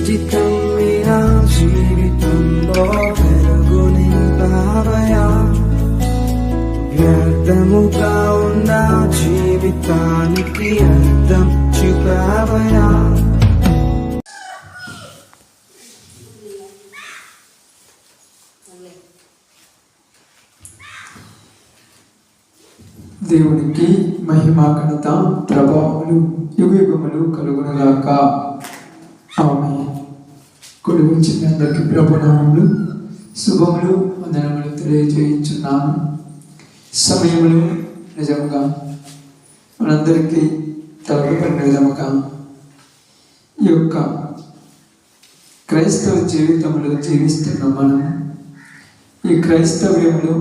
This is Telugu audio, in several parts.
జీవితం మీరా జీవితంలో వెలుగు నింపావయా, వ్యర్థముగా ఉన్న జీవితానికి అర్థం చూపావయా. దేవునికి మహిమా ఘనత ప్రభావములు యుగయుగములు కలుగునగాక. ఆమేన్. కూడి వచ్చిన అందరికీ ప్రభునామములు శుభములు వందనములు తెలియజేయుచున్నాను. సమయములు నిజముగా మనందరికీ తలపడిన విధముగా ఈ యొక్క క్రైస్తవ జీవితంలో జీవిస్తున్న మనం ఈ క్రైస్తవ్యంలో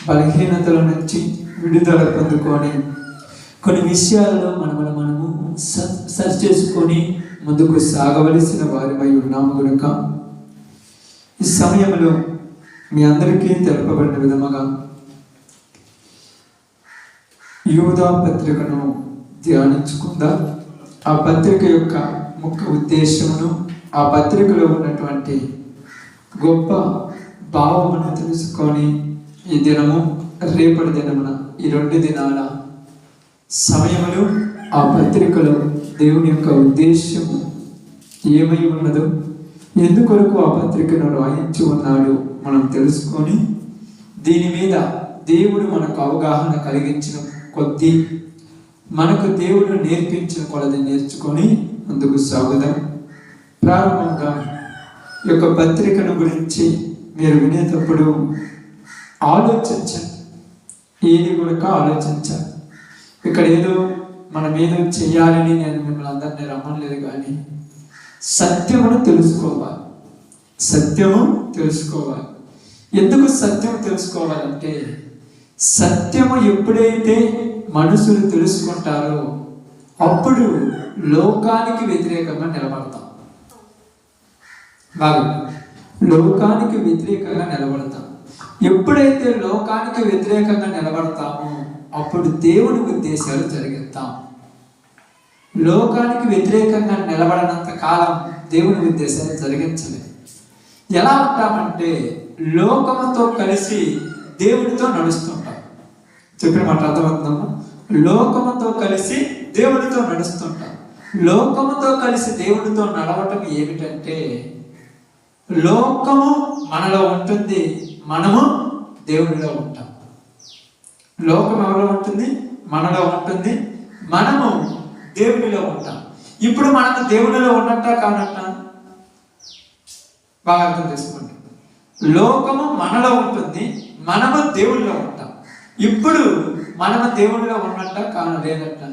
బలహీనతల నుంచి విడుదల పొందుకొని కొన్ని విషయాల్లో మనము సరి చేసుకొని ముందుకు సాగవలసిన వారిపై ఉన్నాము కనుక ఈ సమయంలో మీ అందరికీ తెలుపబడిన విధముగా యూదా పత్రికను ధ్యానించుకుందాం. ఆ పత్రిక యొక్క ముఖ్య ఉద్దేశమును, ఆ పత్రికలో ఉన్నటువంటి గొప్ప భావమును తెలుసుకొని ఈ దినము రేపటి దినమున ఈ 2 దినాల సమయములు ఆ పత్రికలో దేవుని యొక్క ఉద్దేశము ఏమై ఉన్నదో, ఎందుకొరకు ఆ పత్రికను రాయించి ఉన్నాడు మనం తెలుసుకొని దీని మీద దేవుడు మనకు అవగాహన కలిగించిన కొద్దీ, మనకు దేవుడు నేర్పించిన కొలది నేర్చుకొని ముందుకు సాగుదాం. ప్రారంభంగా ఈ యొక్క పత్రికను గురించి మీరు వినేటప్పుడు ఆలోచించండి. ఏది కూడా ఆలోచించాలి. ఇక్కడ ఏదో మనం ఏదో చెయ్యాలని నేను మిమ్మల్ని అందరినీ రమ్మలేదు, కానీ సత్యమును తెలుసుకోవాలి. సత్యము తెలుసుకోవాలి. ఎందుకు సత్యం తెలుసుకోవాలంటే, సత్యము ఎప్పుడైతే మనుషులు తెలుసుకుంటారో అప్పుడు లోకానికి వ్యతిరేకంగా నిలబడతాం. బాగా లోకానికి వ్యతిరేకంగా నిలబడతాం. ఎప్పుడైతే లోకానికి వ్యతిరేకంగా నిలబడతామో అప్పుడు దేవుని ఉద్దేశాలు జరిగిస్తాం. లోకానికి వ్యతిరేకంగా నిలబడినంత కాలం దేవుని ఉద్దేశాలు జరిగించలేదు. ఎలా ఉంటామంటే లోకముతో కలిసి దేవుడితో నడుస్తుంటాం. చెప్పిన మాట అర్థమవుతుందమ్మా? లోకముతో కలిసి దేవుడితో నడుస్తుంటాం. లోకముతో కలిసి దేవుడితో నడవటం ఏమిటంటే, లోకము మనలో ఉంటుంది, మనము దేవుడిలో ఉంటాం. లోకం ఎవరిలో ఉంటుంది? మనలో ఉంటుంది, మనము దేవుడిలో ఉంటాం. ఇప్పుడు మనకు దేవుడిలో ఉన్నట్ట కానట్ట? బాగా అర్థం చేసుకోండి. లోకము మనలో ఉంటుంది, మనము దేవుడిలో ఉంటాం. ఇప్పుడు మనము దేవుడిలో ఉన్నట్ట లేదట?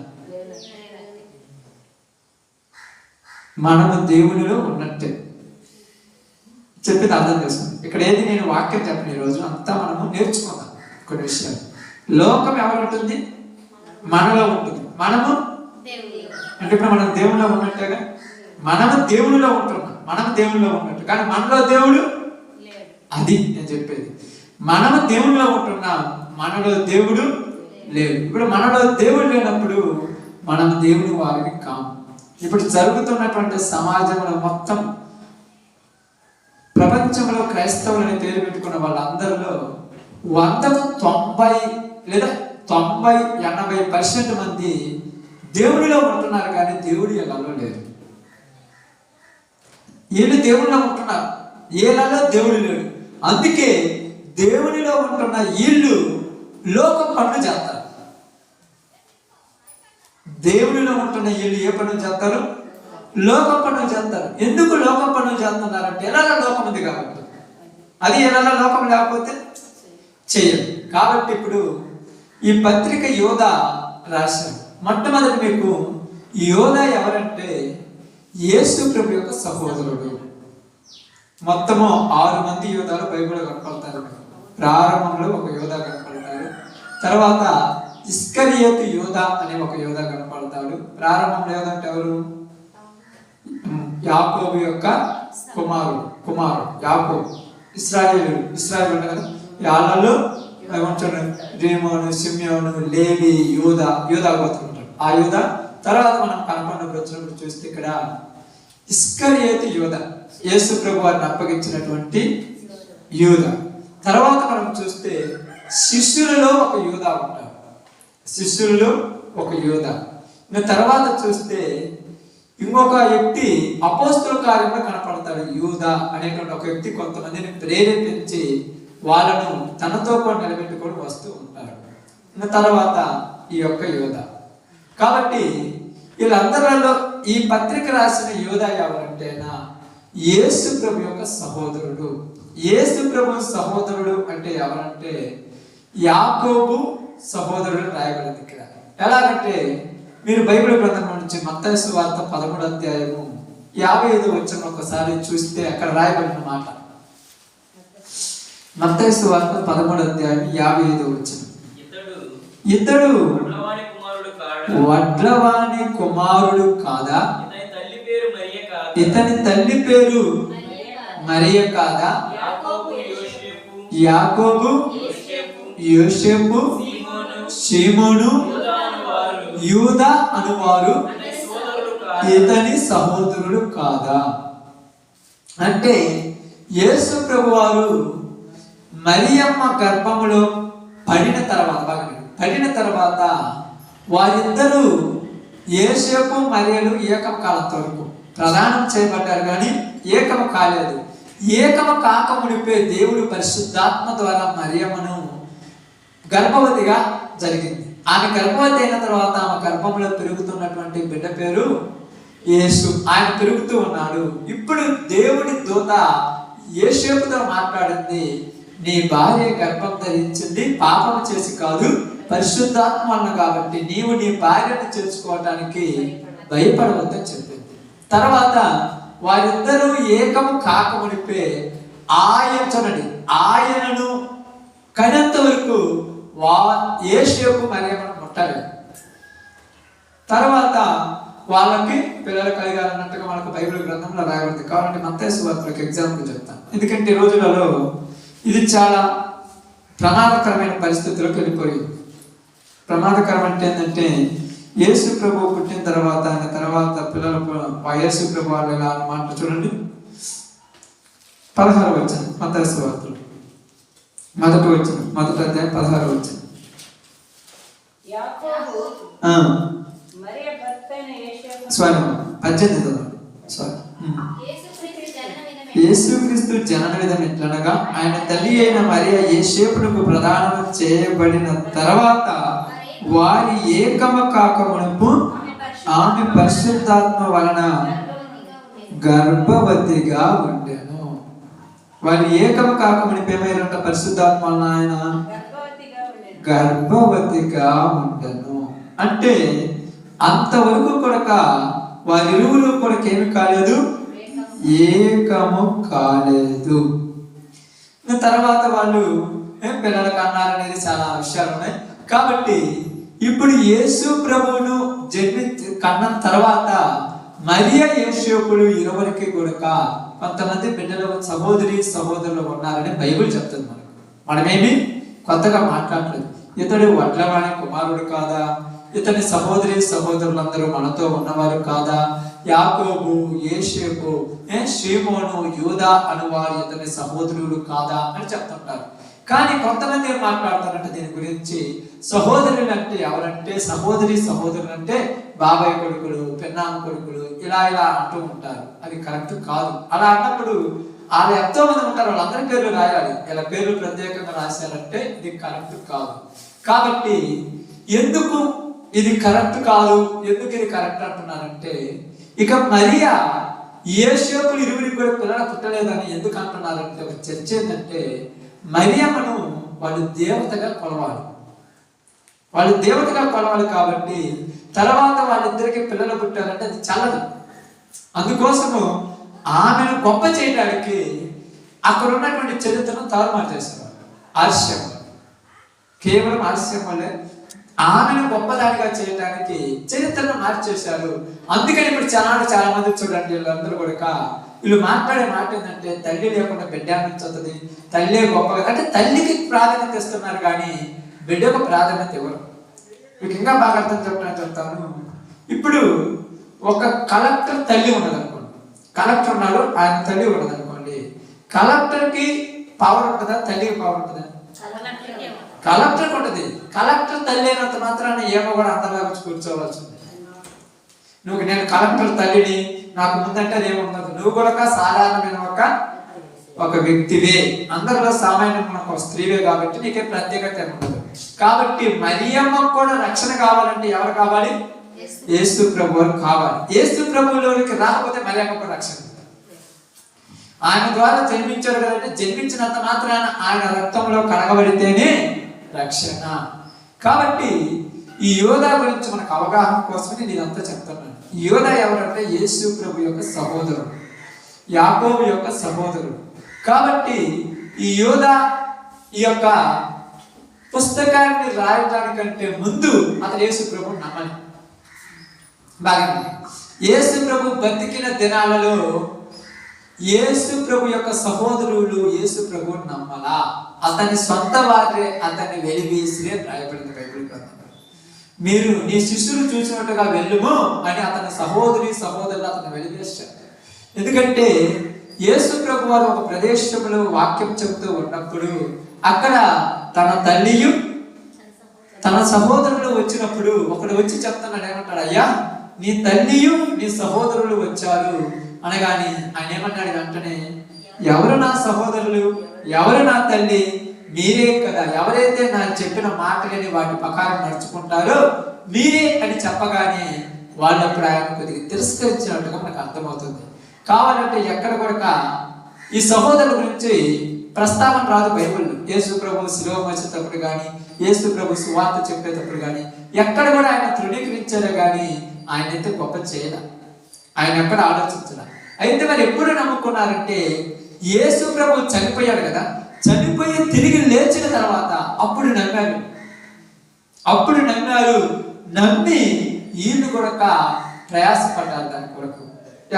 మనము దేవుడిలో ఉన్నట్టే. చెప్పేది అర్థం చేసుకోండి. ఇక్కడ ఏది నేను వాక్యం చెప్పను, ఈరోజు అంతా మనము నేర్చుకుందాం కొన్ని విషయాలు. లోకం ఎవరు ఉంటుంది? మనలో ఉంటుంది, మనము అంటే ఇప్పుడు మనం దేవుడిలో ఉన్నట్టుగా మనము దేవుడిలో ఉంటున్నాం. మనము దేవుడిలో ఉన్నట్టు, కానీ మనలో దేవుడు అది నేను చెప్పేది. మనము దేవుడిలో ఉంటున్నాం, మనలో దేవుడు లేడు. ఇప్పుడు మనలో దేవుడు లేనప్పుడు మనం దేవుని వారిని కాము. ఇప్పుడు జరుగుతున్నటువంటి సమాజంలో మొత్తం ప్రపంచంలో క్రైస్తవులని పేరు పెట్టుకున్న వాళ్ళందరిలో 100కు 90 లేదా 90-80% మంది దేవుడిలో ఉంటున్నారు, కానీ దేవుడు ఎలాలో లేరు. వీళ్ళు దేవుడిలో ఉంటున్నారు, ఏలలో దేవుడు లేడు. అందుకే దేవుడిలో ఉంటున్న వీళ్ళు లోకం పనులు చేస్తారు. దేవుడిలో ఉంటున్న వీళ్ళు ఏ పనులు చేస్తారు? లోకం పనులు చేస్తారు. ఎందుకు లోకం పనులు చేస్తున్నారంటే, ఎలా లోకం ఉంది కాబట్టి. అది ఎలా లోకం లేకపోతే చేయరు. కాబట్టి ఇప్పుడు ఈ పత్రిక యోధా రాశారు. మొట్టమొదటి మీకు యోధా ఎవరంటే యేసు ప్రభు యొక్క సహోదరుడు. మొత్తము 6 మంది యోధాలు బైబిల్లో కనపడతారు. ప్రారంభంలో ఒక యోధా కనపడతాడు, తర్వాత ఇస్కరియోతు యోధా అనే ఒక యోధా కనపడతాడు. ప్రారంభంలో యోధా అంటే ఎవరు? యాకోబు యొక్క కుమారుడు యాకోబు. ఇశ్రాయేలు కదా, వాళ్ళలో ఏమంటారు? రేమోను, సిమ్యోను, లేవి, యోధా గోత్రం ఉంటారు. ఆ యోధా తర్వాత మనం కనపడినప్పుడు వచ్చినప్పుడు చూస్తే ఇక్కడ ఇస్కరియోతు యూదా, యేసు ప్రభు వారిని అప్పగించినటువంటి యూదా. తర్వాత మనం చూస్తే శిష్యులలో ఒక యూదా ఉంటారు, శిష్యులలో ఒక యూదా. తర్వాత చూస్తే ఇంకొక వ్యక్తి అపోస్తుల కార్యంలో కనపడతాడు, యూదా అనేటువంటి ఒక వ్యక్తి కొంతమందిని ప్రేరేపించి వాళ్ళను తనతో కూడా నిలబెట్టుకొని వస్తూ ఉంటాడు. తర్వాత ఈ యొక్క యూదా. కాబట్టి వీళ్ళందరిలో ఈ పత్రిక రాసిన యూదా ఎవరంటేనా యేసు ప్రభు యొక్క సహోదరుడు. యేసు ప్రభు సహోదరుడు అంటే ఎవరంటే యాకోబు సహోదరుడు రాయబడింది ఇక్కడ. ఎలాగంటే మీరు బైబిల్ గ్రంథం నుంచి మత్తయి సువార్త 13వ అధ్యాయము 55వ వచనం ఒకసారి చూస్తే అక్కడ రాయబడిన మాట. మత్తయి సువార్త 13వ అధ్యాయం 55వ వచనం. ఇతడు వడ్లవాని కుమారుడు కాదా, ఇతని తల్లి పేరు మరియ కాదా, యాకోబు, యోసేపు, సీమోను, యూదా అనువారు ఇతని సహోదరుడు కాదా? అంటే యేసు ప్రభువారు మరియమ్మ గర్భములో పడిన తర్వాత వారిద్దరూ యోసేపు మరియలు ఏకం కాలంత వరకు ప్రదానం చేయబడ్డారు, కానీ ఏకము కాలేదు. ఏకము కాకమునిపే దేవుడు పరిశుద్ధాత్మ ద్వారా మరియమ్మను గర్భవతిగా జరిగింది. ఆమె గర్భవతి అయిన తర్వాత ఆమె గర్భంలో పెరుగుతున్నటువంటి బిడ్డ పేరు యేసు. ఆయన పెరుగుతూ ఉన్నాడు. ఇప్పుడు దేవుడి దూత యోసేపుతో మాట్లాడింది, నీ భార్య గర్భం ధరించింది పాపం చేసి కాదు, పరిశుద్ధాత్మ వలన, కాబట్టి నీవు నీ భార్యను చేర్చుకోవటానికి భయపడవద్దని చెప్పింది. తర్వాత వారిద్దరూ ఏకము కాకమునిపే ఆయనను కనంత వరకు యేసేపు మరియమ్మను ముట్టలేదు. తర్వాత వాళ్ళకి పిల్లలు కలిగాలన్నట్టుగా మనకు బైబిల్ గ్రంథంలో రాయబడింది. కాబట్టి మత్తయి సువార్తలకు ఎగ్జాంపుల్ చెప్తాను, ఎందుకంటే ఈ రోజులలో ఇది చాలా ప్రమాదకరమైన పరిస్థితులకు వెళ్ళిపోయింది. ప్రమాదకరం అంటే ఏంటంటే యేసు ప్రభు పుట్టిన తర్వాత ఆయన తర్వాత పిల్లలు యేసు ప్రభు వాళ్ళు ఎలా అన్నమాట చూడండి. 16వ వచనం మత్తయి సువార్తలు మొదటి అధ్యాయం 16వ వచనం. యేసుక్రీస్తు జనన విధం ఎట్లనగా ఆయన తల్లి అయిన మరియ యోసేపునకు ప్రదానం చేయబడిన తర్వాత వారి ఏకమ కాకమునకు ఆమె పరిశుద్ధాత్మ వలన గర్భవతిగా ఉండెను. వారి ఏకమ కాకమునిపై ఏమైనా పరిశుద్ధాత్మ వలన ఆయన గర్భవతిగా ఉండెను. అంటే అంతవరకు కూడా వారిరువురు కూడా ఏమి కాలేదు, ఏకము కాలేదు. తర్వాత వాళ్ళు పిల్లలకు అన్నారనేది చాలా విషయాలు ఉన్నాయి. కాబట్టి ఇప్పుడు యేసు ప్రభువును కన్న తర్వాత మరియ యోసేపులు ఇరువురికి కూడా కొంతమంది బిడ్డలు సహోదరులు ఉన్నారని బైబిల్ చెప్తుంది. మనమేమి కొత్తగా మాట్లాడలేదు. ఇతడు వడ్లవాని కుమారుడు కాదా, ఇతని సహోదరులందరూ మనతో ఉన్నవారు కాదా, యాకోబు, యోసేపు, సీమోను, యూదా అనువారు ఇతని సహోదరులు కాదా అని చెప్తుంటారు. కానీ కొంతమంది ఏం మాట్లాడతారంటే దీని గురించి, సహోదరులు అంటే ఎవరంటే సహోదరులు అంటే బాబాయ్ కొడుకులు, పెన్నాం కొడుకులు ఇలా అంటూ ఉంటారు. అది కరెక్ట్ కాదు. అలా అన్నప్పుడు వాళ్ళు ఎంతో మంది ఉంటారు, వాళ్ళందరి పేర్లు రాయాలి. ఇలా పేర్లు ప్రత్యేకంగా రాశారంటే ఇది కరెక్ట్ కాదు. కాబట్టి ఎందుకు ఇది కరెక్ట్ కాదు, ఎందుకు ఇది కరెక్ట్ అంటున్నారంటే, ఇక మరియా యోసేపులు ఇరువురికి కూడా పిల్లలు పుట్టలేదని ఎందుకు అంటున్నారంటే ఒక చర్చ ఏంటంటే, మరియమ్మను వాళ్ళు దేవతగా కొలవాలి. కాబట్టి తర్వాత వాళ్ళిద్దరికి పిల్లలు పుట్టారంటే అది చల్లదు. అందుకోసము ఆమెను గొప్ప చేయడానికి అక్కడ ఉన్నటువంటి చరిత్రను తారుమారు చేసేవారు. ఆలస్యం, కేవలం ఆలస్యం వల్లే ఆమెను గొప్పదానిగా చేయడానికి చరిత్రను మార్చేశారు. అందుకని ఇప్పుడు చాలా మంది చూడండి, వీళ్ళందరూ కూడా వీళ్ళు మాట్లాడే మాట ఏంటంటే, తల్లి లేకుండా బిడ్డ అనిపించుతుంది, తల్లి గొప్పగా, అంటే తల్లికి ప్రాధాన్యత ఇస్తున్నారు కానీ బిడ్డకు ప్రాధాన్యత ఇవ్వరు. మీకు ఇంకా బాగా అర్థం చెప్తాను. ఇప్పుడు ఒక కలెక్టర్ తల్లి ఉన్నది అనుకోండి, కలెక్టర్ ఉన్నాడు, ఆయన తల్లి ఉండదు అనుకోండి. కలెక్టర్కి పవర్ ఉంటుందా, తల్లికి పవర్ ఉంటుందా? కలెక్టర్కి ఉంటుంది. కలెక్టర్ తల్లి అయినంత మాత్రాన ఏమో కూడా అందరిలాగా కూర్చోవాల్సింది. నేను కలెక్టర్ తల్లిని, నాకు ముందంటే అది ఏముండదు. నువ్వు కూడా సాధారణమైన ఒక వ్యక్తివే, అందరిలో సామాన్యమైన ఒక స్త్రీవే కాబట్టి నీకే ప్రత్యేకత ఉండదు. కాబట్టి మరియమ్మకు కూడా రక్షణ కావాలంటే ఎవరు కావాలి? యేసు ప్రభువు కావాలి. యేసు ప్రభువులోనికి రాకపోతే మరియమ్మకు రక్షణ. ఆయన ద్వారా జన్మించారు కదంటే, జన్మించినంత మాత్రాన ఆయన రక్తంలో కడగబడితేనే రక్షణ. కాబట్టి ఈ యోధా గురించి మనకు అవగాహన కోసమే నేను ఇదంతా చెప్తున్నాను. యోధా ఎవరంటే యేసు ప్రభు యొక్క సహోదరుడు, యాకోబు యొక్క సహోదరుడు. కాబట్టి ఈ యోధా ఈ యొక్క పుస్తకాన్ని రాయడానికంటే ముందు అతను యేసు ప్రభు నమ్మాలి. బాగా యేసు ప్రభు బతికిన దినాలలో యేసు ప్రభు యొక్క సహోదరులు యేసు ప్రభు నమ్మలా. అతని సొంత వారే అతన్ని వెలివేసి రాయబడింది బైబిల్ గ్రంథంలో. మీరు నీ శిష్యులు చూసినట్టుగా వెళ్ళుము అని అతని సహోదరులు అతను వెలివేశారు. ఎందుకంటే యేసు ప్రభు వారు ఒక ప్రదేశంలో వాక్యం చెబుతూ ఉన్నప్పుడు అక్కడ తన తల్లియు తన సహోదరులు వచ్చినప్పుడు ఒకడు వచ్చి చెప్తున్నాడు, ఏమంటాడు, అయ్యా నీ తల్లియు నీ సహోదరులు వచ్చారు అనగాని ఆయన ఏమన్నాడు వెంటనే, ఎవరు నా సహోదరులు, ఎవరు నా తల్లి? మీరే కదా. ఎవరైతే నాకు చెప్పిన మాటలని వాటి ప్రకారం నడుచుకుంటారో మీరే అని చెప్పగానే వాళ్ళప్పుడు ఆయన కొద్దిగా తిరస్కరించినట్టుగా మనకు అర్థమవుతుంది. కావాలంటే ఎక్కడ కూడా ఈ సహోదరుల గురించి ప్రస్తావన రాదు బైబిల్లో. యేసు ప్రభు శిలువ మోసేటప్పుడు కానీ, యేసు ప్రభు సువార్త చెప్పేటప్పుడు కానీ ఎక్కడ కూడా ఆయన తృణీకరించారు కానీ ఆయన అయితే గొప్ప చేయలే, ఆయన ఎక్కడ ఆలోచించాల. అయితే మరి ఎప్పుడు నమ్ముకున్నారంటే యేసు ప్రభు చనిపోయాడు కదా, చనిపోయి తిరిగి లేచిన తర్వాత అప్పుడు నమ్మారు. నమ్మి వీళ్ళు కూడా ప్రయాసపడ్డారు దాని కొరకు.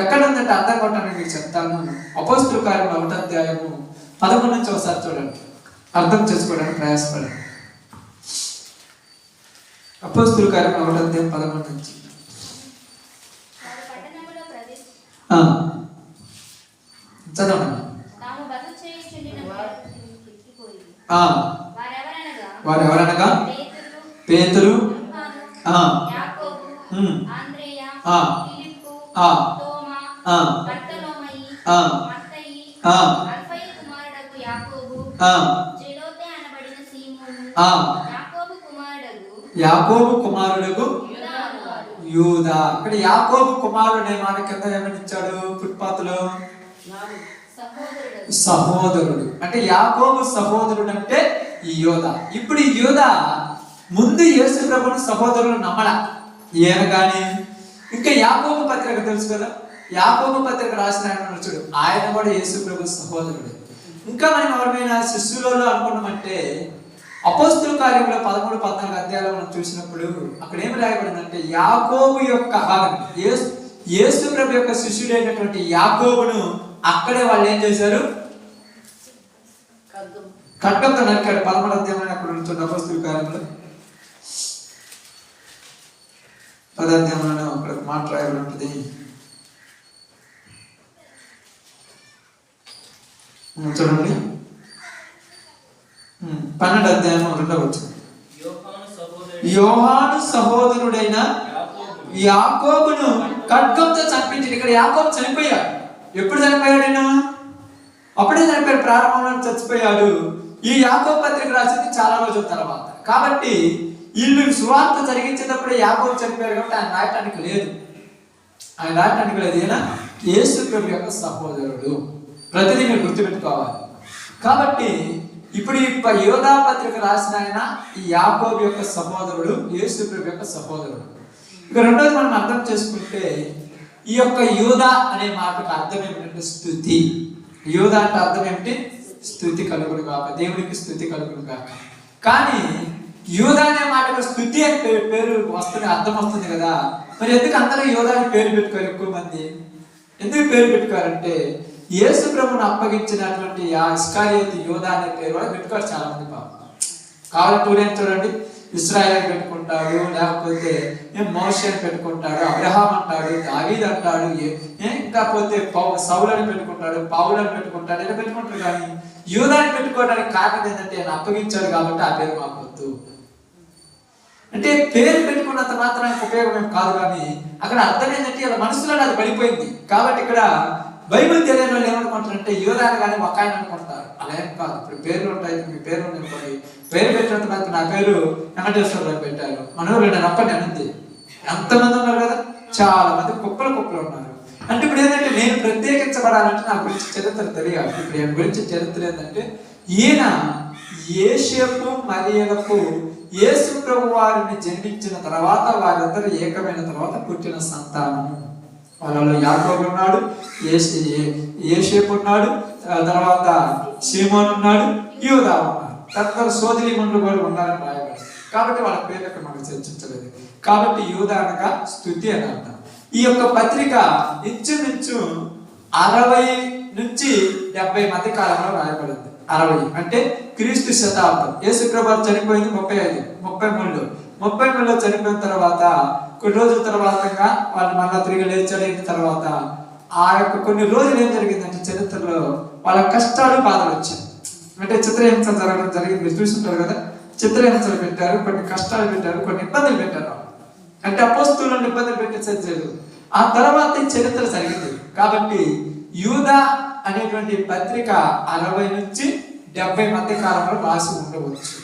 ఎక్కడ ఉందంటే అర్థం కొట్టడానికి మీకు చెప్తాను. అపోస్తలుల కార్యం 1వ అధ్యాయము 11 నుంచి ఒకసారి చూడండి, అర్థం చేసుకోవడానికి ప్రయాసపడండి. అపోస్తలుల కార్యం 1వ అధ్యాయం 11 నుంచి. చదవండి. వారెవరనగా పేతురు, యాకోబు కుమారుడు యూదా. ఇక్కడ యాకోబు కుమారుడు అనే మాట కింద ఏమని ఇచ్చాడు ఫుట్పాత్లో? సహోదరుడు. అంటే యాకోబు సహోదరుడు అంటే ఈ యోధా. ఇప్పుడు ఈ యోధా ముందు యేసు ప్రభువుని సహోదరులు నమ్మల ఈయన కానీ. ఇంకా యాకోబు పత్రిక తెలుసు కదా, యాకోబు పత్రిక రాసిన ఆయన చూడు, ఆయన కూడా యేసు ప్రభు సహోదరుడు. ఇంకా మనం ఎవరైనా శిష్యులలో అనుకున్నామంటే అపోస్తలుల కార్యంలో 13-14 అధ్యాయాలు మనం చూసినప్పుడు అక్కడ ఏమి రాయబడిందంటే యాకోబు యొక్క యేసు ప్రభు యొక్క శిష్యుడైనటువంటి యాకోబును అక్కడే వాళ్ళు ఏం చేశారు? ఖడ్గంతో నరికాడు. 13వ అధ్యాయం అక్కడ ఉంటుంది అపోస్తలుల కార్యంలో 10వ అధ్యాయంలో అక్కడ మాట రాయబడి ఉంటుంది. చూడండి 12వ అధ్యాయం 2వ వచనం. యోహాను సహోదరుడైన యాకోబును ఖడ్గంతో చంపించి. ఇక్కడ యాకోబు చనిపోయాడు. ఎప్పుడు చనిపోయాడు ఆయన? అప్పుడే చనిపోయాడు, ప్రారంభంలో చచ్చిపోయాడు. ఈ యాకోబు పత్రిక రాసింది చాలా రోజుల తర్వాత. కాబట్టి వీళ్ళు సువార్త జరిగించేటప్పుడు యాకోబు చనిపోయాడు కాబట్టి ఆయన రాయటానికి లేదు. ఈయన యేసు ప్రభు యొక్క సహోదరుడు. ప్రతిదీ మీరు గుర్తుపెట్టుకోవాలి. కాబట్టి ఇప్పుడు ఈ యోధా పత్రిక రాసిన ఆయన ఈ యాకోబు యొక్క సహోదరుడు, యేసు ప్రభు యొక్క సహోదరుడు. ఇక రెండోది మనం అర్థం చేసుకుంటే ఈ యొక్క యోధా అనే మాటకు అర్థం ఏమిటంటే స్తుతి. యోధా అంటే అర్థం ఏమిటి? స్తుతి కలుగును కాక, దేవుడికి స్తుతి కలుగును కాక. కానీ యోధా అనే మాటకు స్తుతి అని పేరు వస్తుంది, అర్థం వస్తుంది కదా. మరి ఎందుకు అందరూ యోధాని పేరు పెట్టుకోరు? ఎక్కువ మంది ఎందుకు పేరు పెట్టుకోరంటే యేసు ప్రభువును అప్పగించినటువంటి ఆ ఇస్కారియోతు యోధా అనే పేరు కూడా పెట్టుకోరు చాలా మంది. పాపం కావాలంటే చూడండి, ఇశ్రాయేలు పెట్టుకుంటాడు, లేకపోతే మోషే పెట్టుకుంటాడు, అబ్రహాం అంటాడు, దావీదు అంటాడు, ఇంకా పోతే సౌలని పెట్టుకుంటాడు, పావులని పెట్టుకుంటాడు, ఇలా పెట్టుకుంటాడు. కానీ యూదాని పెట్టుకోవడానికి కారణం ఏంటంటే ఆయన అప్పగించాడు కాబట్టి ఆ పేరు మాకు వద్దు అంటే. పేరు పెట్టుకున్నంత మాత్రానికి ఉపయోగం కాదు, కానీ అక్కడ అర్థం ఏంటంటే ఇలా మనసులో అది పడిపోయింది. కాబట్టి ఇక్కడ బైబిల్ తెలియని వాళ్ళు ఏమనుకుంటారంటే యూదాని కానీ ఒక ఆయన అనుకుంటారు. అలా ఏం కాదు. ఇప్పుడు పేర్లు ఉంటాయి, మీ పేరు అనుకోండి, పేరు పెట్టినంత మాత్రం నా పేరు వెంకటేశ్వరరావు పెట్టారు, మనోళ్ళు నేను అప్పటి ఉంది. ఎంతమంది ఉన్నారు కదా, చాలా మంది కుప్పలు ఉన్నారు. అంటే ఇప్పుడు ఏంటంటే నేను ప్రత్యేకించబడాలంటే నా గురించి చరిత్ర తెలియాలి. ఇప్పుడు ఈయన గురించి చరిత్ర ఏంటంటే ఈయన యోసేపు మరియలకు యేసు ప్రభు వారిని జన్మించిన తర్వాత వారందరూ ఏకమైన తర్వాత పుట్టిన సంతానము. వాళ్ళలో యాకోబు ఉన్నాడు, యోసేపు ఉన్నాడు, తర్వాత సీమోను ఉన్నాడు, యూదా ఉన్నాడు, తద్వారా సోదరీమణులు కూడా ఉన్నారని రాయబడి. కాబట్టి వాళ్ళ పేర్లకు మనకు చర్చించలేదు. కాబట్టి యూదా అనగా స్తుతి అని అర్థం. ఈ యొక్క పత్రిక ఇంచుమించు 60 నుంచి 70 మధ్య కాలంలో రాయబడింది. 60 అంటే క్రీస్తు శతాబ్దం. యేసు ప్రభు చనిపోయింది 33లో చనిపోయిన తర్వాత కొన్ని రోజుల తర్వాత వాళ్ళు మళ్ళా తిరిగి లేచడిన తర్వాత ఆ యొక్క కొన్ని రోజులు ఏం జరిగిందంటే చరిత్రలో వాళ్ళ కష్టాలు బాధలు వచ్చాయి. అంటే చిత్రహింసలు జరగడం జరిగింది, మీరు చూస్తుంటారు కదా. చిత్రహింసలు పెట్టారు, కొన్ని కష్టాలు పెట్టారు, కొన్ని ఇబ్బందులు పెట్టారు. అంటే అపోస్తలులను ఇబ్బందులు పెట్టేసేది. ఆ తర్వాత ఈ చరిత్ర జరిగింది. కాబట్టి యూదా అనేటువంటి పత్రిక 60 నుంచి 70 మధ్య కాలంలో రాసి ఉండవచ్చు.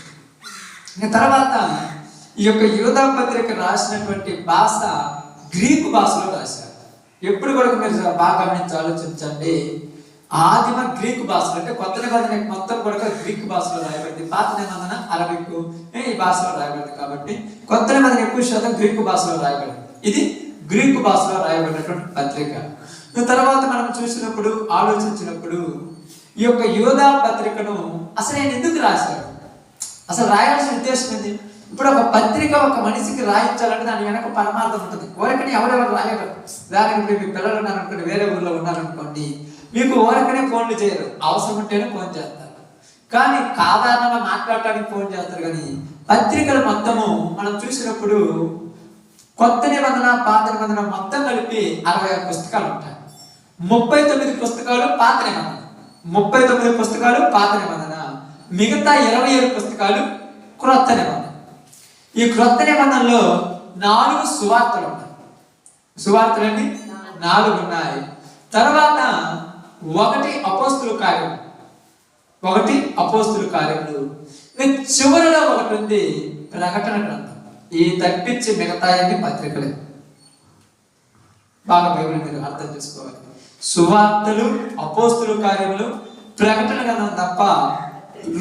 తర్వాత ఈ యొక్క యూదా పత్రిక రాసినటువంటి భాష గ్రీకు భాషలో రాశారు. ఎప్పుడు కూడా మీరు బాగా గమనించి ఆలోచించండి. ఆదిమ గ్రీకు భాషలో, అంటే కొత్త నిబంధన మొత్తం కూడా గ్రీకు భాషలో రాయబడింది. పాత నిబంధన అరబిక్ ఈ భాషలో రాయబడింది. కాబట్టి కొత్త నిబంధన ఎక్కువ శాతం గ్రీకు భాషలో రాయబడింది. ఇది గ్రీకు భాషలో రాయబడినటువంటి పత్రిక. తర్వాత మనం చూసినప్పుడు ఆలోచించినప్పుడు ఈ యొక్క యూదా పత్రికను అసలు నేను ఎందుకు రాశాడు, అసలు రాయాల్సిన ఉద్దేశం ఏంటి? ఇప్పుడు ఒక పత్రిక ఒక మనిషికి రాయించాలంటే దాని వెనక పరమార్థం ఉంటుంది. ఓరకని ఎవరెవరు రాయగలరు. దానికి ఇప్పుడు మీ పిల్లలు ఉన్నారనుకోండి, వేరే ఊళ్ళో ఉన్నారనుకోండి, మీకు ఓరకనే ఫోన్లు చేయరు, అవసరం ఉంటేనే ఫోన్ చేస్తారు. కానీ సాధారణంగా మాట్లాడటానికి ఫోన్ చేస్తారు. కానీ పత్రికలు మొత్తము మనం చూసినప్పుడు కొత్త నిబంధన పాత నిబంధన మొత్తం కలిపి 66 పుస్తకాలు ఉంటాయి. 39 పుస్తకాలు పాత నిబంధన, 39 పుస్తకాలు పాత నిబంధన, మిగతా 27 పుస్తకాలు క్రొత్త నిబంధన. ఈ క్రొత్త నిబంధనలో 4 సువార్తలు ఉన్నాయి. సువార్తలన్నీ 4 ఉన్నాయి. తర్వాత 1 అపోస్తుల కార్యములు, 1 అపోస్తుల కార్యములు. చివరిలో ఒకటి ఉంది ప్రకటన గ్రంథం. ఈ తప్పించి మిగతాయన్ని పత్రికలే. బాగా బైబిల్ మీరు అర్థం చేసుకోవాలి. సువార్తలు, అపోస్తుల కార్యములు, ప్రకటన గ్రంథం తప్ప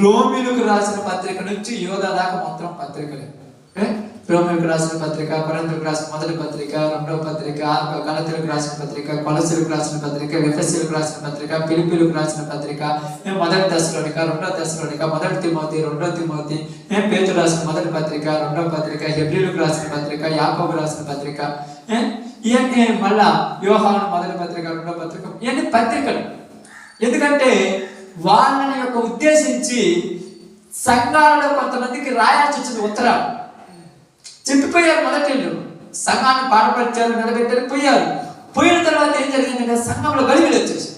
రోమిలకు రాసిన పత్రిక నుంచి యోధా దాకా మొత్తం పత్రికలే. రోమిలకు రాసిన పత్రిక, కొరింథీయులకు రాసిన మొదటి పత్రిక, రెండవ పత్రిక, గలతీయులకు రాసిన పత్రిక, కొలస్సీలకు రాసిన పత్రిక, ఎఫెసీయులకు రాసిన పత్రిక, ఫిలిప్పీయులకు రాసిన పత్రిక, మొదటి దశలోనిక, రెండవ దశలోనిక, మొదటి తిమోతి, రెండవ తిమోతి, పేతురు రాసిన మొదటి పత్రిక, రెండవ పత్రిక, హెబ్రీయులకు రాసిన పత్రిక, యాకోబు రాసిన పత్రిక, ఇవన్నీ మళ్ళా యోహాను మొదటి పత్రిక, రెండవ పత్రిక, ఇవన్నీ పత్రికలు. ఎందుకంటే వాళ్ళని యొక్క ఉద్దేశించి సంఘాలలో కొంతమందికి రాయాల్సి వచ్చింది ఉత్తరాలు. చెప్పిపోయారు. మొదటి సంఘాన్ని పాఠపరిచారు, నిలబెట్టారు, పోయారు. పోయిన తర్వాత ఏం జరిగిందంటే సంఘంలో గలిబిలు వచ్చేసి,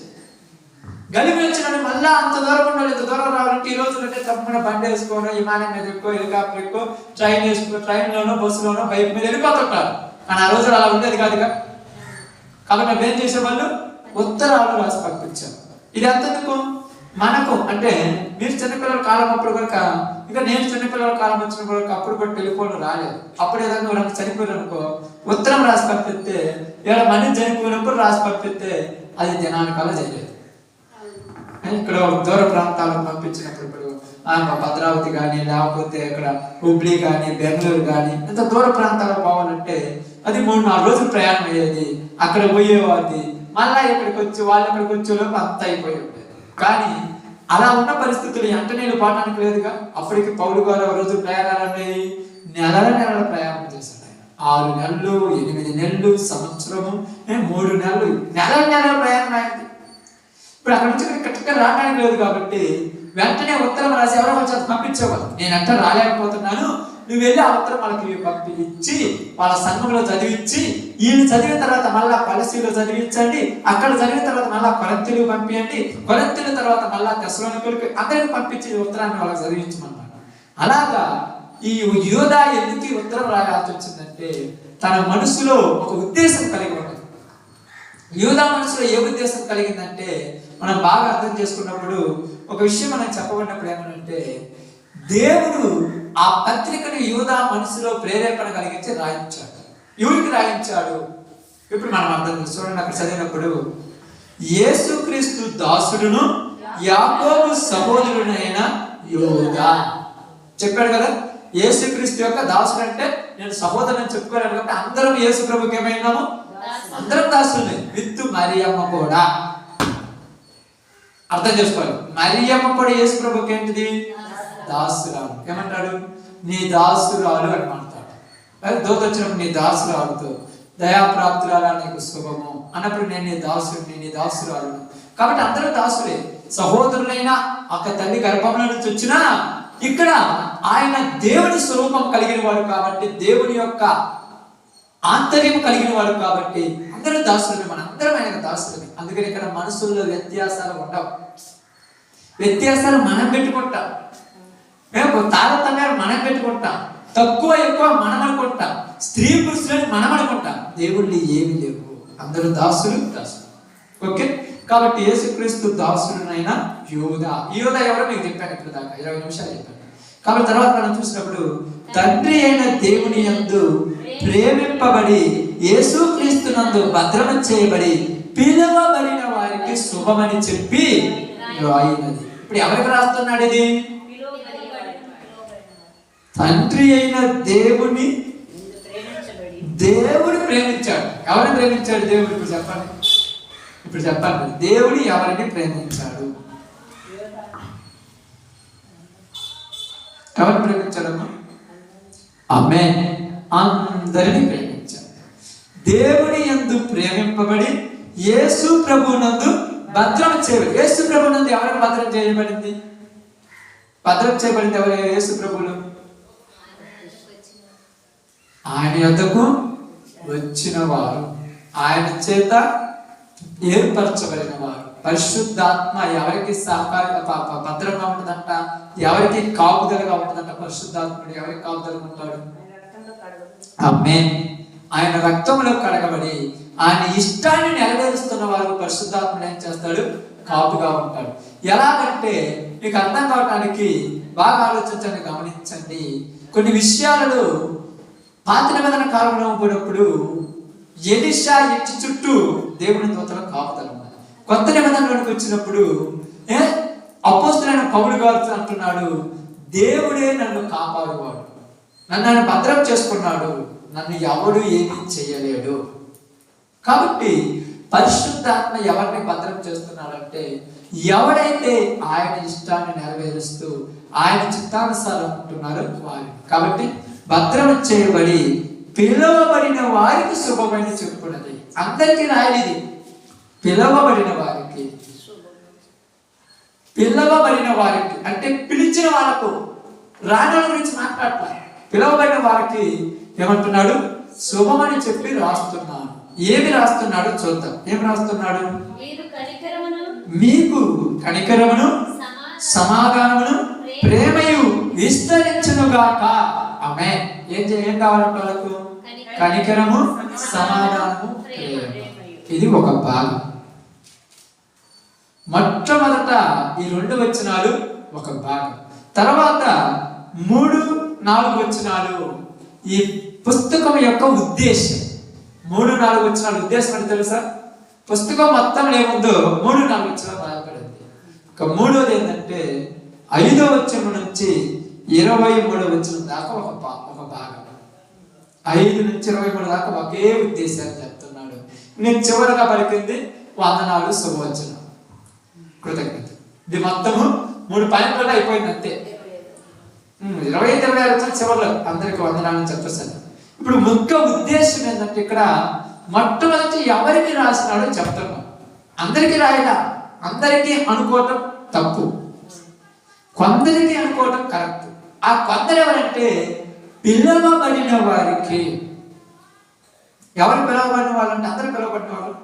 గలిబిలు వచ్చిన మళ్ళీ అంత దూరం ఉండాలి, ఇంత దూరం రావాలంటే ఈ రోజు అంటే తప్పకుండా బండి వేసుకోనో, విమానం మీద ఎక్కువ, హెలికాప్టర్ ఎక్కువ, ట్రైన్ వేసుకో, ట్రైన్లోనో, బస్సులోనో, బైక్ మీద వెళ్ళిపోతుంటారు. కానీ ఆ రోజులు అలా ఉండేది కాదుగా. కాబట్టి అవి ఏం చేసేవాళ్ళు ఉత్తరాలు రాసి పంపించారు. ఇది ఎంతెందుకు మనకు అంటే మీరు చిన్నపిల్లల కాలం అప్పుడు కనుక, ఇంకా నేను చిన్నపిల్లల కాలం వచ్చిన కనుక అప్పుడు కూడా టెలిఫోన్లు రాలేదు. అప్పుడు ఏదైనా ఎవరైనా చనిపోయారు అనుకో, ఉత్తరం రాసి పంపిస్తే, ఏమైనా మనిషి చనిపోయినప్పుడు రాసి పంపిస్తే అది దినానికల్లా చేయలేదు. ఇక్కడ దూర ప్రాంతాలకు పంపించినప్పుడు ఇప్పుడు భద్రావతి కానీ, లేకపోతే ఇక్కడ హుబ్లీ కానీ, బెంగళూరు కానీ, ఇంత దూర ప్రాంతాలకు పోవాలంటే అది 3-4 రోజులు ప్రయాణం అయ్యేది. అక్కడ పోయేవాది, మళ్ళా ఇక్కడికి వచ్చి వాళ్ళు ఇక్కడికి వచ్చేలోపు అంత అయిపోయి ఉండేది. కానీ అలా ఉన్న పరిస్థితులు వెంటనే పోవడానికి లేదుగా. అప్పటికి పౌలు గారు రోజు ప్రయాణాలు అనేవి నెలల ప్రయాణం చేశాడు. 6 నెలలు, 8 నెలలు, సంవత్సరము, 3 నెలలు, నెలల ప్రయాణం అయింది. ఇప్పుడు అక్కడ నుంచి కరెక్ట్గా రావడానికి లేదు. కాబట్టి వెంటనే ఉత్తరం రాసి ఎవరో వచ్చి పంపించేవాళ్ళు. నేను అంటే రాలేకపోతున్నాను, నువ్వు వెళ్ళి ఆ ఉత్తరం వాళ్ళకి పంపించి వాళ్ళ సంఘంలో చదివించి, వీళ్ళు చదివిన తర్వాత మళ్ళా కొలసీలో చదివించండి, అక్కడ చదివిన తర్వాత మళ్ళా కొరింథీయులకు పంపించండి, కొరింథీయుల తర్వాత మళ్ళా తెస్సలోనికీయులకు అందరికి పంపించి ఉత్తరాన్ని వాళ్ళకి చదివించమన్నాడు. అలాగా ఈ యూదా ఎందుకు ఈ ఉత్తరం రాయాల్సి వచ్చిందంటే తన మనసులో ఒక ఉద్దేశం కలిగి ఉన్నది. యూదా మనసులో ఏ ఉద్దేశం కలిగిందంటే మనం బాగా అర్థం చేసుకున్నప్పుడు ఒక విషయం మనం చెప్పబడినప్పుడు ఏమనంటే, దేవుడు ఆ పత్రికను యూదా మనసులో ప్రేరేపణ కలిగించి రాయించాడు. ఎవరికి రాయించాడు? ఇప్పుడు మనం అర్థం చూడండి. అక్కడ చదివినప్పుడు యేసుక్రీస్తు దాసుడును యాకోబు సహోదరుడైన యూదా చెప్పాడు కదా. యేసుక్రీస్తు యొక్క దాసుడు అంటే నేను సహోదరుని చెప్పుకోలేను కాబట్టి అందరం యేసు ప్రభుకి ఏమైనాము, అందరం దాసులే. విత్ మరియమ్మ కూడా అర్థం చేసుకోవాలి. మరియమ్మ కూడా యేసు ప్రభుకి ఏంటిది? దాసురాలు. ఏమంటాడు? నీ దాసురాలు అని మాట్లాడు. దోత వచ్చినప్పుడు నీ దాసురాలుతో దయాప్రాప్తురాలా నీకు శుభము అన్నప్పుడు నేను నీ దాసుడిని, నీ దాసురాలు. కాబట్టి అందరూ దాసులే. సహోదరులైన ఒక తల్లి గర్భంలో నుంచి వచ్చినా ఇక్కడ ఆయన దేవుని స్వరూపం కలిగిన వాడు కాబట్టి, దేవుని యొక్క ఆంతర్యం కలిగిన వాడు కాబట్టి అందరూ దాసులమే. మన అందరం ఆయన దాసులమే. అందుకని ఇక్కడ మనసుల్లో వ్యత్యాసాలు ఉండవు. వ్యత్యాసాలు మనం పెట్టుకుంటాం, మేము తారతమ్యాలు మనం పెట్టుకుంటాం, తక్కువ ఎక్కువ మనం అనుకుంటాం, స్త్రీ పురుషులని మనం అనుకుంటాం. దేవుళ్ళు ఏమి లేవు, అందరూ దాసులు దాసులు. ఓకే, కాబట్టి యేసుక్రీస్తు దాసుడునైనా యూదా. యూదా ఎవరో మీకు చెప్పాను ఇప్పుడు దాకా 20 నిమిషాలు చెప్పాను. కాబట్టి తర్వాత మనం చూసినప్పుడు తండ్రి అయిన దేవుని యందు ప్రేమింపబడి యేసుక్రీస్తు నందు భద్రమ చేయబడి పిలువబడిన వారికి శుభమని చెప్పి రాయినది. ఇప్పుడు ఎవరికి రాస్తున్నాడు ఇది? తండ్రి అయిన దేవుడు ప్రేమించాడు. ఎవరిని ప్రేమించాడు దేవుడు? ఇప్పుడు చెప్పండి దేవుడు ఎవరిని ప్రేమించాడు? ఎవరిని ప్రేమించాడమ్మా? ఆమేన్. అందరిని ప్రేమించాడు. దేవుని యందు ప్రేమింపబడి యేసు ప్రభువునందు భద్రం చేయబడి. యేసు ప్రభువునందు ఎవరికి భద్రం చేయబడింది? భద్రం చేయబడింది ఎవరు? యేసు ప్రభువులు ఆయన యొద్దకు వచ్చిన వారు, ఆయన చేత ఏర్పరచబడిన వారు. పరిశుద్ధాత్మ ఎవరికి భద్రంగా ఉంటుందంట, ఎవరికి కాపుదలగా ఉంటుందంట? పరిశుద్ధాత్ముడు ఎవరికి కాపుదలగా ఉంటాడు? ఆమేన్. ఆయన రక్తంలో కడగబడి ఆయన ఇష్టాన్ని నెరవేరుస్తున్న వారు పరిశుద్ధాత్ముడు ఏం చేస్తాడు? కాపుగా ఉంటాడు. ఎలాగంటే మీకు అర్థం కావడానికి బాగా ఆలోచించండి, గమనించండి. కొన్ని విషయాలను పాత నిబంధన కాలంలో పోయినప్పుడు ఎలీషా ఇంటి చుట్టూ దేవుని దూతల కాపుదల ఉన్నది. కొత్త నిబంధనలోకి వచ్చినప్పుడు అపోస్తలుడైన పౌలు గారు అంటున్నాడు, దేవుడే నన్ను కాపాడువాడు, నన్ను ఆయన భద్రం చేసుకున్నాడు, నన్ను ఎవడు ఏమీ చేయలేడు. కాబట్టి పరిశుద్ధాత్మ ఎవరిని భద్రం చేస్తున్నాడంటే ఎవడైతే ఆయన ఇష్టాన్ని నెరవేరుస్తూ ఆయన చిత్తానుసారం ఉంటున్నారో వారు. కాబట్టి భద్రం చేయబడి పిలువబడిన వారికి శుభమైన చెప్పున్నది. అందరికీ రాయనిది. పిలువబడిన వారికి, పిలువబడిన వారికి అంటే పిలిచిన వాళ్ళకు, రాణుల గురించి మాట్లాడతారు. పిలువబడిన వారికి ఏమంటున్నాడు? శుభమని చెప్పి రాస్తున్నాను. ఏమి రాస్తున్నాడో చూద్దాం. ఏమి రాస్తున్నాడు? మీకు కనికరమును సమాధానమును ప్రేమయు విస్తరించునుగాక. ఆమేన్. ఏం కావాలంటే వాళ్ళకు? కనికరము, సమాధానము, ప్రేమ. ఇది ఒక భాగం. మొట్టమొదట ఈ 2 వచనాలు ఒక భాగం. తర్వాత 3, 4 వచనాలు ఈ పుస్తకం యొక్క ఉద్దేశం. 3, 4 వచనాలు ఉద్దేశం అంటే తెలుసా? పుస్తకం మొత్తం ఏముందో 3, 4 వచనాలు రాయబడింది. ఇక మూడోది ఏంటంటే 5వ వచనం నుంచి 23వ వచనం దాకా ఒక భాగం. 5 నుంచి 23 దాకా ఒకే ఉద్దేశాన్ని చెప్తున్నాడు. నేను చివరగా పలికింది వందనాలు, శుభవచనం, కృతజ్ఞత. ఇది మొత్తము 3 పాయింట్లలో అయిపోయింది అంతే. 25-26 వచ్చిన చివరిలో అందరికి వందనాలను చెప్పేసాను. ఇప్పుడు ముఖ్య ఉద్దేశం ఏంటంటే ఇక్కడ మొట్టమొదటి ఎవరికి రాసినాడో చెప్తున్నాం. అందరికీ రాయలా. అందరికీ అనుకోవటం తప్పు, కొందరికి అనుకోవటం కరెక్ట్. ఆ కొందరు ఎవరంటే పిలవబడిన వారికి. ఎవరు పిలవబడిన వాళ్ళు అంటే అందరూ పిలవబడిన వాళ్ళు.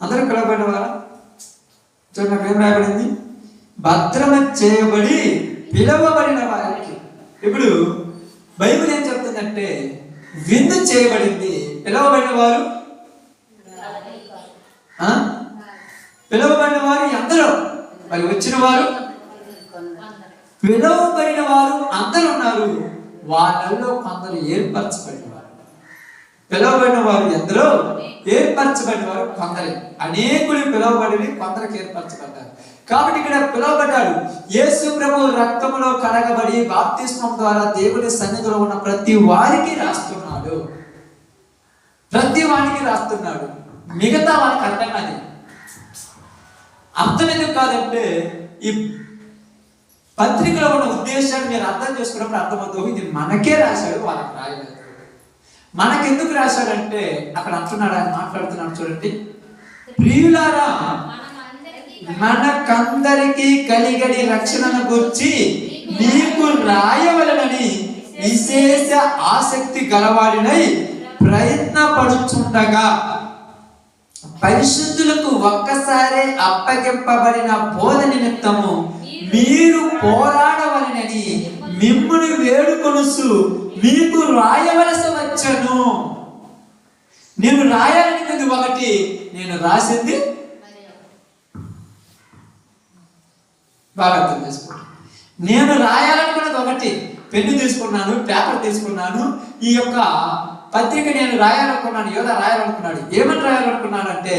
అందరూ పిలవబడిన వారు. చూడండి అక్కడ ఏం రాయబడింది? భద్రమ చేయబడి పిలవబడిన వారికి. ఇప్పుడు బైబిల్ ఏం చెప్తుందంటే విందు చేయబడింది. పిలవబడిన వారు పిలవబడిన వారు అందరూ, మరి వచ్చిన వారు పిలవబడిన వారు అందరూ ఉన్నారు. వాళ్ళల్లో కొందరు ఏర్పరచబడిన వారు. పిలవబడిన వారు ఎందరో, ఏర్పరచబడిన వారు కొందరే. అనేకులు పిలవబడి కొందరికి ఏర్పరచబడ్డారు. కాబట్టి ఇక్కడ పిలవబడ్డాడు. యేసు ప్రభు రక్తములో కడగబడి బాప్తిస్మం ద్వారా దేవుని సన్నిధిలో ఉన్న ప్రతి వారికి రాస్తున్నాడు. ప్రతి వారికి రాస్తున్నాడు. మిగతా వాళ్ళకి అర్థం కాదు. అర్థం ఎందుకు కాదంటే ఈ పత్రికలో ఉన్న ఉద్దేశాన్ని మీరు అర్థం చేసుకున్నప్పుడు అర్థమవుతుంది. ఇది మనకే రాశాడు, వాళ్ళకి రాయలేదు. మనకెందుకు రాశాడంటే అక్కడ అంటున్నాడు, ఆయన మాట్లాడుతున్నాడు చూడండి. ప్రియులారా, మనకందరికీ కలిగడి రక్షణను గురించి నీకు రాయవలనని విశేష ఆసక్తి గలవాడినై ప్రయత్నపడుచుండగా పరిశుద్ధులకు ఒక్కసారి అప్పగింపబడిన బోధ నిమిత్తము మీరు పోరాడవలనని మిమ్మును వేడుకొనుసు మీకు రాయవలసి వచ్చను. నేను రాయాలనుకుంది ఒకటి, నేను రాసింది బాగా అర్థం చేసుకోండి. నేను రాయాలనుకున్నది ఒకటి, పెన్ను తీసుకున్నాను, పేపర్ తీసుకున్నాను, ఈ యొక్క పత్రిక నేను రాయాలనుకున్నాను. యోధ రాయాలనుకున్నాడు. ఏమని రాయాలనుకున్నాడు అంటే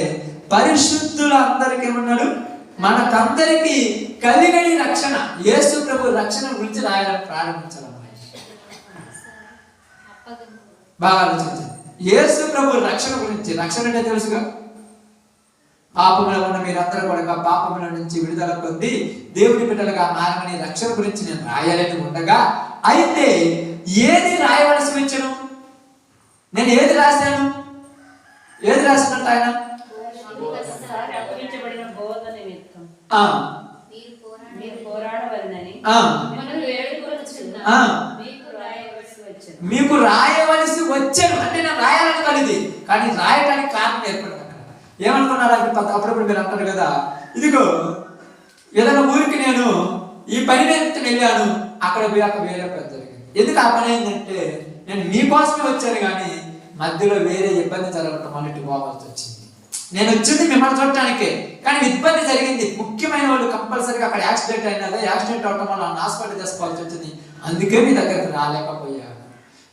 పరిశుద్ధుల అందరికి ఏమన్నాడు, మనకందరికి కలిగడి రక్షణ, యేసు ప్రభు రక్షణ గురించి రాయాలని ప్రారంభించాలన్నమాట. బాగా ఆలోచించండి. యేసు ప్రభు రక్షణ గురించి. రక్షణ అంటే తెలుసుగా, పాపములో ఉన్న మీరందరూ కూడా పాపముల నుంచి విడుదల పొంది దేవుని బిడ్డలుగా మారమని రక్షణ గురించి నేను రాయాలని ఉండగా, అయితే ఏది రాయవలసి వచ్చను? నేను ఏది రాశాను? ఏది రాసినట్టు ఆయన మీకు రాయవలసి వచ్చాను అంటే నేను రాయాలని కలిది, కానీ రాయడానికి కారణం ఏర్పడింది. అక్కడ ఏమనుకున్నారు? అప్పుడప్పుడు మీరు అంటారు కదా, ఇదిగో ఏదైనా ఊరికి నేను ఈ పని నిమిత్తం వెళ్ళాను, అక్కడ వేరే పని జరిగింది. ఎందుకు ఆ పని ఏంటంటే నేను మీకోసమే వచ్చాను, కానీ మధ్యలో వేరే ఇబ్బంది జరగడం వల్ల ఇటు పోవాల్సి వచ్చింది. నేను వచ్చింది మిమ్మల్ని చూడటానికే, కానీ ఇబ్బంది జరిగింది. ముఖ్యమైన వాళ్ళు కంపల్సరీగా అక్కడ యాక్సిడెంట్ అయినదే, యాక్సిడెంట్ అవడం వల్ల హాస్పిటల్ చేసుకోవాల్సి వచ్చింది. అందుకే మీ దగ్గరకు రాలేకపోయాను.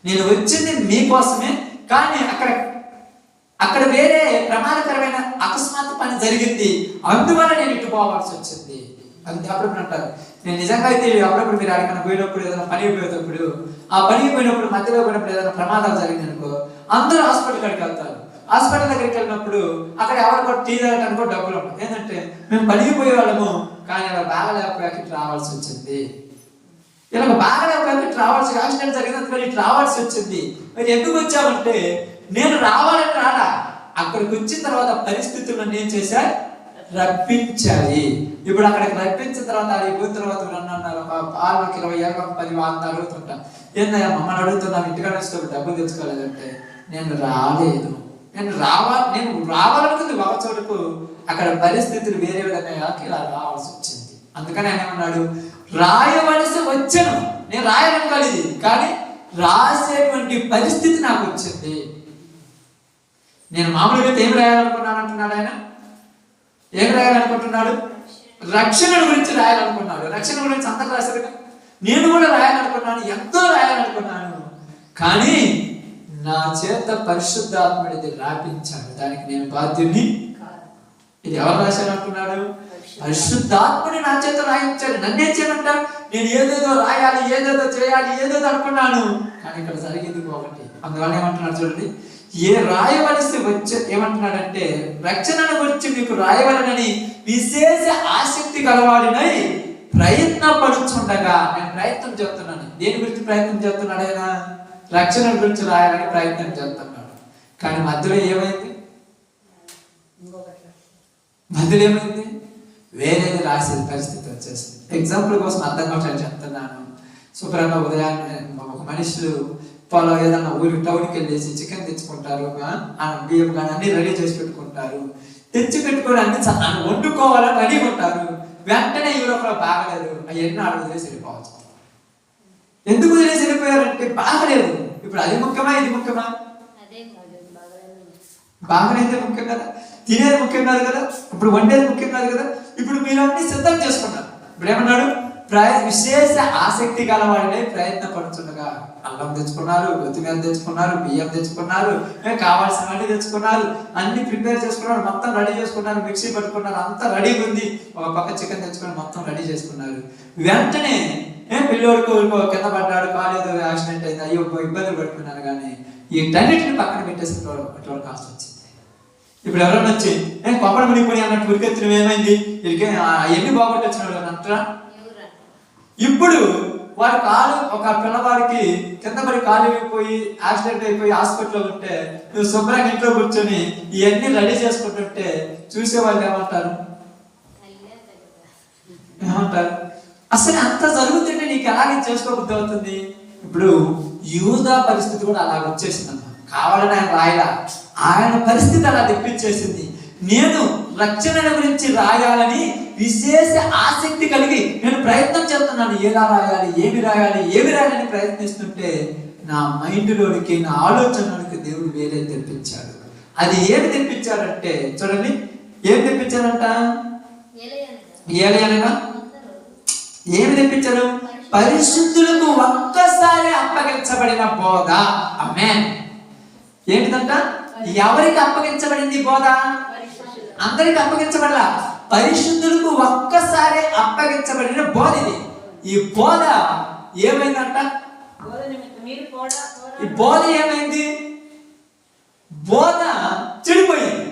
నేను వచ్చింది మీకోసమే, కానీ అక్కడ వేరే ప్రమాదకరమైన అకస్మాత్ పని జరిగింది, అందువల్ల నేను ఇటు పోవాల్సి వచ్చింది. అది అప్పుడప్పుడు అంటారు. నేను నిజంగా అయితే అప్పుడప్పుడు మీరు అడిగిన పోయినప్పుడు, ఏదైనా పని పోయేటప్పుడు, ఆ పనికి పోయినప్పుడు మధ్యలో పోయినప్పుడు ఏదైనా ప్రమాదాలు జరిగింది అనుకో, అందరూ హాస్పిటల్ కాడికి వెళ్తారు. హాస్పిటల్ దగ్గరికి వెళ్ళినప్పుడు అక్కడ ఎవరు కూడా టీ తాగడానికి కూడా డబ్బులు ఉంటాయి. ఏంటంటే మేము పనికి పోయేవాళ్ళము, కానీ ఇలా బాగలేకపోయాక రావాల్సి వచ్చింది. ఇలా బాగలేకపోయాక రావాల్సి, యాక్సిడెంట్ జరిగినందుకు ఇటు రావాల్సి వచ్చింది. మరి ఎందుకు వచ్చామంటే నేను రావాలని రాడా, అక్కడికి వచ్చిన తర్వాత పరిస్థితులు నన్ను ఏం చేశా, రప్పించాయి. ఇప్పుడు అక్కడికి రప్పించిన తర్వాత పోయిన తర్వాత అన్నారు, వాళ్ళకి 20 ఏళ్ళ 10 వాళ్ళని అడుగుతుంటా, ఏందయ్యా మమ్మల్ని అడుగుతున్నాను, ఇంటికాడ వస్తే డబ్బులు తెచ్చుకోలేదంటే నేను రాలేదు. నేను రావాలనుకుంది ఒక చోటుకు, అక్కడ పరిస్థితులు వేరే విధంగా ఇలా రావాల్సి వచ్చింది. అందుకని ఆయన ఏమన్నాడు, రాయవలసి వచ్చాను. నేను రాయాలనుకోలేదు, కానీ రాసేటువంటి పరిస్థితి నాకు వచ్చింది. నేను మామూలుగా ఏం రాయాలనుకున్నాను అంటున్నాడు ఆయన. ఏం రాయాలనుకుంటున్నాడు? రక్షణ గురించి రాయాలనుకున్నాడు. రక్షణ గురించి అందరూ రాశారుగా, నేను కూడా రాయాలనుకున్నాను, ఎంతో రాయాలనుకున్నాను, కానీ నా చేత పరిశుద్ధాత్ముడిది రాపించాడు, దానికి నేను బాధ్యుని. ఇది ఎవరు రాశారనుకున్నాడు? పరిశుద్ధాత్ముడి నా చేత రాయించాడు. నన్నేం చేయమంట? నేను ఏదేదో రాయాలి, ఏదేదో చేయాలి, ఏదేదో అనుకున్నాను, కానీ ఇక్కడ జరిగింది ఒకటి. అందువల్ల ఏమంటున్నాడు చూడండి, ఏ రాయవలసి వచ్చే ఏమంటున్నాడంటే రక్షణను గురించి మీకు రాయవలనని విశేష ఆసక్తి గలవాడినై ప్రయత్నపడుచుండగా. నేను ప్రయత్నం చేస్తున్నాను. దేని గురించి ప్రయత్నం చేస్తున్నాడు ఆయన? రక్షణ గురించి రాయాలని ప్రయత్నం చేస్తున్నాడు. కానీ మధ్యలో ఏమైంది? వేరేది రాసే పరిస్థితి వచ్చేసింది. ఎగ్జాంపుల్ కోసం అర్థం కావట్లేదు చెప్తున్నాను. శుభ్రంగా ఉదయాన్నే ఒక మనుషులు పొలం ఏదన్నా ఊరికి టౌన్కి వెళ్ళేసి చికెన్ తెచ్చుకుంటారు, బియ్యం కానీ అన్ని రెడీ చేసి పెట్టుకుంటారు. తెచ్చి పెట్టుకొని అన్ని వండుకోవాలని రెడీ ఉంటారు. వెంటనే యూరోప్లో బాగలేదు అవన్నీ ఆడ వదిలేసి వెళ్ళిపోవచ్చు. ఎందుకు వదిలేసి వెళ్ళిపోయారంటే బాగలేదు. ఇప్పుడు అది ముఖ్యమా ఇది ముఖ్యమా? బాగలేదు ముఖ్యం కదా, తినేది ముఖ్యం కాదు కదా, ఇప్పుడు వండేది ముఖ్యం కాదు కదా. ఇప్పుడు మీరు అన్ని సిద్ధం చేసుకున్నారు. ఇప్పుడు ఏమన్నాడు? విశేష ఆసక్తి గలవాడినే ప్రయత్నపడుతుండగా అల్లం తెచ్చుకున్నారు, కొత్తిమీర తెచ్చుకున్నారు, బియ్యం తెచ్చుకున్నారు, కావాల్సిన అన్ని తెచ్చుకున్నారు, అన్ని ప్రిపేర్ చేసుకున్నారు, మొత్తం రెడీ చేసుకున్నారు, మిక్సీ పట్టుకున్నారు, అంతా రెడీగా ఉంది. ఒక పక్క చికెన్ తెచ్చుకొని మొత్తం రెడీ చేసుకున్నారు. వెంటనే పిల్లోడికి కింద పడ్డాడు, కాలేదు, యాక్సిడెంట్ అయింది, అయ్యో ఇబ్బందులు పడుతున్నారు. కానీ వీటన్నిటిని పక్కన పెట్టేసిన కాస్ట్ వచ్చింది. ఇప్పుడు ఎవరైనా వచ్చి కొబ్బరి మునిగిపోయి అన్నట్టు ఉరికెత్తిన ఏమైంది, ఎన్ని బాగుంటే వచ్చిన వాళ్ళు అంటారా? ఇప్పుడు వాడి కాలు ఒక పిల్లవాడికి కింద పడి కాలు అయిపోయి యాక్సిడెంట్ అయిపోయి హాస్పిటల్లో ఉంటే నువ్వు శుభ్రంగా ఇంట్లో కూర్చొని ఇవన్నీ రెడీ చేసుకుంటుంటే చూసే వాళ్ళు ఏమంటారు? అసలు అంత జరుగుతుంటే నీకు ఎలాగే చేసుకోబుద్ధి అవుతుంది? ఇప్పుడు యూదా పరిస్థితి కూడా అలా వచ్చేసిందమ్మా. కావాలని ఆయన రాయలా, ఆయన పరిస్థితి అలా తెప్పించేసింది. నేను రక్షణ గురించి రాయాలని విశేష ఆసక్తి కలిగి నేను ప్రయత్నం చేస్తున్నాను. ఎలా రాయాలి, ఏమి రాయాలని ప్రయత్నిస్తుంటే నా మైండ్లోనికి, నా ఆలోచనలోనికి దేవుడు వేరే తెప్పించాడు. అది ఏమి తెప్పించాడంటే చూడండి, ఏమి తెప్పించాడంట? ఏలియనగా ఏమి తెప్పించాడు? పరిశుద్ధులకు ఒక్కసారి అప్పగించబడిన బోధ. ఆమేన్. ఏంటిదంట? ఎవరికి అప్పగించబడింది బోధ? అందరికి అప్పగించబడలా, పరిశుద్ధులకు ఒక్కసారి అప్పగించబడిన బోధ ఇది. ఈ బోధ ఏమైందంట? ఈ బోధ ఏమైంది? బోధ చెడిపోయింది.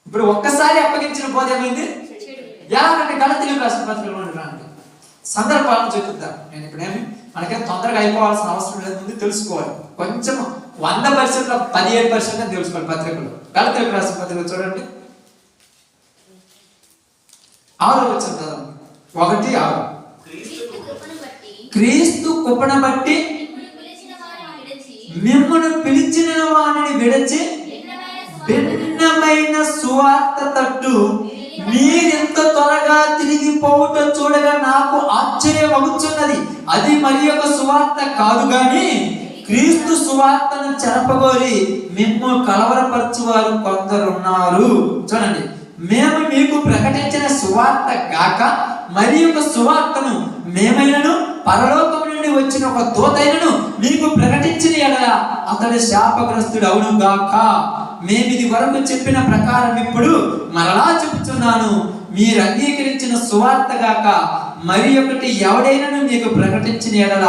ఇప్పుడు ఒక్కసారి అప్పగించిన బోధ ఏమైంది? ఎలాగంటే గలతీయులకు రాసిన పత్రికలో రండి, సందర్భాలను చెప్తాను. నేను ఇప్పుడేమి మనకేం తొందరగా అయిపోవాల్సిన అవసరం లేదు, ముందు తెలుసుకోవాలి. కొంచెం 100%లో 17% తెలుసుకోవాలి పత్రికలు. గలతీయులకు రాసిన పత్రిక చూడండి, 6వ వచనం, 1:6. క్రీస్తు కృపను బట్టి మిమ్మును పిలిచిన వారిని విడిచి భిన్నమైన సువార్త తట్టు మీరెంత త్వరగా తిరిగిపోవుట చూడగా నాకు ఆశ్చర్యమగుచున్నది. అది మరి ఒక సువార్త కాదు గాని క్రీస్తు సువార్తను చెరపగోరి మిమ్ము కలవరపరచువారు కొందరున్నారు. చూడండి, మేము మీకు ప్రకటించిన సువార్త గాక మరి ఒక సువార్తను మేమైనను పరలోకం నుండి వచ్చిన ఒక దూతైనను మీకు ప్రకటించిన ఎడల అతడు శాపగ్రస్తుడు అవును గాక. మేమిది వరకు చెప్పిన ప్రకారం ఇప్పుడు మరలా చెబుతున్నాను, మీరు అంగీకరించిన సువార్త గాక మరి ఒకటి ఎవడైనను మీకు ప్రకటించిన ఎడల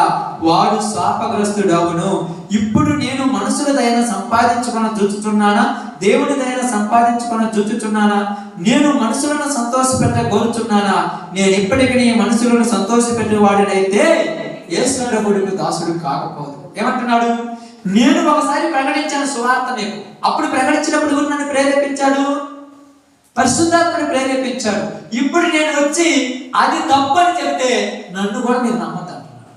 వాడు శాపగ్రస్తుడు అవును. ఇప్పుడు నేను మనుషుల దయన సంపాదించుకొని చూచుచున్నానా, దేవుని దయన సంపాదించుకొని చూచుచున్నానా? నేను మనుషులను సంతోషపెట్ట కోరుచున్నానా? నేను ఇప్పటికీ మనుషులను సంతోషపెట్టిన వాడినైతే యేసు ప్రభువుకు దాసుడు కాకపోదు. ఏమంటున్నాడు? నేను ఒకసారి ప్రకటించాను సువార్త మీకు, అప్పుడు ప్రకటించినప్పుడు కూడా నన్ను ప్రేరేపించాడు, పరిశుద్ధాత్మని ప్రేరేపించాడు. ఇప్పుడు నేను వచ్చి అది తప్పని చెప్తే నన్ను కూడా మీరు నమ్మద్దంటున్నాడు.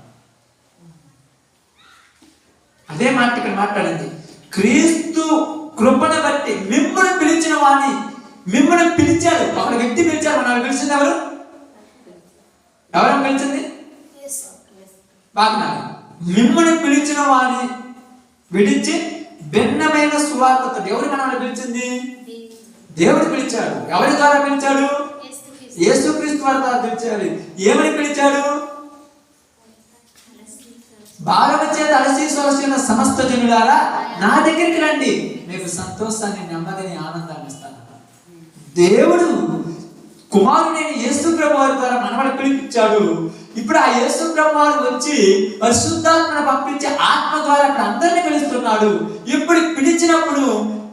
అదే మాట ఇక్కడ మాట్లాడింది. క్రీస్తు కృపను బట్టి మిమ్మల్ని పిలిచిన వాణ్ణి, మిమ్మల్ని పిలిచాడు. ఒక వ్యక్తి పిలిచాడు, మనల్ని పిలిచింది ఎవరు? ఎవరైనా పిలిచింది? బాగా మిమ్మల్ని పిలిచిన వాణ్ణి విడిచి భిన్నమైన సువార్తతో. ఎవరు మనల్ని పిలిచింది? దేవుడు పిలిచాడు. ఎవరి ద్వారా పిలిచాడు? యేసుక్రీస్తు వారి ద్వారా పిలిచాడు. ఏమని పిలిచాడు? భారత చేత అలసి సోసిన సమస్త జనులారా నా దగ్గరికి రండి, మీకు సంతోషాన్ని, నెమ్మదిని, ఆనందాన్ని ఇస్తాను. దేవుడు కుమారుడైన యేసు ప్రభు వారి ద్వారా మనల్ని పిలిపించాడు. ఇప్పుడు ఆ యేసు ప్రభు వారు వచ్చి పరిశుద్ధాత్మను పంపించి ఆత్మ ద్వారా ఇప్పుడు అందరినీ పిలుస్తున్నాడు. ఇప్పుడు పిలిచినప్పుడు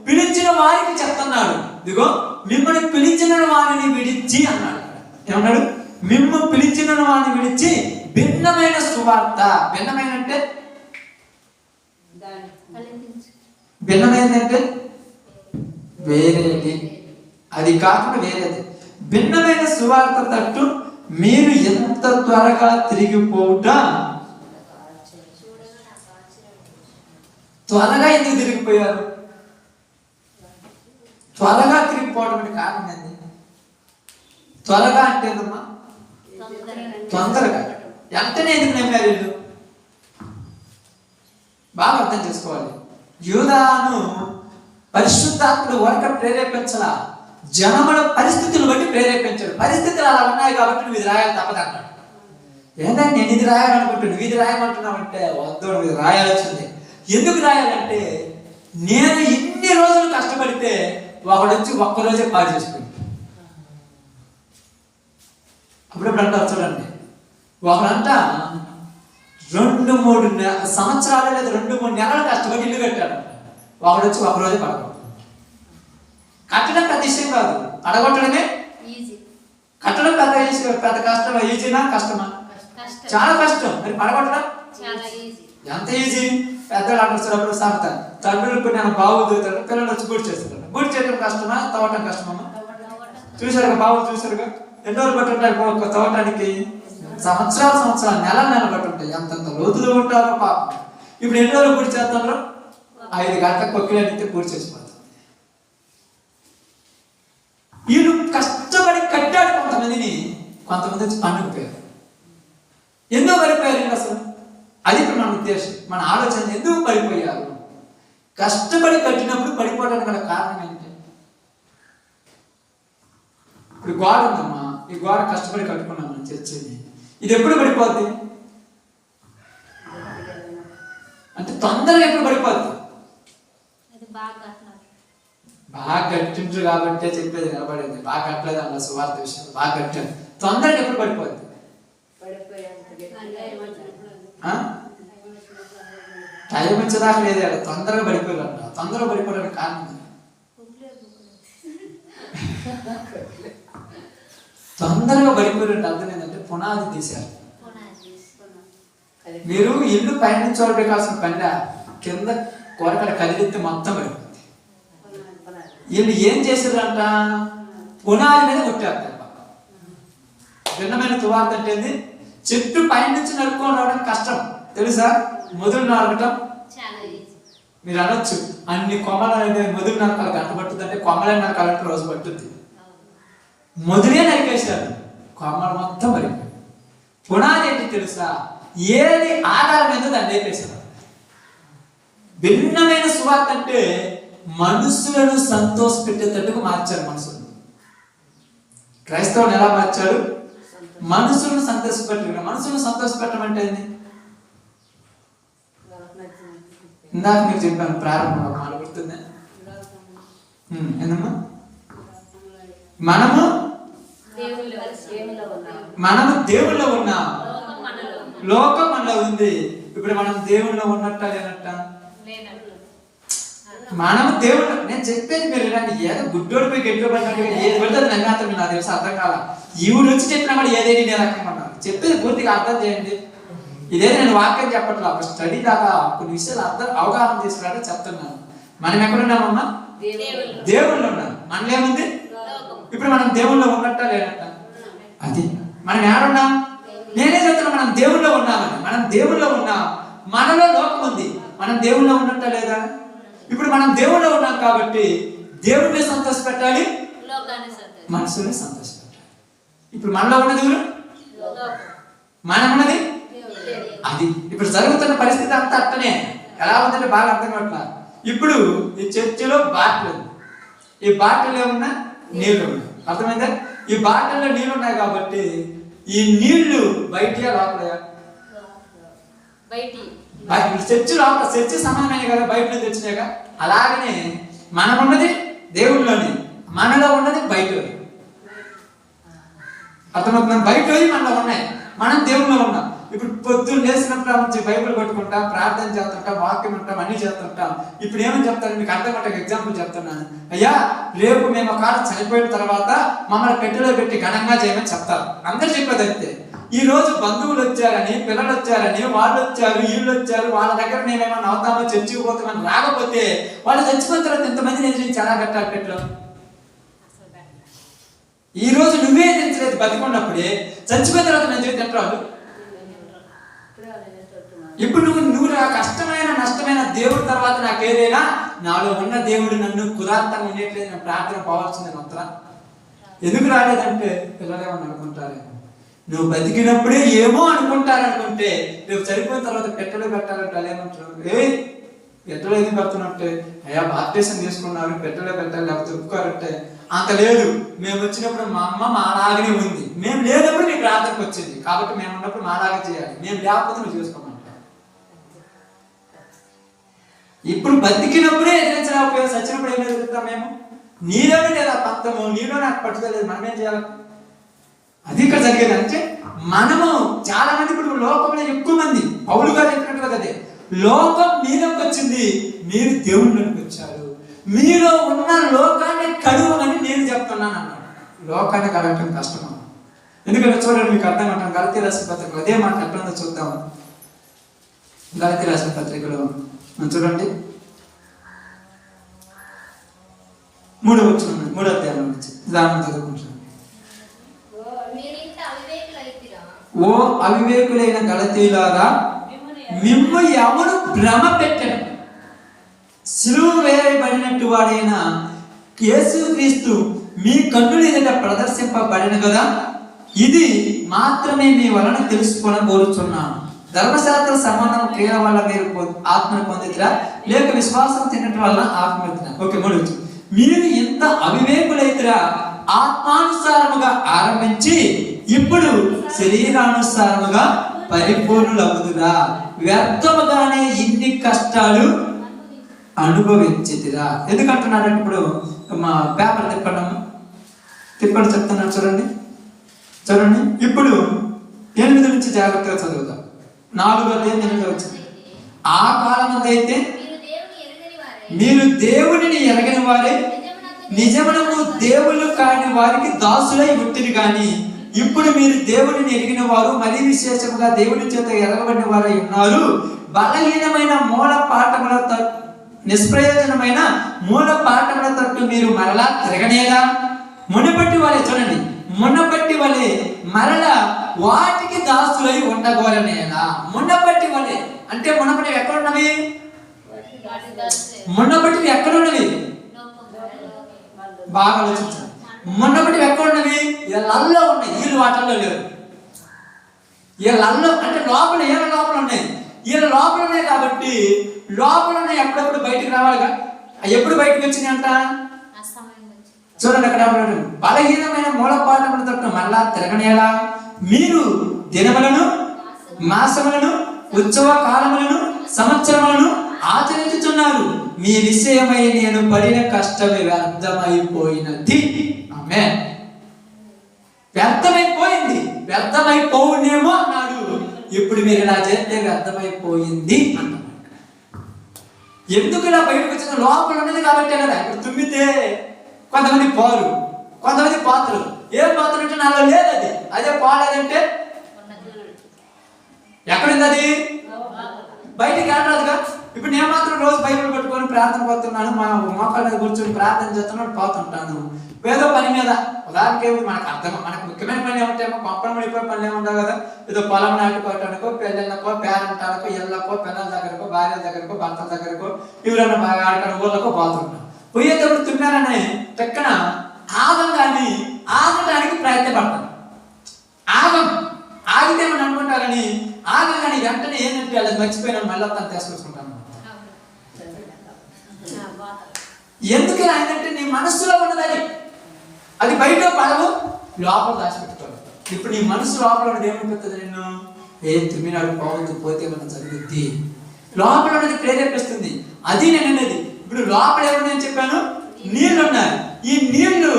పిలిచిన వారికి చెప్తున్నాడు, ఇదిగో మిమ్మల్ని పిలిచిన వారిని విడిచి అన్నాడు. ఏమన్నాడు? మిమ్ము పిలిచిన వారిని విడిచి భిన్నమైన సువార్త. భిన్నమైన అంటే భిన్నమైనది అంటే వేరేది, అది కాకుండా వేరేది. భిన్నమైన సువార్త తట్టు మీరు ఎంత త్వరగా తిరిగిపోవుట, త్వరగా ఎందుకు తిరిగిపోయారు? త్వరగా తిరిగిపోవడం అంటే కారణం ఏంది? త్వరగా అంటే ఏందమ్మా? తొందరగా. వెంటనే ఎందుకు నమ్మారు వీళ్ళు? బాగా అర్థం చేసుకోవాలి. యూదాను పరిశుద్ధాత్ముడు వరక ప్రేరేపించలా, జనముల పరిస్థితులు బట్టి ప్రేరేపించాడు. పరిస్థితులు అలా ఉన్నాయి కాబట్టి నువ్వు ఇది రాయాలి తప్పదన్నాడు. ఏంటంటే నేను ఇది రాయాలనుకుంటున్నాను, నువ్వు ఇది రాయమంటున్నావు అంటే వద్దు, నువ్వు ఇది రాయాల్సిందే. ఎందుకు రాయాలంటే నేను ఇన్ని రోజులు కష్టపడితే ఒకడు వచ్చి ఒక్కరోజే పాడు చేసుకుంటాడు. అప్పుడప్పుడు అంటారు చూడండి, ఒకడంట 2-3 సంవత్సరాలు లేదా 2-3 నెలలు కష్టపడి ఇల్లు కట్టాడు. ఒకడు వచ్చి ఒకరోజే పడగొట్టాడు. కట్టడం పెద్ద విషయం కాదు, పడగొట్టడమే కట్టడం పెద్ద కష్టం. ఈజీనా కష్టమా? చాలా కష్టం. మరి పడగొట్టడం ఎంత ఈజీ. పెద్దలు అంటారు సాగుతారు, తండ్రులకు నేను బావు దిగుతాడు, పిల్లలు వచ్చి గుడి చేస్తారు. గుడి చేయడం కష్టమా, తవ్వటం కష్టమా? చూసారుగా, బావులు చూసారుగా, ఎన్ని రోజులు బట్టి ఉంటాయి తవ్వటానికి? సంవత్సరాలు నెలలు బట్టి ఉంటాయి. అంతంత లోతులు ఉంటారో పాపం. ఇప్పుడు ఎన్ని రోజులు గుడి చేస్తారు? 5 గంటలకు కొక్కిలైతే పూర్తి చేసిపోతారు. వీళ్ళు కష్టపడి కట్టాడు కొంతమందిని, కొంతమంది వచ్చి పండుగపోయారు. ఎందుకు పడిపోయారు అసలు? అది ఇప్పుడు మన ఉద్దేశం, మన ఆలోచన. ఎందుకు పడిపోయారు? కష్టపడి కట్టినప్పుడు పడిపోవడానికి గల కారణం ఏంటి? ఇప్పుడు గోడ ఉందమ్మా, ఈ గోడ కష్టపడి కట్టుకున్నాం మనం చర్చిని. ఇది ఎప్పుడు పడిపోద్ది అంటే తొందరగా ఎప్పుడు పడిపోద్ది? బాగా కట్టిండ్రు కాబట్టే చెప్పేది నిలబడేది. బాగా కట్టలేదు అన్న సువార్త విషయం. బాగా కట్టాను, తొందరగా ఎప్పుడు పడిపోద్ది? టైం వచ్చేదాకా లేదే, తొందరగా పడిపోయారు. తొందరగా పడిపోవడానికి కారణం తొందరగా పడిపోయారంటే అర్థం ఏంటంటే పునాది తీశారు. మీరు ఇల్లు పైనుంచి చూడబెట్టాల్సిన పనిలా, కింద కొరకడ కదిలిస్తే మొత్తం పడిపోతుంది. వీళ్ళు ఏం చేశారంట? పునాది మీద కొట్టారు. భిన్నమైన సువార్త అంటే చెట్టు పైనుంచి నరుక్కొని రావడం కష్టం తెలుసా? మొదలు నరకటం మీరు అనొచ్చు, అన్ని కొమ్మలు అనేది మొదలు నరకాలి గంట పట్టుద్ది అంటే, కొమ్మలే నరకాలంటే రోజు పట్టుద్ది. మొదలే నరికేశారు, కొమ్మలు మొత్తం పడిపోయి. పునాది ఏంటి తెలుసా? ఏది ఆధారం మీద దాన్ని లేపేశారు. భిన్నమైన సువార్త అంటే మనుషులను సంతోష పెట్టేటట్టుకు మార్చారు. క్రైస్తవుని ఎలా మార్చాడు? మనుషులను సంతోషపెట్టారు. మనుషులను సంతోషపెట్టడం అంటే ఏంది? ఇందాక మీరు చెప్పాను ప్రారంభంలో, మాట గుర్తుందా? ఏందమ్మా? మనము దేవుళ్ళో ఉన్నాం, లోకం మనలో ఉంది. ఇప్పుడు మనం దేవుళ్ళో ఉన్నట్ట లేనట్ట? మనము దేవుడు. నేను చెప్పేది మీరు ఇలాంటి ఏదో గుడ్డోడిపోయి గెట్టుబడినట్టుగా ఏది పెడితే నమ్మాత్రం నాకు తెలుసు, అర్థం కాల. ఈవిడ వచ్చి చెప్పినా కూడా ఏదేది నేను రకమన్నాను. చెప్పేది పూర్తిగా అర్థం చేయండి. ఇదేది నేను వాక్యం చెప్పట్లా, ఒక స్టడీ దాకా కొన్ని విషయాలు అవగాహన తీసుకురావడం చెప్తున్నాను. మనం ఎక్కడున్నామమ్మా? దేవుళ్ళు ఉన్నాం. మనలో ఏముంది? ఇప్పుడు మనం దేవుళ్ళో ఉన్నట్ట లేనట్ట? అది మనం ఏడున్నాం? నేనే చెప్తున్నా, మనం దేవుళ్ళో ఉన్నామని. మనం దేవుళ్ళో ఉన్నాం, మనలో లోకం ఉంది. మనం దేవుళ్ళో ఉన్నట్ట లేదా? ఇప్పుడు మనం దేవుళ్ళో ఉన్నాం కాబట్టి దేవుడిని సంతోష పెట్టాలి, మనసుని సంతోష పెట్టాలి. ఇప్పుడు మనలో ఉన్నది ఎవరు? మనం ఉన్నది అది. ఇప్పుడు జరుగుతున్న పరిస్థితి అంతా అట్టనే. ఎలా ఉందంటే బాగా అర్థం కావట్లా. ఇప్పుడు ఈ చర్చిలో బాటిల్ ఉంది, ఈ బాటిల్ ఏమన్నా నీళ్లు ఉన్నాయి. అర్థమైందా? ఈ బాటిల్లో నీళ్లు ఉన్నాయి కాబట్టి ఈ నీళ్లు బయట లోపల చర్చి లోపల, చర్చి సమానమైన కదా, బయట నుంచి వచ్చినాక. అలాగనే మనం ఉన్నది దేవుళ్ళలోని, మనలో ఉన్నది బయట. అర్థమవుతుంది? బయట మనలో ఉన్నాయి, మనం దేవుళ్ళలో ఉన్నాం. ఇప్పుడు పొద్దున్న లేచినప్పుడు నుంచి బైబిల్ కొట్టుకుంటాం, ప్రార్థన చేస్తుంటాం, వాక్యం ఉంటాం, అన్ని చేస్తుంటాం. ఇప్పుడు ఏమని చెప్తాను మీకు అర్థమయ్యే ఎగ్జాంపుల్ చెప్తున్నాను. అయ్యా రేపు మేము ఒక చనిపోయిన తర్వాత మమ్మల్ని పెట్టెలో పెట్టి ఘనంగా చేయమని చెప్తారు. అందరు చెప్పేది అంతే. ఈ రోజు బంధువులు వచ్చారని, పిల్లలు వచ్చారని, వాళ్ళు వచ్చారు, వీళ్ళు వచ్చారు, వాళ్ళ దగ్గర మేమేమన్నా అవుతామో, చర్చికి పోతామని రాకపోతే వాళ్ళు చచ్చిపోయిన తర్వాత ఎంతమందిని ఎదిరించి ఎలా కట్టాలి పెట్టలో? ఈ రోజు నువ్వే ఎదిరించలేదు, బతికున్నప్పుడే చచ్చిపోయిన తర్వాత నేను చేతి తింటారు. ఇప్పుడు నువ్వు నా కష్టమైన నష్టమైన దేవుడి తర్వాత నాకు ఏదైనా నాలో ఉన్న దేవుడు నన్ను కుదాంతంగా ఉండేట్లేదు, నేను ప్రార్థన పోవాల్సిందే మాత్రం. ఎందుకు రాలేదంటే పిల్లలేమని అనుకుంటారేమో, నువ్వు బతికినప్పుడే ఏమో అనుకుంటారనుకుంటే రేపు చనిపోయిన తర్వాత పెట్టలో పెట్టాలంటే అలేమంటారు, పెట్టలో ఎందుకు పెడుతున్నట్టే, అయ్యా బాప్టిజం తీసుకున్నారు పెట్టలో పెట్టాలి లేకపోతే ఒప్పుకోరంటే అంత లేదు. మేము వచ్చినప్పుడు మా అమ్మ మాలాగనే ఉంది, మేము లేనప్పుడు నీ ప్రార్థనకు వచ్చింది కాబట్టి మేము ఉన్నప్పుడు మాలాగే చేయాలి, మేము లేకపోతే నువ్వు చేసుకోమంటావు. ఇప్పుడు బతికినప్పుడే ఎదిరించలేకపోయాం, చచ్చినప్పుడు ఏం ఎదురుతాం మేము? నీలోనే లేదా పంతము, నీలో నాకు పట్టుదలేదు, మనం ఏం చేయాలి? అది ఇక్కడ జరిగేది. అంటే మనము చాలా మంది ఇప్పుడు లోకంలో ఎక్కువ మంది పౌలు గారు చెప్పినట్టుగా అదే లోకం మీలోకి వచ్చింది, మీరు దేవుళ్ళకి వచ్చారు, మీలో ఉన్న లోకాన్ని కడువమని నేను చెప్తున్నాను అన్నాడు. లోకాన్ని కడగటం కష్టమా? ఎందుకంటే చూడండి మీకు అర్థం అంటాం. గలతీ రాసిన పత్రికలో అదే మాట ఎట్లా చూద్దాం. గలతీ రాసిన పత్రికలో చూడండి 3వ అధ్యాయం నుంచి దాన్ని చదువుకుంటాం. ఓ అవివేకులైన గలతీయులారా, మిమ్ము ఎవరు భ్రమ పెట్టను, సిలువ వేయబడినట్టు వాడైన యేసుక్రీస్తు మీ కన్నుల ఎదుట ప్రదర్శింపబడిన కదా, ఇది మాత్రమే మీ వలన తెలుసుకొని కోరుచున్నాను. ధర్మశాస్త్ర సంబంధం క్రియల వల్ల మీరు ఆత్మను పొందితురా, లేక విశ్వాసం తినటం వల్ల ఆత్మ పొందితురా? ఓకే, 3 మీరు ఎంత అవివేకులైతురా, ఆత్మానుసారముగా ఆరంభించి ఇప్పుడు శరీరానుసారముగా పరిపూర్ణులవుదురా, వ్యర్థముగానే ఇన్ని కష్టాలు అనుభవించితిరా. ఎందుకంటున్నారంటే ఇప్పుడు మా పేపర్ తిప్పడం చెప్తున్నారు చూడండి. ఇప్పుడు 8 నుంచి జాగ్రత్తగా చదువుతాం. 4 వచ్చింది. ఆ కాలం అయితే మీరు దేవునిని ఎరగని వారే, నిజమునకు దేవుళ్ళు కాని వారికి దాసులై ఉంటిరి గాని ఇప్పుడు మీరు దేవుడిని ఎరిగిన వారు, మరీ విశేషంగా దేవుని చేత ఎరగబడిన వారై ఉన్నారు. బలహీనమైన మూల పాఠముల నిష్ప్రయోజనమైన మూల పాఠముల తట్టు మీరు మరలా తిరగనేలా, మునపట్టి వాళ్ళే చూడండి, మునపట్టి వాళ్ళే మరలా వాటికి దాసులై ఉండగోరనేలా. మునపట్టి వాళ్ళే అంటే మునపటి ఎక్కడున్నవి? మునపటివి ఎక్కడున్నవి? బాగా ఆలోచించాలి. మునపటివి ఎక్కడున్నవి? వీళ్ళల్లో ఉన్నాయి, వీళ్ళు వాటల్లో లేరు. వీళ్ళల్లో అంటే లోపల ఏళ్ళ లోపల ఉన్నాయి, వీళ్ళ లోపల ఉన్నాయి కాబట్టి లోపల ఉన్నాయి ఎప్పుడప్పుడు బయటికి రావాలిగా. ఎప్పుడు బయటకు వచ్చినాయి అంట చూడండి. అక్కడ బలహీనమైన మూలపాఠముల తట్టు మళ్ళా తిరగనేలా, మీరు దినములను, మాసములను, ఉత్సవ కాలములను, సంవత్సరములను ఆచరించుచున్నారు. మీ విషయమై నేను పడిన కష్టమే వ్యర్థమైపోయినది. ఆమేన్. వ్యర్థమైపోయింది, వ్యర్థమైపోవునేమో అన్నాడు. ఇప్పుడు మీరు ఇలా చేస్తే వ్యర్థమైపోయింది అన్నాడు. ఎందుకు ఇలా బయటకు వచ్చిన? లోపల ఉన్నది కాబట్టి కదా. ఇప్పుడు తుమ్మితే కొంతమంది పోరు, కొంతమంది పాత్రలు. ఏం పాత్ర అంటే నాలో లేదు, అది అదే పోలేదంటే ఎక్కడుంది? అది బయటికి ఆడరాదుగా. ఇప్పుడు నేను మాత్రం రోజు బైబిల్ పట్టుకొని ప్రార్థన పోతున్నాను, మా మోకాళ్ళ మీద కూర్చొని ప్రార్థన చేస్తున్నాడు, పోతుంటాను ఏదో పని మీద. ఉదాహరణకి మనకు అర్థం, మనకు ముఖ్యమైన పని ఏమంటామో పంపడం పడిపోయే పనులు ఏముండవు కదా. ఏదో పొలం నాటుకోవటానికో, పెళ్ళకో, పేరంటానికో, ఇళ్ళకో, పిల్లల దగ్గరకో, భార్యల దగ్గరకో, భర్తల దగ్గరకో, ఎవరైనా బాగా ఆడటానికి ఊళ్ళకో పోతుంటాం. పోయేటప్పుడు తుమ్మారనే టక్కన ఆగంగాని ఆగటానికి ప్రయత్నపడతాను. ఆగితే మనం అనుకుంటారని ఆగగాని వెంటనే ఏంటంటే అది మర్చిపోయినా మళ్ళీ తను తీసుకొచ్చుకుంటాను. ఎందుకు ఏంటంటే నీ మనస్సులో ఉన్నదని అది బయట పడవు, లోపల దాచిపెట్టుకోవాలి. ఇప్పుడు నీ మనసు లోపల ఉన్నది ఏమైపోతుంది? నిన్ను ఏం తుమ్మినాడు పోవద్దు, పోతే మనం చదివిద్ది. లోపల ఉన్నది ప్రేరేపిస్తుంది. అది నేను అనేది. ఇప్పుడు లోపల ఏమని చెప్పాను? నీళ్లు ఉన్నాయి. ఈ నీళ్లు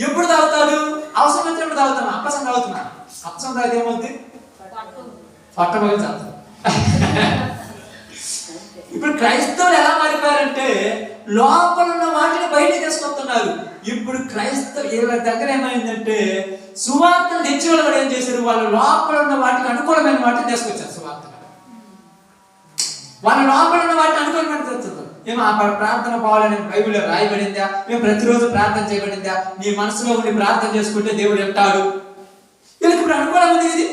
ఎప్పుడు తాగుతాడు? అవసరం వచ్చినప్పుడు తాగుతాను. అప్పసం తాగుతున్నా, అప్పసం తాగితే ఏమవుతుంది? పట్టబోయి తాగుతాడు. ఇప్పుడు క్రైస్తవులు ఎలా మారిపోయారంటే లోపల ఉన్న వాటిని బయట తీసుకొస్తున్నారు. ఇప్పుడు వీళ్ళ దగ్గర ఏమైందంటే సువార్తను తెచ్చి వాళ్ళు ఏం చేశారు? వాళ్ళు లోపల ఉన్న వాటికి అనుకూలమైన వాటిని తీసుకొచ్చారు. సువార్త వాళ్ళ లోపల ఉన్న వాటిని అనుకూలమైన తెచ్చారు. ఏమో ఆ ప్రార్థన పోవాలని బైబిల్లో రాయబడిందా? మేము ప్రతిరోజు ప్రార్థన చేయబడిందా? నీ మనసులో ఉండి ప్రార్థన చేసుకుంటే దేవుడు వింటాడు. ఇప్పుడు అనుకూలంగా ఉంది ఇది,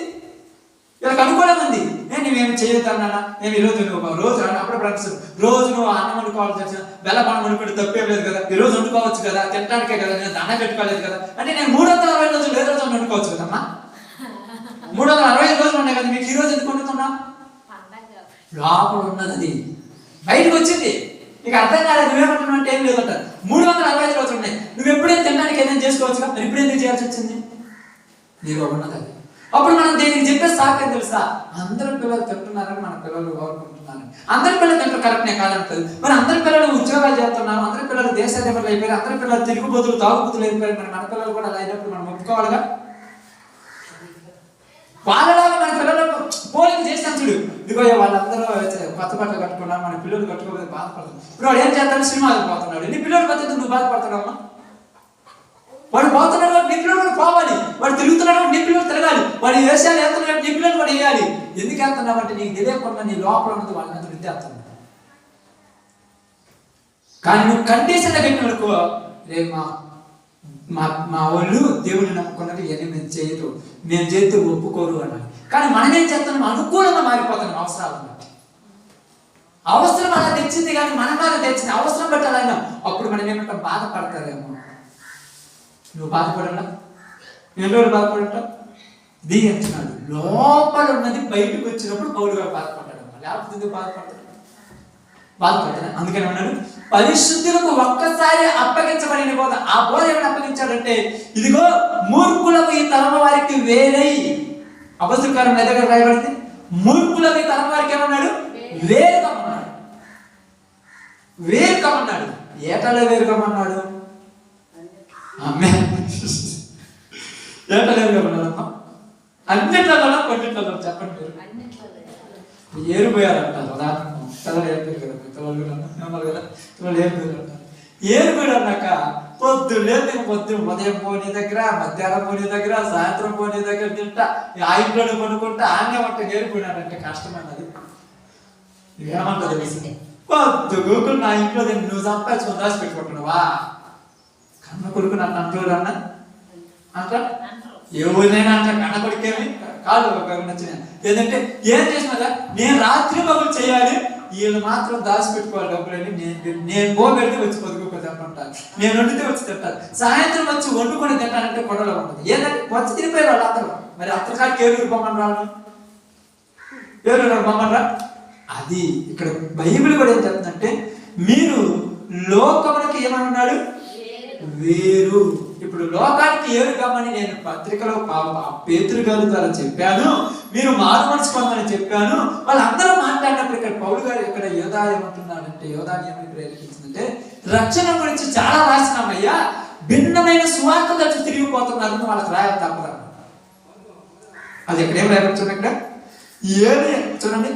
వీళ్ళకి అనుకూలంగా ఉంది. నువ్వేమి చేయొద్దన్నా, మేము ఈరోజు నువ్వు రోజు అప్పుడప్పుడు అనిపిస్తుంది, రోజు నువ్వు అన్నం వండుకోవాల్సి వచ్చిన బెల్లపానం వండుకుంటే తప్పేం లేదు కదా, ఈ రోజు వండుకోవచ్చు కదా, తినడానికే కదా, నేను దండ పెట్టుకోలేదు కదా అంటే నేను 360 రోజులు ఏ రోజు వండుకోవచ్చు కదమ్మా. 365 రోజులు ఉన్నాయి కదా, మీకు ఈ రోజు ఎందుకు వండుతున్నా? లోపల ఉన్నది అది బయటకు వచ్చింది. నీకు అర్థం కాలేదు, నువ్వేమంటున్నావు అంటే ఏం లేదంట. 365 రోజులు ఉన్నాయి, నువ్వు ఎప్పుడైనా తినడానికి ఏదైనా చేసుకోవచ్చు కదా, మరి ఇప్పుడు ఎందుకు చేయాల్సి వచ్చింది? నీలో ఉన్నది అది. అప్పుడు మనం దీనికి చెప్పే సాకేం తెలుసా? అందరి పిల్లలు తింటున్నారని మన పిల్లలు కోరుకుంటున్నారని. అందరి పిల్లలు తింటారు కరెక్ట్నే కాదంటది. మరి అందరి పిల్లలు ఉద్యోగాలు చేస్తున్నారు, అందరి పిల్లలు దేశాధిపతులు అయిపోయారు, అందరి పిల్లలు తిరుగుబోతులు తాగుబోతులు అయిపోయారు. మరి మన పిల్లలు కూడా అలా అయినప్పుడు మనం ఒప్పుకోవాలిగా. వాళ్ళలాగా మన పిల్లలు పోలిక చేస్తాను చూడు, ఇదిగో వాళ్ళందరూ కొత్త బట్టలు కట్టుకున్నారు, మన పిల్లలు కట్టుకోలేదు బాధపడుతుంది. ఇప్పుడు వాడు ఏం చేస్తాడు? సినిమాలకు పోతున్నాడు. నీ పిల్లలు పద్ధతి నువ్వు బాధపడతాడమ్మా. వాడు పోతున్నాడు, నీ పిల్లలు కూడా పోవాలి. వాడు తిరుగుతున్నాడు, నీ పిల్లలు తిరగాలి. వాడు వేషాలు వేస్తున్నాడు, నీ పిల్లలు కూడా వేయాలి. ఎందుకు వెళ్తున్నావు అంటే నీకు తెలియకుండా నీ లోపల ఉన్నది వాళ్ళ మీద విద్య వేస్తున్నాడు. కానీ నువ్వు కండిషన్ పెట్టిననుకో, రేపు మా వాళ్ళు దేవుడిని నమ్ముకున్నది ఇవన్నీ మేము చేయరు, మేము చేస్తే ఒప్పుకోరు అన్నాడు. కానీ మనం ఏం చేస్తున్నాం? అనుకూలంగా మారిపోతున్నాం అవసరాలను బట్టి. అవసరం అలా తెచ్చింది కానీ మనం బాగా తెచ్చింది, అవసరం బట్టి అలా అయినా అప్పుడు మనం ఏమంటాం? బాధపడతారేమో. నువ్వు బాధపడలా? ఎన్ని రోజులు బాధపడటం? దీంటున్నాడు లోపల ఉన్నది బయటకు వచ్చినప్పుడు పౌలు గారు బాధపడ్డాడు. లేకపోతే ఎందుకు బాధపడతాడు? అందుకని అన్నాడు, పరిశుద్ధులకు ఒక్కసారి అప్పగించబడిన బోధ. ఆ బోధ ఏమైనా అప్పగించాడంటే, ఇదిగో మూర్ఖులకు ఈ తరం వారికి వేరై, అపొస్తలుల కార్యం 5వ అధ్యాయం రాయబడింది. మూర్ఖులకు ఈ తరం వారికి ఏమన్నాడు? వేరు కమ్మన్నాడు. వేరు కమ్మన్నాడు. ఏటలో వేరు కమ్మన్నాడు? ఏటలో వేరు కమ్మన్నాడమ్మా? అన్నిట్లలో కొన్నిట్లలో చెప్పండి. మీరు ఏరుపోయారంటారు. ఉదాహరణ పిల్లలు ఏరిపోయారు కదా, పిల్లలు కదా, పిల్లలు ఏరిపోయారు అంటారు. ఏరుపోయాడు అన్నాక పొద్దున్న ఉదయం పోనీ దగ్గర, మధ్యాహ్నం పోనీ దగ్గర, సాయంత్రం పోనీ దగ్గర తింటా, ఆ ఇంట్లోనే కొనుక్కుంటా, ఆన్నే వంట ఏరిపోయినాడంటే కష్టమన్నది. ఏమంటా తెలుసు? పొద్దుగూకులు నా ఇంట్లో నువ్వు సంపాదించుకొని దాచి పెట్టుకుంటున్నావా? కన్న కొడుకు నన్ను అంటారు అన్న అంట, ఎవరినైనా అంట. కన్న కొడుకేమి కాదు నచ్చిన ఏంటంటే ఏం చేసినా నేను రాత్రి పగులు చేయాలి, వీళ్ళు మాత్రం దాచిపెట్టుకోవాలి డబ్బులని. నేను పోగడితే వచ్చి పొదుగుపోతే అంటారు, నేను వండితే వచ్చి తింటారు, సాయంత్రం వచ్చి వండుకొని తింటానంటే గొడవలో ఉంటుంది. ఏంటంటే వచ్చి తినిపోయారు వాళ్ళందరూ. మరి అత్తకాడికి ఏలూరు బొమ్మని రాను, ఏలూరు బొమ్మని రా. అది ఇక్కడ బైబిల్ కూడా ఏం చెప్తుందంటే, మీరు లోకములకు ఏమన్నాడు? వేరు. ఇప్పుడు లోకానికి ఏరు కమ్మని నేను పత్రికలో పేతురు గారి ద్వారా చెప్పాను, మీరు మారు మనసు పొందని చెప్పాను. వాళ్ళందరూ మాట్లాడినప్పుడు ఇక్కడ పౌలు గారు ఇక్కడ యోధా ఏమంటున్నాడంటే, యోధాని ఏమని ప్రేరేపించిందంటే, రక్షణ గురించి చాలా రాసినామయ్యా, భిన్నమైన సువార్త కలిసి తిరిగిపోతున్నారు, వాళ్ళకి రాయాలి తప్పదు. అది ఇక్కడ ఏం రాయబడుతుంది? ఇక్కడ ఏది చూడండి,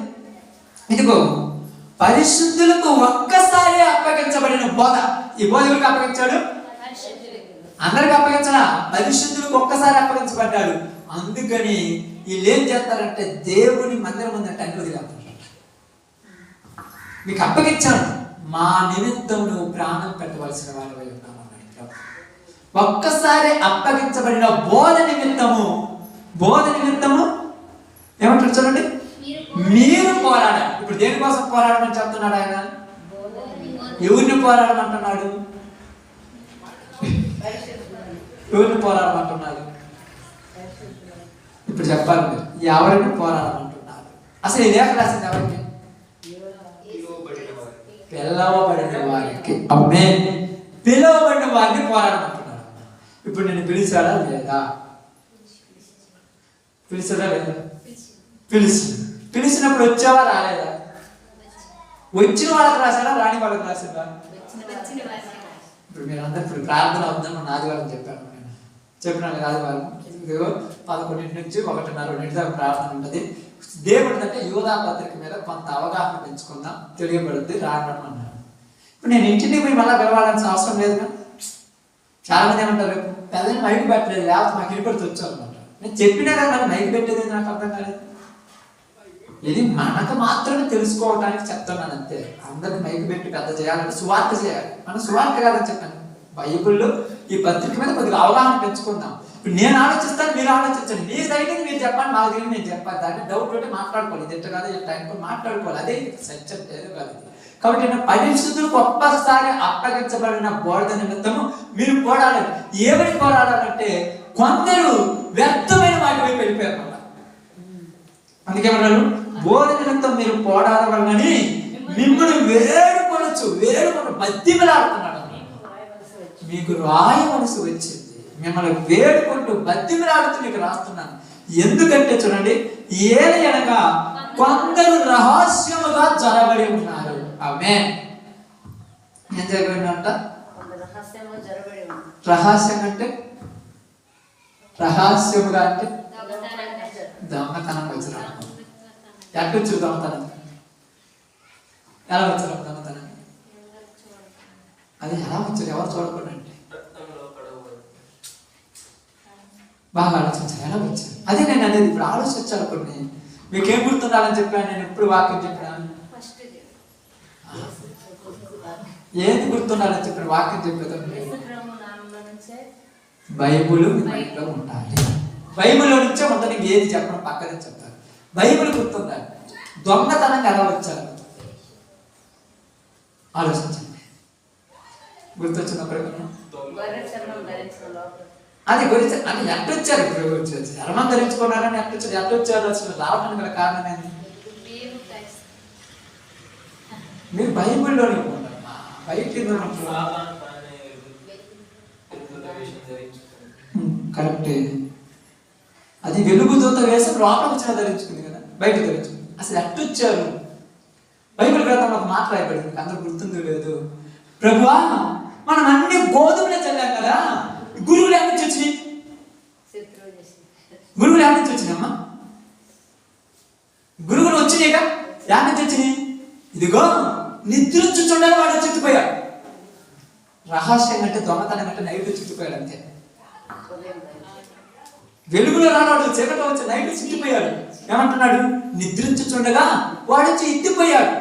ఇదిగో పరిశుద్ధులకు ఒక్కసారి అప్పగించబడిన బోధ. ఈ బోధ ఎవరికి అప్పగించాడు? అందరికి అప్పగించడా? పరిశుద్ధులకు ఒక్కసారి అప్పగించబడ్డాడు. అందుకని వీళ్ళు ఏం చేస్తారంటే, దేవుని మందిరం ఉందంటే అన్ని వదిలేస్తారు. మీకు అప్పగించాను, మా నిమిత్తం నువ్వు ప్రాణం పెట్టవలసిన వాడు ఉన్నామన్నాడు. ఒక్కసారి అప్పగించబడిన బోధ నిమిత్తము ఏమంటారు చూడండి, మీరు పోరాడాలి. ఇప్పుడు దేనికోసం పోరాడమని చెప్తున్నాడు ఆయన? ఎవరిని పోరాడమంటున్నాడు? ఎవరిని పోరాడమంటున్నాడు? ఇప్పుడు చెప్పాలి మీరు, ఎవరిని పోరాడమంటున్నారు? అసలు ఈ లేఖ రాసింది ఎవరికి? పిలవబడిన వారికి. అమ్మే, పిలవబడిన వారిని పోరాడమంటున్నాడు. ఇప్పుడు నేను పిలిచాడా లేదా? పిలిచినప్పుడు వచ్చావా రాలేదా? వచ్చిన వాళ్ళకి రాశాడా, రాని వాళ్ళకి రాశాడా? ఇప్పుడు మీరు అందరు ఇప్పుడు ప్రార్థన అవుతుందని మన ఆదివారం చెప్పినాను ఆదివారం. 11 నుంచి 1:30 దాకా ప్రార్థన ఉంటుంది. దేవుడి అంటే యోధా పత్రిక మీద కొంత అవగాహన పెంచుకుందాం, తెలియబడుద్ది, రావడం. ఇప్పుడు నేను ఇంటిని పోయి మళ్ళీ పిలవాల్సిన అవసరం లేదుగా. చాలా మంది ఏమంటారు, పెద్దని మైకి పెట్టలేదు, లేకపోతే మాకు ఇడిపడితే వచ్చామన్నమాట. నేను చెప్పినా కదా, మరి మైకి పెట్టేది నాకు అర్థం కాలేదు. ఇది మనకు మాత్రమే తెలుసుకోవడానికి చెప్తున్నాను అంతే. అందరిని మైకి పెట్టి పెద్ద చేయాలంటే సువార్త చేయాలి. మనం సువార్త కాదని చెప్పాను. బైబిల్లో ఈ పత్రిక మీద కొద్దిగా అవగాహన పెంచుకుందాం. ఇప్పుడు నేను ఆలోచిస్తాను, మీరు ఆలోచించండి. మీకు తగినది మీరు చెప్పండి, మాకు తగినది నేను చెప్పాలి. దాన్ని డౌట్ ఉంటే మాట్లాడుకోవాలి. ఇది ఎట్లా కాదు టైం మాట్లాడుకోవాలి. అదే సత్యం ఏదో కాదు. కాబట్టి పరిశుద్ధులకు ఒక్కసారి అప్పగించబడిన బోధ నిమిత్తము మీరు పోరాడాలి. ఏమని పోరాడాలంటే కొందరు వ్యర్థమైన వాటి వైపు వెళ్ళిపోయారు. అందుకేమన్నారు, బోధ నిమిత్తం మీరు పోరాడవాలని మిమ్మల్ని వేడుకొనొచ్చు బద్దిమలాడుతున్నాడు. మీకు రాయవలసి వచ్చింది. మిమ్మల్ని వేడుకుంటూ బద్దిమలాడుతూ మీకు రాస్తున్నాను. ఎందుకంటే చూడండి, ఏలయనగా కొందరు రహస్యముగా జరబడి ఉన్నారు. ఆమేన్. ఏం జరగబడినంట? రహస్యం అంటే రహస్యముగా అంటే దొంగతనం వచ్చారు. ఎట్టొచ్చు దొంగతనం? ఎలా వచ్చారు దొంగతనం? అది ఎలా వచ్చారు? ఎవరు చూడకుండా అంటే బాగా ఆలోచించారు. ఎలా వచ్చారు? అదే నేను అనేది. ఇప్పుడు ఆలోచించాలి. కొన్ని మీకేం గుర్తుండాలని చెప్పాను నేను. ఎప్పుడు వాక్యం చెప్పాను? ఏది గుర్తుండాలని చెప్పిన వాక్యం చెప్పేదండి, బైబుల్ మైండ్లో ఉండాలి. బైబిల్లో నుంచే ఉంటుంది. ఏది చెప్పడం పక్కనే చెప్తారు. బైబిల్ గుర్తుండాలి. దొంగతనంగా ఎలా వచ్చారు ఆలోచించండి. గుర్తొచ్చినప్పుడు అది గురించి అంటే ఎట్టొచ్చారు? చర్మం ధరించుకున్నారని ఎట్టొచ్చారు? అసలు రావడానికి గల కారణం ఏంటి? మీరు బైబిల్లోనే ఉంటారు. బయట కరెక్టే. అది వెలుగుతో వేసి లోపల వచ్చిన ధరించుకుంది కదా, బయట ధరించుకుంది. అసలు ఎట్టొచ్చారు? బైబిల్ గ్రంథంలో ఒక మాట రాయబడింది, అందరూ గుర్తుందో లేదు. ప్రభువా, మనం అన్ని గోధుమలే చల్లాం కదా, గురువులు ఎక్కడి నుంచి వచ్చినాయి? గురువులు ఎక్కడి నుంచి వచ్చినాయమ్మా? గురువులు వచ్చినాయిగా, ఎక్కడి నుంచి వచ్చినాయి? ఇదిగో నిద్రించుచుండగా వాడు చుట్టుపోయాడు. రహస్యం అంటే దొంగతనం అంటే నైట్ చుట్టుపోయాడు అంతే. వెలుగులో రాడు, చీకట్లో వచ్చి నైట్ చుట్టుపోయాడు. ఏమంటున్నాడు? నిద్రించుచుండగా వాడు వచ్చి ఎత్తిపోయాడు.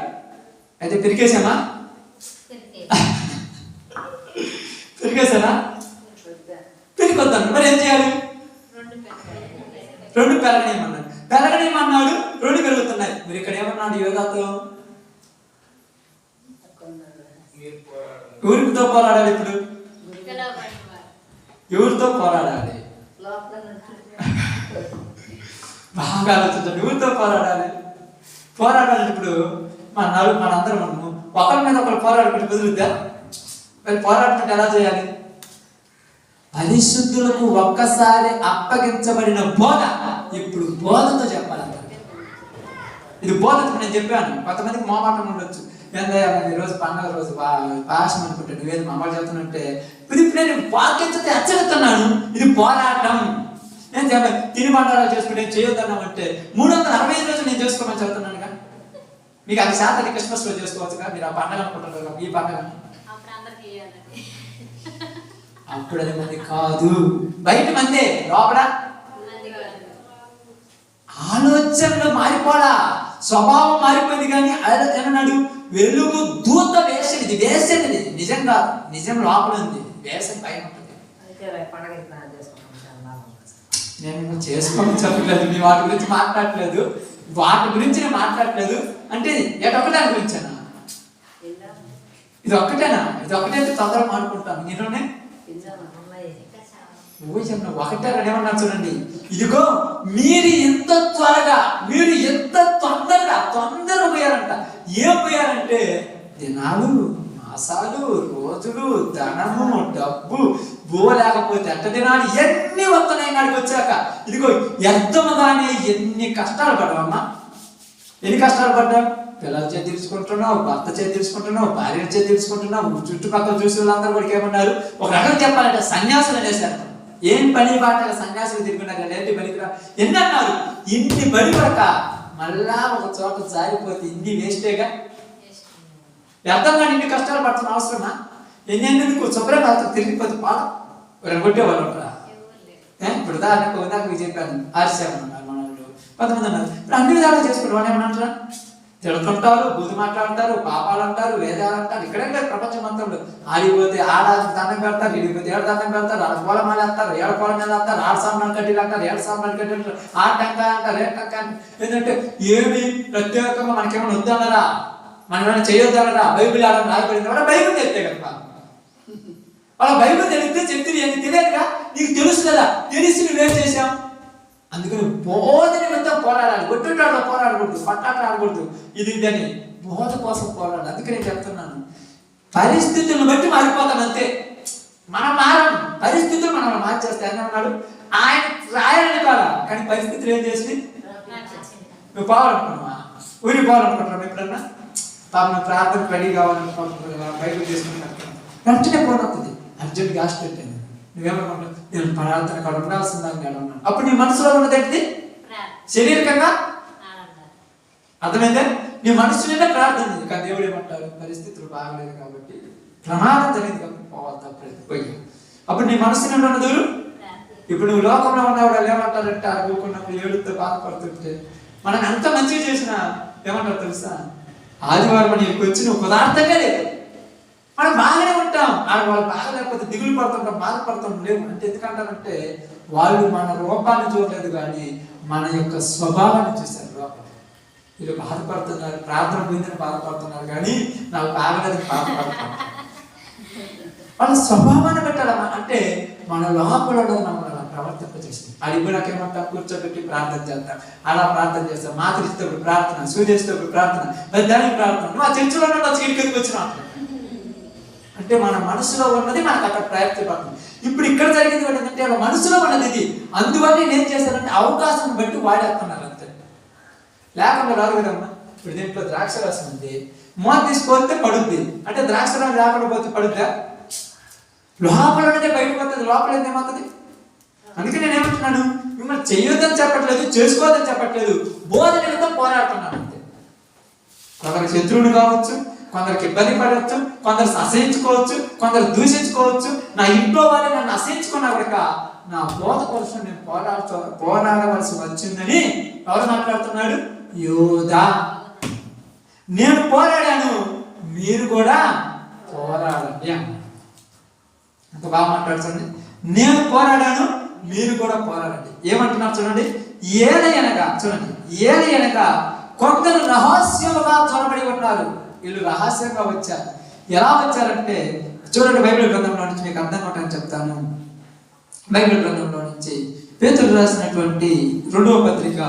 అయితే పెరిగేసామా? పెరిగేసానా? పెరిగొద్దాను. మరి ఏం చేయాలి? రెండు పెరగనేమన్నాడు. పెరగనేమన్నాడు, రెండు పెరుగుతున్నాయి. మీరు ఇక్కడ ఏమన్నాడు? యోగాతో ఎవరితో పోరాడాలి? ఇప్పుడు ఎవరితో పోరాడాలి? బాగా ఆలోచించండి. ఎవరితో పోరాడాలి? ఇప్పుడు మనందరం మనము ఒకరి మీద ఒకరు పోరాడుకుంటే కుదురుద్దా? మరి పోరాడుతుంటే ఎలా చేయాలి? పరిశుద్ధులకు ఒక్కసారి అప్పగించబడిన బోధ ఇప్పుడు బోధతో చెప్పాలి. ఇది బోధతో నేను చెప్పాను. కొంతమందికి మోమాటం ఉండొచ్చు. ఏందయ్యా ఈరోజు పండుగ రోజు పాశం అనుకుంటే నువ్వేది మా అమ్మ చెప్తున్నట్టే. ఇప్పుడు నేను వాక్యంతో హెచ్చరిస్తున్నాను. ఇది పోరాటం. నేను చెప్పాను తిని పండుగలు చేసుకుంటే చేయొద్దన్నాం అంటే 365 రోజులు నేను చేసుకోమని చెప్తున్నానుగా. మీకు అది శాతం క్రిస్మస్ రోజు చేసుకోవచ్చుగా. మీరు ఆ పండుగ అనుకుంటున్నారు, ఈ పండుగ అప్పుడు అది మంది కాదు, బయట మందే, లోపల ఆలోచనలు మారిపోలా, స్వభావం మారిపోయింది. కానీ ఏమన్నాడు? వెలుగు దూత వేసేది. ఇది వేసేది నిజం కాదు, నిజం లోపల ఉంది, వేసేది పైన ఉంటుంది. నేను చేసుకోమని చెప్పట్లేదు, మీ వాటి గురించి మాట్లాడట్లేదు, వాటి గురించి నేను మాట్లాడట్లేదు. అంటే ఎటొక్కదాని గురించేనా? ఇది ఒక్కటేనా? ఇది ఒకటే తొందరగా మాట్లాడుకుంటాను. నేనునే ఒకటే ఏమన్నా చూడండి. ఇదిగో మీరు ఎంత త్వరగా, మీరు ఎంత తొందరగా పోయారంట. ఏం పోయారంటే దినాలు, మాసాలు, రోజులు, ధనము, డబ్బు లేకపోతే అంట దినాలు ఎన్ని వస్తున్నాయి నాడికి వచ్చాక. ఇదిగో వ్యర్థముగానే ఎన్ని కష్టాలు పడ్డావమ్మా. ఎన్ని కష్టాలు పడ్డావు? పిల్లల చేతి తెలుసుకుంటున్నావు, భర్త చేతి తెలుసుకుంటున్నావు, భార్య చేతి తెలుసుకుంటున్నావు. చుట్టుపక్కల చూసి వాళ్ళందరూ కూడా ఏమన్నారు? ఒక రకం చెప్పాలంటే సన్యాసులు అనేసారు. ఏం పని బాటగా సన్యాసులు తిరుగున్నారు. ఏంటి బలికిరా ఎన్ని అన్నారు? ఇన్ని బలి పడక మళ్ళా ఒక చోట జారిపోతే ఇన్ని వేస్టేగా. వ్యర్థంగా ఇన్ని కష్టాలు పడుతున్న అవసరమా? ఎన్నెందుకు శుభ్రంగా తిరిగిపోతే పాడు కొట్టేవాళ్ళు ఉంటారా? ఇప్పుడు ఉదాహరణకు మీకు చెప్పాను, ఆర్సేమన్నారు మన వాళ్ళు, కొంతమంది అన్నారు. ఇప్పుడు అన్ని విధాలుగా చేసుకుంటారు. వాళ్ళు ఏమన్నా తిడుతుంటారు, బుద్ధి మాట్లాడతారు, పాపాలు అంటారు, వేదాలు అంటారు. ఇక్కడే లేదు ప్రపంచం మొత్తంలో. ఆడిపోతే ఆడ దండం పెడతారు, ఇడిపోతే ఏడు దండం పెడతారు, ఆడ పూల మాల వేస్తారు, ఏడు పూల మీద వేస్తారు, ఆడ సాంబ్రాలు కడ్డీలు అంటారు, ఏడు సాంబ్రాలు కడ్డీలు అంటారు, ఆ టెంకాయ అంటారు, ఏ టెంకాయ. ఏంటంటే ఏమి ప్రత్యేకంగా మనకేమైనా వద్దన్నారా, మనం ఏమైనా చేయొద్దన్నారా? బైబిల్ ఆడ రాయబడింది కూడా బైబిల్ తెలిస్తే కదా. వాళ్ళ బైబిల్ తెలిస్తే చెప్తే నీకు తెలియదుగా, నీకు తెలుసు కదా, తెలిసి నువ్వేం చేశావు. అందుకని బోధ నిమిత్తం పోరాడాలి. ఒట్టుటాడో పోరాడకూడదు, పట్టాట ఆడకూడదు. ఇది ఇదని బోధ కోసం పోరాడాలి. అందుకే నేను చెప్తున్నాను, పరిస్థితులను బట్టి మారిపోతాను అంతే. మనం మారం, పరిస్థితులు మనం మార్చేస్తే ఆయన ఉన్నాడు. ఆయన రాయాలని కాదా, కానీ పరిస్థితులు ఏం చేసి నువ్వు పోవాలనుకున్నావా, ఊరి పోవాలనుకుంటున్నావు. ఎప్పుడన్నా తాను ప్రార్థన రెడీ కావాలనుకుంటున్నా, బైబిల్ చేసుకుంటున్నా, వెంటనే పోనవుతుంది. అర్జెంట్గా హాస్పిటల్ అయింది. నువ్వేమనుకుంటావు, నేను ప్రార్థన కాడ ఉండాల్సిందని నేను ఉన్నాను. అప్పుడు నీ మనసులో ఉన్నదేంటి, శరీరకంగా అర్థమైందే, నీ మనసు నిండా ప్రార్థన. కానీ దేవుడు ఏమంటారు, పరిస్థితులు బాగలేదు కాబట్టి ప్రమాదం జరిగింది కాబట్టి పోవాలి, తప్పలేదు పోయి. అప్పుడు నీ మనసు నిండా ఉన్నది. ఇప్పుడు నువ్వు లోకంలో ఉన్నవాడు వాళ్ళు ఏమంటారంటే, అనుకున్నప్పుడు ఏడుతో బాధపడుతుంటే, మనం ఎంత మంచిగా చేసినా ఏమంటారు తెలుసా, ఆదివారం నీకు వచ్చి నువ్వు పదార్థంగా లేదు. మనం బాగానే ఉంటాం, వాళ్ళు బాగా లేకపోతే దిగులు పడుతుంటాం, బాధపడుతుంటాం. లేవు అంటే ఎందుకంటారంటే, వాళ్ళు మన రూపాన్ని చూడలేదు కానీ మన యొక్క స్వభావాన్ని చూశారు. రూపం వీళ్ళు బాధపడుతున్నారు, ప్రార్థన పోయిందని బాధపడుతున్నారు, కానీ నాకు బాగలేదు బాధపడుతున్నారు. వాళ్ళ స్వభావాన్ని పెట్టాలి. అంటే మన లోపల మమ్మల్ని ప్రవర్తింపజేస్తుంది. అడిగి నాకేమంటా, కూర్చోబెట్టి ప్రార్థన చేస్తాం, అలా ప్రార్థన చేస్తాం. మాతృస్తప్పుడు ప్రార్థన, సూర్యస్తప్పుడు ప్రార్థన, దానికి ప్రార్థన. నువ్వు ఆ చర్చలో చీడికి వచ్చిన అంటే మన మనసులో ఉన్నది మనకు అక్కడ ప్రయత్నపడుతుంది. ఇప్పుడు ఇక్కడ జరిగింది ఏంటంటే, వాళ్ళ మనసులో ఉన్నది ఇది. అందువల్ల నేను ఏం చేశానంటే, అవకాశం బట్టి వాడేస్తున్నారు అంతే. లేకుండా రాదు కదమ్మా. ఇప్పుడు దీంట్లో ద్రాక్ష రసం ఉంది, మూత తీసుకొస్తే పడుద్ది. అంటే ద్రాక్ష రసం లేకుండా పోతే పడుద్దా? లోపల ఉన్నదే బయటకు వస్తుంది, లోపల ఏమవుతుంది. అందుకే నేను ఏమంటున్నాను, మిమ్మల్ని చెయ్యొద్దని చెప్పట్లేదు, చేసుకోవద్దని చెప్పట్లేదు, బోధ నిమిత్తం పోరాడుతున్నాను అంతే. కొందరికి శత్రువులు కావచ్చు, కొందరికి ఇబ్బంది పడవచ్చు, కొందరు అసహించుకోవచ్చు, కొందరు దూషించుకోవచ్చు. నా ఇంట్లో వాళ్ళని నన్ను అసహించుకున్నా కనుక నా బోధ కోసం నేను పోరాడవలసి వచ్చిందని ఎవరు మాట్లాడుతున్నాడు? యోధా. నేను పోరాడాను, మీరు కూడా పోరాడండి అన్నాడు. అంత బాగా మాట్లాడుతుంది. నేను పోరాడాను, మీరు కూడా పోరాడండి. ఏమంటున్నారు చూడండి. ఏలయనగా చూడండి, ఏలయనగా కొందరు రహస్యముగా చొరబడి ఉన్నారు. వీళ్ళు రహస్యంగా వచ్చారు. ఎలా వచ్చారంటే చూడండి, బైబిల్ గ్రంథంలో నుంచి మీకు అర్థం అవటానికి చెప్తాను. బైబిల్ గ్రంథంలో నుంచి పేతురు రాసినటువంటి 2వ పత్రిక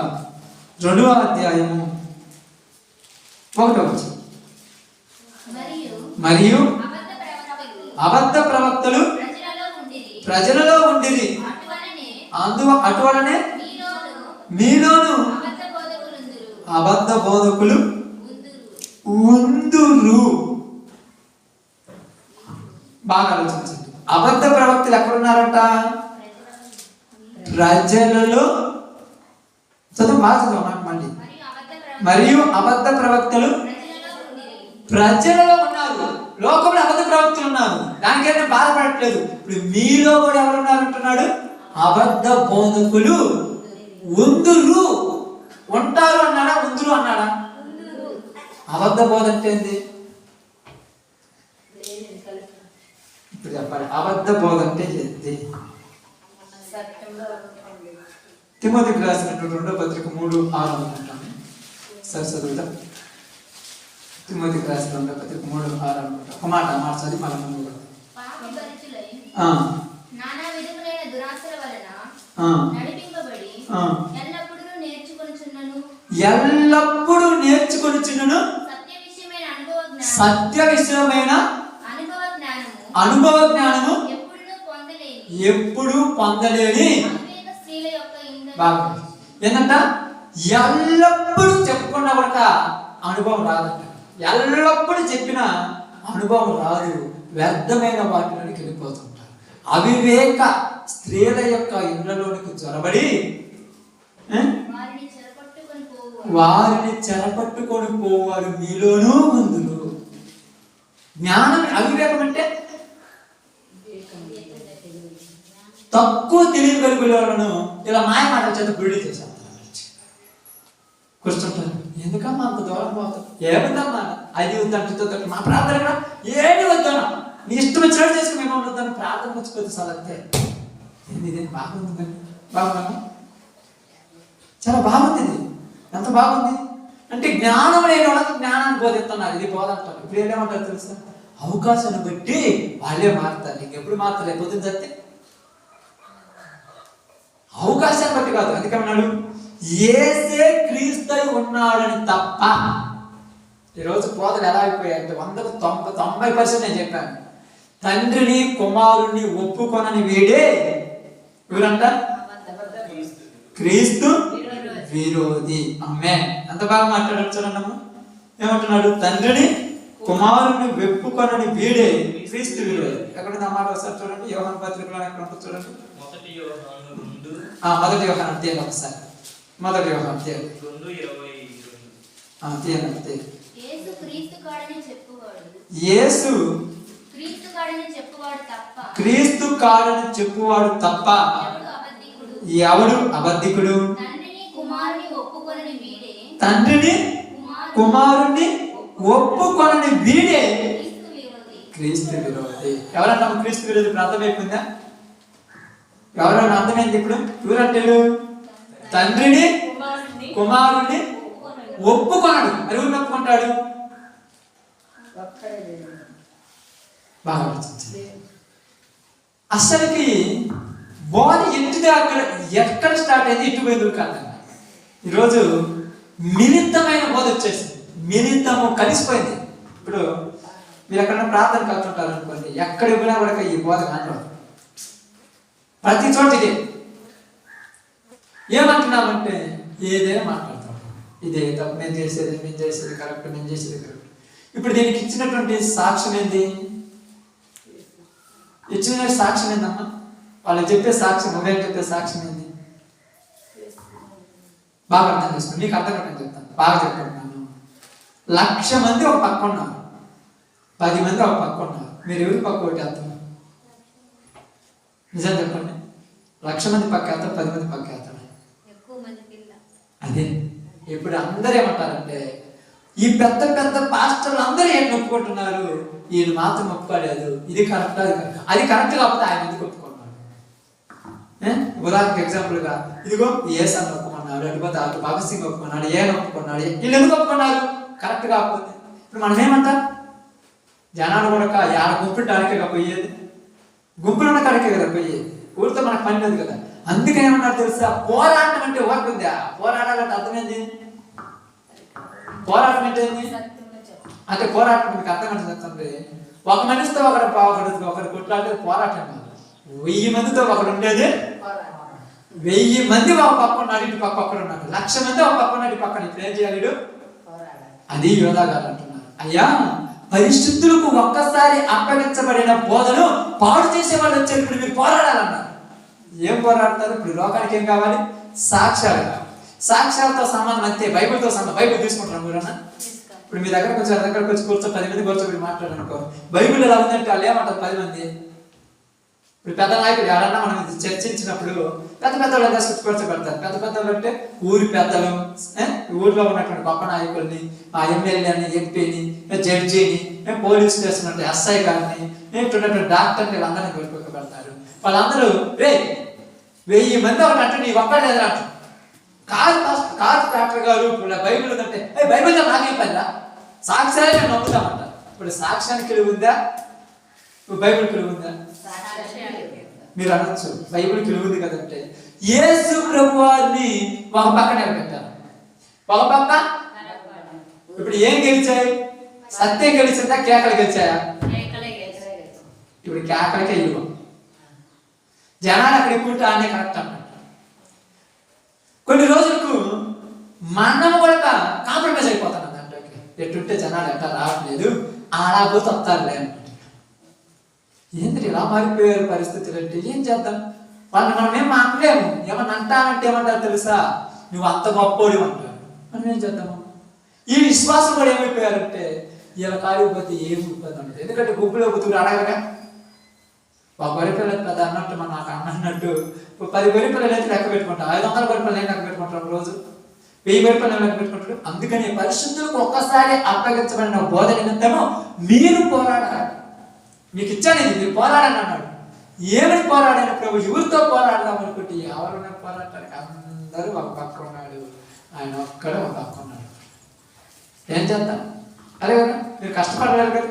2వ అధ్యాయము 1వ వచనం. మరియు అబద్ధ ప్రవక్తలు ప్రజలలో ఉండిరి, అటువలనే మీలోను అబద్ధ బోధకులు ఉందురు. బాగా ఆలోచించండి. అబద్ధ ప్రవక్తలు ఎక్కడున్నారంట? ప్రజలలో. చదువు బాగా చదువు మళ్ళీ. మరియు అబద్ధ ప్రవక్తలు ప్రజలలో ఉన్నారు. లోకంలో అబద్ధ ప్రవక్తలు ఉన్నారు, దానికైనా బాధపడట్లేదు. ఇప్పుడు మీలో కూడా ఎవరు ఉన్నారంటున్నాడు? అబద్ధ బోధకులు ఉందురు. ఉంటారు అన్నాడా, ఉందురు అన్నాడా? అబద్ధ బోధ అంటే ఏంది ఇప్పుడు చెప్పాలి. అబద్ధ బోధ అంటే ఏంది? తిమోతికి రాసినటువంటి 2వ పత్రిక 3:6 అనుకుంటాను. సరే చదువుతాం. తిమోతికి రాసిన 2వ పత్రిక 3:6 అనుకుంటా. ఒక మాట మార్చాలి మళ్ళీ ముందు కూడా. ఎల్లప్పుడూ నేర్చుకొనుచున్నను సత్య విషయమైన అనుభవ జ్ఞానము ఎప్పుడు పొందలేని. ఏంటంట? ఎల్లప్పుడూ చెప్పుకున్నా కూడా అనుభవం రాదంట. ఎల్లప్పుడూ చెప్పిన అనుభవం రాదు. వ్యర్థమైన వాటిలోనికి వెళ్ళిపోతుంటారు. అవివేక స్త్రీల యొక్క ఇళ్లలోనికి చొరబడి వారిని చెరపట్టుకొని పోవారు మీలోనూ ముందులు. జ్ఞానం అవివేకం అంటే తక్కువ తెలియగలుగులను ఇలా మాయ మాటల చేత గుడి చేశారు. కూర్చుంటారు. ఎందుకమ్మా అంత దూరం పోతాం? ఏముందమ్మా అది వద్దంటే మా ప్రార్థన కూడా ఏమి వద్దాను, నీ ఇష్టం వచ్చినట్టు చేసుకుని మేము వద్దాను, ప్రార్థన వచ్చిపోతుంది సార్ అంతే. ఇది బాగుంది, బాగుందా? చాలా బాగుంది. ఇది ఎంత బాగుంది అంటే జ్ఞానం లేని వాళ్ళకి జ్ఞానాన్ని బోధిస్తున్నారు. ఇది బోధంటారు. ఇప్పుడు ఏమేమంటారు తెలుసా? అవకాశాన్ని బట్టి వాళ్ళే మారుతారు. ఇంకెప్పుడు మారుతారు? పొద్దున చస్తే అవకాశాన్ని బట్టి కాదు. అందుకన్నాడు యేసే క్రీస్తు ఉన్నాడని తప్ప. ఈరోజు బోధలు ఎలా అయిపోయాయంటే 100% నేను చెప్పాను. తండ్రిని కుమారుణ్ణి ఒప్పుకొనని వీడే ఎవరంట? క్రీస్తు విరోధి. అమ్మే ఎంత బాగా మాట్లాడారు చూడండి. ఏమంటున్నాడు? తండ్రిని కుమారుని వెప్పుకొనని వీడే క్రీస్తు విరోధి. ఎక్కడ మాట ఒకసారి చూడండి. యోహాను పత్రికలో ఎక్కడ ఉంటుంది చూడండి. మొదటి యోహాను తీయండి ఒకసారి. మొదటి యోహాను తీయండి. యేసు క్రీస్తు కాడని చెప్పువాడు తప్ప ఎవడు అబద్ధికుడు? తండ్రిని కుమారుణ్ణి ఒప్పుకొనని వీడే క్రీస్తు విరోధి. ఎవరన్నా క్రీస్తు విరోధి అర్థమైపోయిందా? ఎవరన్నా అర్థమైంది? ఇప్పుడు ఎవరంటాడు? తండ్రిని కుమారుణ్ణి ఒప్పుకొనడు. మరి ఎవరు ఒప్పుకుంటాడు? బాగా అసలుకి బోధ ఎట్టిదే అక్కడ ఎక్కడ స్టార్ట్ అయింది, ఇటు పోయింది కాదు. ఈరోజు మిళితమైన బోధ వచ్చేసింది. మిళితము కలిసిపోయింది. ఇప్పుడు మీరు ఎక్కడైనా ప్రార్థన కలుతుంటారు అనుకోండి, ఎక్కడికి పోయినా కూడా ఈ బోధ కనపడదు. ప్రతి చోట ఇదే. ఏమంటున్నామంటే ఏదైనా మాట్లాడతాం. ఇదే తప్పు, నేను చేసేది కరెక్ట్, నేను చేసేది కరెక్ట్. ఇప్పుడు దీనికి ఇచ్చినటువంటి సాక్ష్యం ఏంది? ఇచ్చిన సాక్ష్యం ఏందమ్మా? వాళ్ళు చెప్పే సాక్ష్యం, ఉదయం చెప్పే సాక్ష్యం ఏంది? బాగా అర్థం చేసుకోండి. నీకు అర్థం నేను చెప్తాను, బాగా చెప్పుకుంటున్నాను. 1,00,000 మంది ఒక పక్క ఉన్నారు, 10 మంది ఒక పక్క ఉన్నారు. మీరు ఎవరి పక్క ఒకటి వేస్తారు? నిజం చెప్పండి. 1,00,000 మంది పక్క వేస్తారు, 10 మంది పక్క వేస్తారు. అదే ఇప్పుడు అందరూ ఏమంటారంటే ఈ పెద్ద పెద్ద పాస్టర్లు అందరూ ఏం ఒప్పుకుంటున్నారు, వీళ్ళు మాత్రం ఒప్పుకోలేదు. ఇది కరెక్ట్, అది కరెక్ట్ కాకపోతే ఆయన ఎందుకు ఒప్పుకున్నాడు? ఉదాహరణకు ఎగ్జాంపుల్గా ఇదిగో ఏసాన్ని ఒప్పుకున్నాడు, అటుపోతే అటు భగత్ సింగ్ ఒప్పుకున్నాడు, ఏం ఒప్పుకున్నాడు, వీళ్ళు ఎందుకు ఒప్పుకున్నారు? కరెక్ట్ కాకపోతే. ఇప్పుడు మనం ఏమంటాం? జనాలు కూడా యాడ గుంపులు అడిగే పోయేది, గుంపులు ఉన్న కాడికే కదా పోయేది. ఊరితో మనకు పని లేదు కదా. అందుకని ఏమన్నారు తెలుసా? పోరాటం అంటే ఓర్పు ఉందా? పోరాడాలంటే అర్థమైంది. పోరాటం అంటే ఏంది అంటే పోరాటం మీకు అర్థం చెప్తుంది. ఒక మనిషితో ఒకరు కొట్లాడితే పోరాటం కాదు. 1000 మందితో ఒకడు ఉండేది. 1000 మంది ఒక పక్క ఉన్నాడు, ఇటు పక్క ఒక్కడు ఉన్నాడు. 1,00,000 మంది ఒక పక్క ఉన్నాడు, ఇటు పక్కన. ఇప్పుడు ఏం చేయాలి? అది యోధా గారు అంటున్నారు. అయ్యా, పరిశుద్ధులకు ఒక్కసారి అప్పగించబడిన బోధను పాడు చేసే వాళ్ళు వచ్చేటప్పుడు మీరు పోరాడాలన్నారు. ఏం పోరాడతారు? ఇప్పుడు లోకానికి ఏం కావాలి? సాక్ష్యాలు కావాలి. సాక్ష్యాలతో సంబంధం అంతే. బైబిల్తో సంబంధం. బైబిల్ తీసుకుంటారు మీరన్నా. ఇప్పుడు మీ దగ్గరకు వచ్చి కూర్చో 10 మంది కూర్చోబెట్టి మాట్లాడనుకో, బైబిల్ ఎలా ఉందంటే వాళ్ళు ఏమంటారు? 10 మంది. ఇప్పుడు పెద్ద నాయకుడు ఎవరన్నా మనం చర్చించినప్పుడు పెద్ద వాళ్ళు తీసుకొచ్చి కూర్చోబెడతారు. పెద్ద వాళ్ళు అంటే ఊరి పెద్దలు, ఊర్లో ఉన్నటువంటి గొప్ప నాయకుల్ని, ఆ ఎమ్మెల్యేని, ఎంపీని, జడ్జిని, పోలీస్ స్టేషన్ అంటే ఎస్ఐ గారిని, ఇటువంటి డాక్టర్ని, వీళ్ళందరినీ కూర్చోబెడతారు. వాళ్ళందరూ 1000 మంది ఒకటి నీ ఒక్కడే అంటారు. కాదు డాక్టర్ గారు బైబిల్ ఉందంటే బైబిల్ నాకేం పనిరా, సాక్ష్యాలే మేము నమ్ముతామంట. ఇప్పుడు సాక్ష్యానికి విలువ ఉందా? బైబిల్ విలువ ఉందా? మీరు అనొచ్చు బైబిల్కి విలువ ఉంది కదంటే. యేసు ప్రభు వారిని ఒక పక్క నిలబెట్టారు, ఒక పక్క. ఇప్పుడు ఏం గెలిచాయి? సత్యం గెలిచిందా? కేకలు గెలిచాయా? ఇప్పుడు కేకలకే ఇవ్వ. జనాలు అక్కడ ఎక్కుంటే ఆనే కరెక్ట్ అంటారు. కొన్ని రోజులకు మనం కూడా కాంప్రమైజ్ అయిపోతాను దాంట్లోకి. ఎట్టుంటే జనాలు ఎట్లా రావట్లేదు, ఆడపోతే వస్తారులే అనుకుంటున్నారు. ఏంటి ఇలా మారిపోయారు పరిస్థితులు అంటే ఏం చేద్దాం? వాళ్ళని మనం ఏం అనలేము. ఏమన్నా అంటానంటే ఏమంటారు తెలుసా? నువ్వు అంత గొప్పోడు అంటారు. మనం ఏం చేద్దాము? ఈ విశ్వాసం కూడా ఏమైపోయారంటే ఇలా కాలిపోతే ఏమి ఇబ్బంది ఉంటుంది. ఎందుకంటే గుంపులో బతుకులు అడగగా ఒక గొర్రె పిల్లలు పెద్ద అన్నట్టు నాకు అన్నట్టు 10 గొర్రె పిల్లలు అయితే లెక్క పెట్టుకుంటాం. 500 గొర్రె పిల్లలు లెక్క పెట్టుకుంటాం రోజు. 1000 రూపాయలు పెట్టుకుంటాడు. అందుకని పరిశుద్ధులకు ఒక్కసారి అప్పగించబడిన బోధ నిమిత్తము మీరు పోరాడాలి. మీకు ఇచ్చాను ఇది, మీరు పోరాడని అన్నాడు. ఏమని పోరాడాను ప్రభు? ఎవరితో పోరాడదాం అనుకుంటే ఎవరైనా పోరాడటానికి అందరూ ఒక పక్క ఉన్నాడు, ఆయన ఒక్కడే ఒక పక్క ఉన్నాడు. ఏం చేద్దాం? అదే కదా, మీరు కష్టపడలేరు కదా,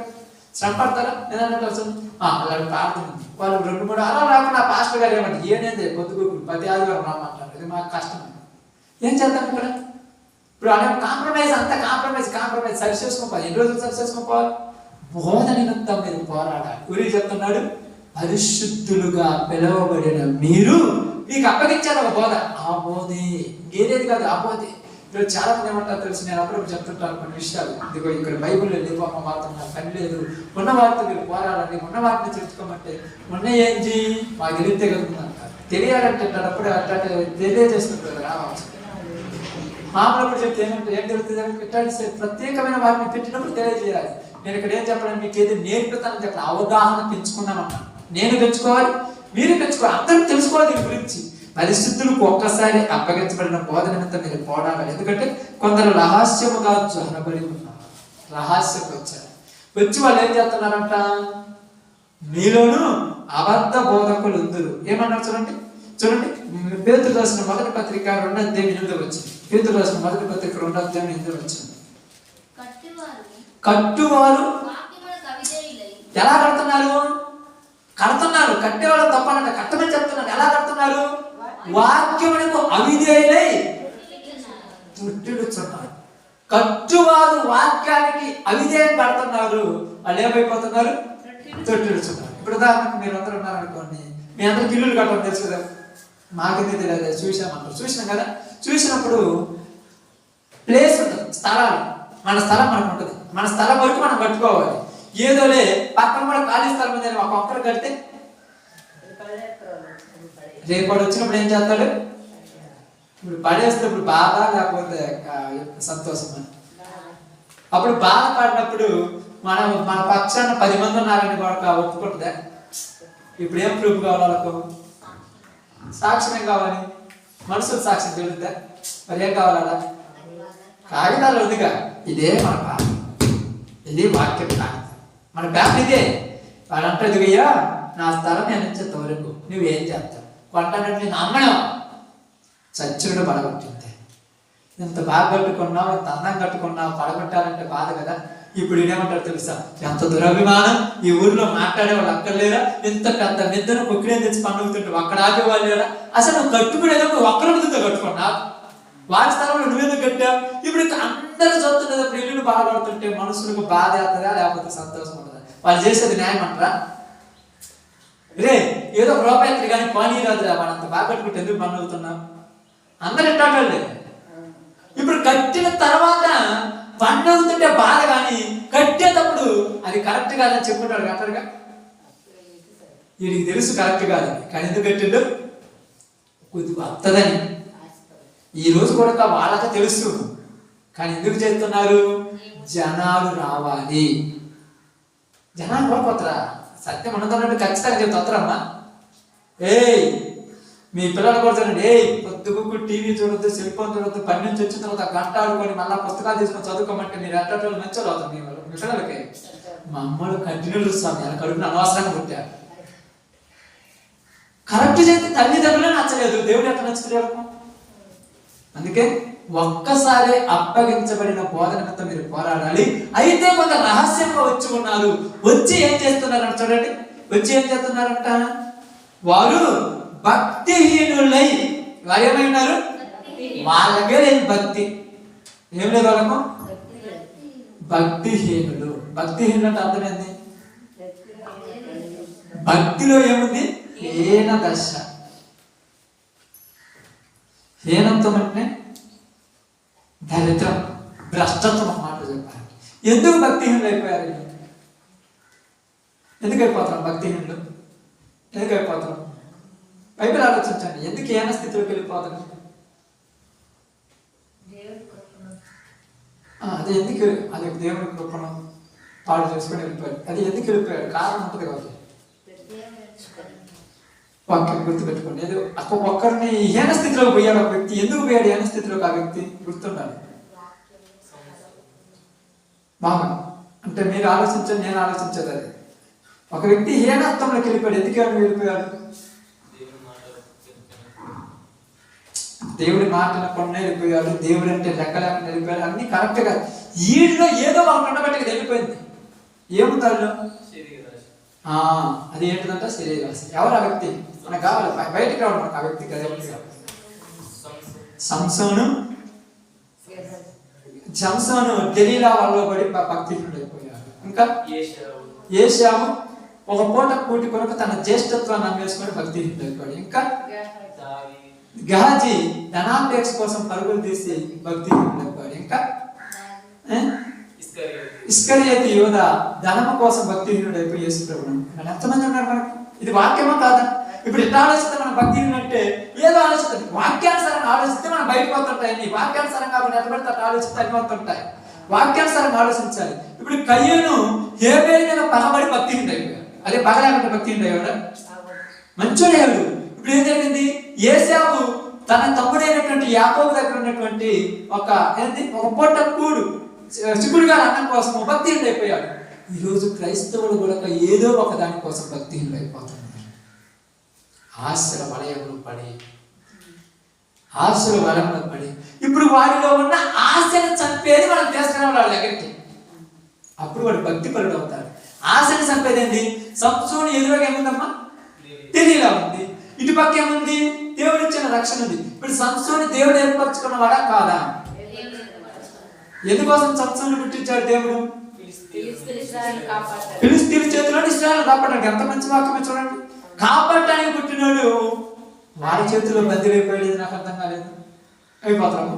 శ్రమ పడతారా? నేను అన్నట్టు వస్తుంది అలాంటి ప్రార్థన ఉంది. వాళ్ళు 2-3 అలా రాకుండా పాస్టర్ గారు ఏమంటే ఏనేది పొద్దుగూకులు 10 ఆదివారం రామంటారు. ఇది మాకు కష్టం. ఏం చేద్దాం ఇక్కడ? ఇప్పుడు అలా కాంప్రమైజ్, అంతా కాంప్రమైజ్ సరి చేసుకోవాలి. ఎన్ని రోజులు సరి చేసుకోవాలి? బోధ నిమిత్తం మీరు పోరాడాలి. గురి చెప్తున్నాడు, పరిశుద్ధులుగా పిలువబడిన మీరు, మీకు అప్పగించారు ఒక బోధ. ఆ బోధే ఇంకేదేది కాదు, ఆ బోధే. ఇప్పుడు చాలా మంది ఏమంటారు తెలుసు, నేను అప్పుడప్పుడు చెప్తుంటాను కొన్ని విషయాలు. ఇదిగో ఇక్కడ బైబుల్లో లేవు అమ్మ వార్త, నాకు పని లేదు, ఉన్న వార్త మీరు పోరాడండి, ఉన్న వాటిని తెలుసుకోమంటే ఉన్న ఏంటి మాకు తెలియతే కలుగుతుందంటారు. తెలియాలంటే అప్పుడు అట్లా తెలియజేస్తుంటారు రావచ్చు. మామూలు చెప్తే ఏమంటే ఏం తెలుస్తుంది? ప్రత్యేకమైన వాటిని పెట్టినప్పుడు తెలియజేయాలి. నేను ఇక్కడ ఏం చెప్పాలని మీకు ఏది నేర్పుతానని చెప్పాలి. అవగాహన పెంచుకున్నామన్నా, నేను పెంచుకోవాలి, మీరు పెంచుకోవాలి, అందరూ తెలుసుకోవాలి దీని గురించి. పరిస్థితులకు ఒక్కసారి అప్పగించబడిన బోధ నిమిత్తం మీరు పోరాడాలి. ఎందుకంటే కొందరు రహస్యముగా జొరబడి ఉన్నారు, రహస్యంగా వచ్చారు. వచ్చి వాళ్ళు ఏం చేస్తున్నారంట? మీలోను అబద్ధ బోధకులు ఉందరు. ఏమన్నారు చూడండి, పేతురు రాసిన మొదటి పత్రిక 2:8 వచ్చింది. పేతురు రాసిన మొదటి పత్రిక 2:8 వచ్చింది. కట్టువారు ఎలా కడుతున్నారు? కట్టేవాళ్ళు తప్పనంట, కట్టమని చెప్తున్నాను. ఎలా కడుతున్నారు? వాక్యమునకు అవిధేయులై తొట్టిడుచున్నారు. కట్టువారు వాక్యానికి అవిధేయం పడుతున్నారు, వాళ్ళు ఏమైపోతున్నారు? తొట్టిడుచున్నారు. ఇప్పుడు ఉదాహరణకు మీరు అందరూ ఉన్నారనుకోండి, మీ అందరికి ఇల్లులు కట్టడం తెలుసు కదా, మాకేది తెలియదు, చూసామంటారు. చూసినాం కదా, చూసినప్పుడు ప్లేస్ ఉంటుంది, స్థలాలు. మన స్థలం మనకు ఉంటుంది, మన స్థలం వరకు మనం కట్టుకోవాలి. ఏదోలే పక్కన కూడా ఖాళీ స్థలం ఉంది ఒక ఒక్కరు కడితే రేపటి వచ్చినప్పుడు ఏం చేస్తాడు? ఇప్పుడు పడేస్తే ఇప్పుడు బాధ లేకపోతే సంతోషం అని. అప్పుడు బాధపడినప్పుడు మన పక్షాన 10 మంది ఉన్నారని కూడా ఒప్పుకుంటుందా? ఇప్పుడు ఏం ప్రూఫ్ కావాలి వాళ్ళకు? సాక్ష్యం ఏం కావాలి? మనుషులు సాక్ష్యం తెలుద్దా? మరి ఏం కావాలా? కాగితాలు ఉందిగా, ఇదే మన బాధ, ఇది వాక్యం కాగితం, మన బ్యాగ్ ఇదే. వాళ్ళంటే ఇదిగయ్యా నా స్థలం నేను ఇచ్చేంత వరకు నువ్వేం చేస్తావు? కొంటానంటే నేను అమ్మడం చచ్చుడు పడగొట్టింది. ఇంత బాగా కట్టుకున్నావు, ఇంత అందం కట్టుకున్నావు, పడగొట్టాలంటే బాధ కదా. ఇప్పుడు ఇదేమంటారు తెలుసా? ఎంత దురభిమానం, ఈ ఊర్లో మాట్లాడే వాళ్ళు అక్కర్లేరా? ఇంత పెద్ద నిద్రను కుక్కినే తెచ్చి పండుగుతుంటావు, అక్కడ ఆగేవాళ్ళు లేరా? అసలు నువ్వు కట్టుకునేటప్పుడు ఒక్కరి మీదతో కట్టుకున్నావు, వారి స్థలంలో నువ్వేందుకు కట్టావు? ఇప్పుడు అందరూ చదువుతున్నప్పుడు ఇల్లు బాధపడుతుంటే మనుషులకు బాధ అవుతుందా లేకపోతే సంతోషం ఉంటుందా? వాళ్ళు చేసేది న్యాయం అంటారా? రే ఏదో రూపాయలు కానీ పని రాదు, వాడంత బాగా కట్టుకుంటే ఎందుకు పని అవుతున్నావు? అందరు ఇంటాడే. ఇప్పుడు కట్టిన తర్వాత పని అవుతుంటే బాధ, కానీ కట్టేటప్పుడు అది కరెక్ట్ కాదని చెప్పుకుంటాడు కట్టరుగా. వీడికి తెలుసు కరెక్ట్ కాదని, కానీ ఎందుకు కట్టిండు? కొద్దిగా వస్తుందని. ఈ రోజు కూడా వాళ్ళకి తెలుసు, కానీ ఎందుకు చేస్తున్నారు? జనాలు రావాలి. జనాలు కోరుకోతరా? సత్యం ఉన్నదన్నట్టు ఖచ్చితంగా చెప్తారమ్మా. మీ పిల్లలు కొడుతానండి, పొద్దుకు టీవీ చూడొద్దు, సెల్ ఫోన్ చూడొద్దు, పని నుంచి వచ్చిన తర్వాత గంట ఆడుకొని మళ్ళీ పుస్తకాలు తీసుకొని చదువుకోమంటే మీరు ఎట్టేటోళ్ళు మంచోళ్ళు అవుతారు. మీ పిల్లలకి మా అమ్మలు కంటిన్యూ చూస్తాను, నేను కడుపుని అనవసరంగా పుట్టారు. కరెక్ట్ చేస్తే తల్లిదండ్రులే నచ్చలేదు, దేవుడు ఎట్లా నచ్చుతాడు? అందుకే ఒక్కసారి అప్పగించబడిన బోధ నిమిత్తం మీరు పోరాడాలి. అయితే కొంత రహస్యంగా వచ్చి ఉన్నారు. వచ్చి ఏం చేస్తున్నారంట చూడండి, వచ్చి ఏం చేస్తున్నారంట? వారు భక్తిహీనులై. వారు ఏమైనారు? వాళ్ళకే లేదు భక్తి. ఏం లేదు వాళ్ళకు? భక్తిహీనులు. భక్తిహీనులు అంటే అర్థమైంది? భక్తిలో ఏముంది? హీన దశ. హీనంతో అంటే దరిద్రం, భ్రష్టత్వం అన్నమాట చెప్పాలి. ఎందుకు భక్తిహీనులు అయిపోయారు? ఎందుకు అయిపోతాం భక్తిహీనులు? ఎందుకు అయిపోతాం? బైబిల్ ఆలోచించండి, ఎందుకు హీన స్థితిలోకి వెళ్ళిపోతాం? అది ఎందుకు? అది దేవుని కృపను పాడు చేసుకొని వెళ్ళిపోయాడు. అది ఎందుకు వెళ్ళిపోయాడు? కారణం ఉంటుంది కాబట్టి. వాక్యం గుర్తుపెట్టుకోండి. ఏదో ఒక్కరిని హీన స్థితిలోకి పోయాడు ఒక వ్యక్తి. ఎందుకు పోయాడు హీన స్థితిలోకి ఆ వ్యక్తి? గుర్తుండాలి బాగా. అంటే మీరు ఆలోచించండి, నేను ఆలోచించేది అది. ఒక వ్యక్తి హీనత్వంలోకి వెళ్ళిపోయాడు. ఎందుకు వెళ్ళిపోయాడు? దేవుడి మాటను కొన్ని వెళ్ళిపోయాడు. దేవుడు అంటే లెక్క లేకుండా వెళ్ళిపోయాడు. అన్ని కరెక్ట్ గా వీడిలో ఏదో ఒకటి ఉండబట్టి వెళ్ళిపోయింది. ఏముంది అందులో? అది ఏంటిదంట? శరీరాశ. ఎవరు ఆ వ్యక్తి? మనకు కావాలి, బయటికి రావడం మనకు ఆ వ్యక్తికి. అదే సంసోను దెలీలా వల్ల పడి భక్తిహీనుడు అయిపోయాడు. ఇంకా ఏశావు ఒక పూట కూటి కొరకు తన జ్యేష్ఠత్వాన్ని అమ్మేసుకొని భక్తిహీనుడు అయిపోయాడు. ఇంకా గహాజీ ధనాపేక్ష కోసం పరుగులు తీసి భక్తిహీనుడు అయిపోయాడు. ఇంకా ఇస్కరియోతు యూదా ధనము కోసం భక్తిహీనుడు అయిపోయి యేసు ప్రభువును. ఎంతమంది ఉన్నారు మనకు? ఇది వాక్యమా కాదా? ఇప్పుడు ఇట్లా ఆలోచిస్తే మనం భక్తిహీనుడు అంటే ఏదో ఆలోచిస్తుంది. వాక్యానుసారంగా ఆలోచిస్తే మనం బయటపోతుంటాయి. వాక్యానుసారంగా కాబట్టి ఎట్టబడితే అట్లా ఆలోచిస్తే అయిపోతుంటాయి. వాక్యానుసారంగా ఆలోచించాలి. ఇప్పుడు కయ్యూను హేబేలు మీద పగబడి భక్తిహీనుడు అయిపోయాడు. అదే పగ లేకుండా భక్తిహీనుడు అయ్యాడు, మంచోడేవాడు. ఇప్పుడు ఏం జరిగింది? ఏశావు తన తమ్ముడైనటువంటి యాకోబు దగ్గర ఉన్నటువంటి ఒక పూట కూడు చిక్కుడుగా అన్నం కోసం భక్తిహీనుడు అయిపోయాడు. ఈరోజు క్రైస్తవులు కూడా ఏదో ఒక దాని కోసం భక్తిహీనుడు అయిపోతున్నారు. ఆశల వలయంలో పడి ఇప్పుడు వారిలో ఉన్న ఆశను చంపేది మనం తీసుకురావాలి వాళ్ళ దగ్గరికి. అప్పుడు వాడు భక్తి పరుడు అవుతాడు. ఆశను చంపేది ఏంటి? సంసోను ఎదురుగా ఏముందమ్మా? తెలియలా ఉంది. ఇటుపక్క ఏముంది? దేవుడు ఇచ్చిన రక్షణ ఉంది. ఇప్పుడు సంసోను దేవుడు ఏర్పరచుకున్నవాడా కాదా? ఎందుకోసం సంసోను పుట్టించాడు దేవుడు? ఫిలిస్తీన్ల చేతిలో ఇశ్రాయేలు కాపాడడానికి. ఎంత మంచి వాక్యమే చూడండి. కాపాడటానికి పుట్టినాడు, వారి చేతిలో బందీలైపోయాడు. నాకు అర్థం కాలేదు. అయిపోతాము.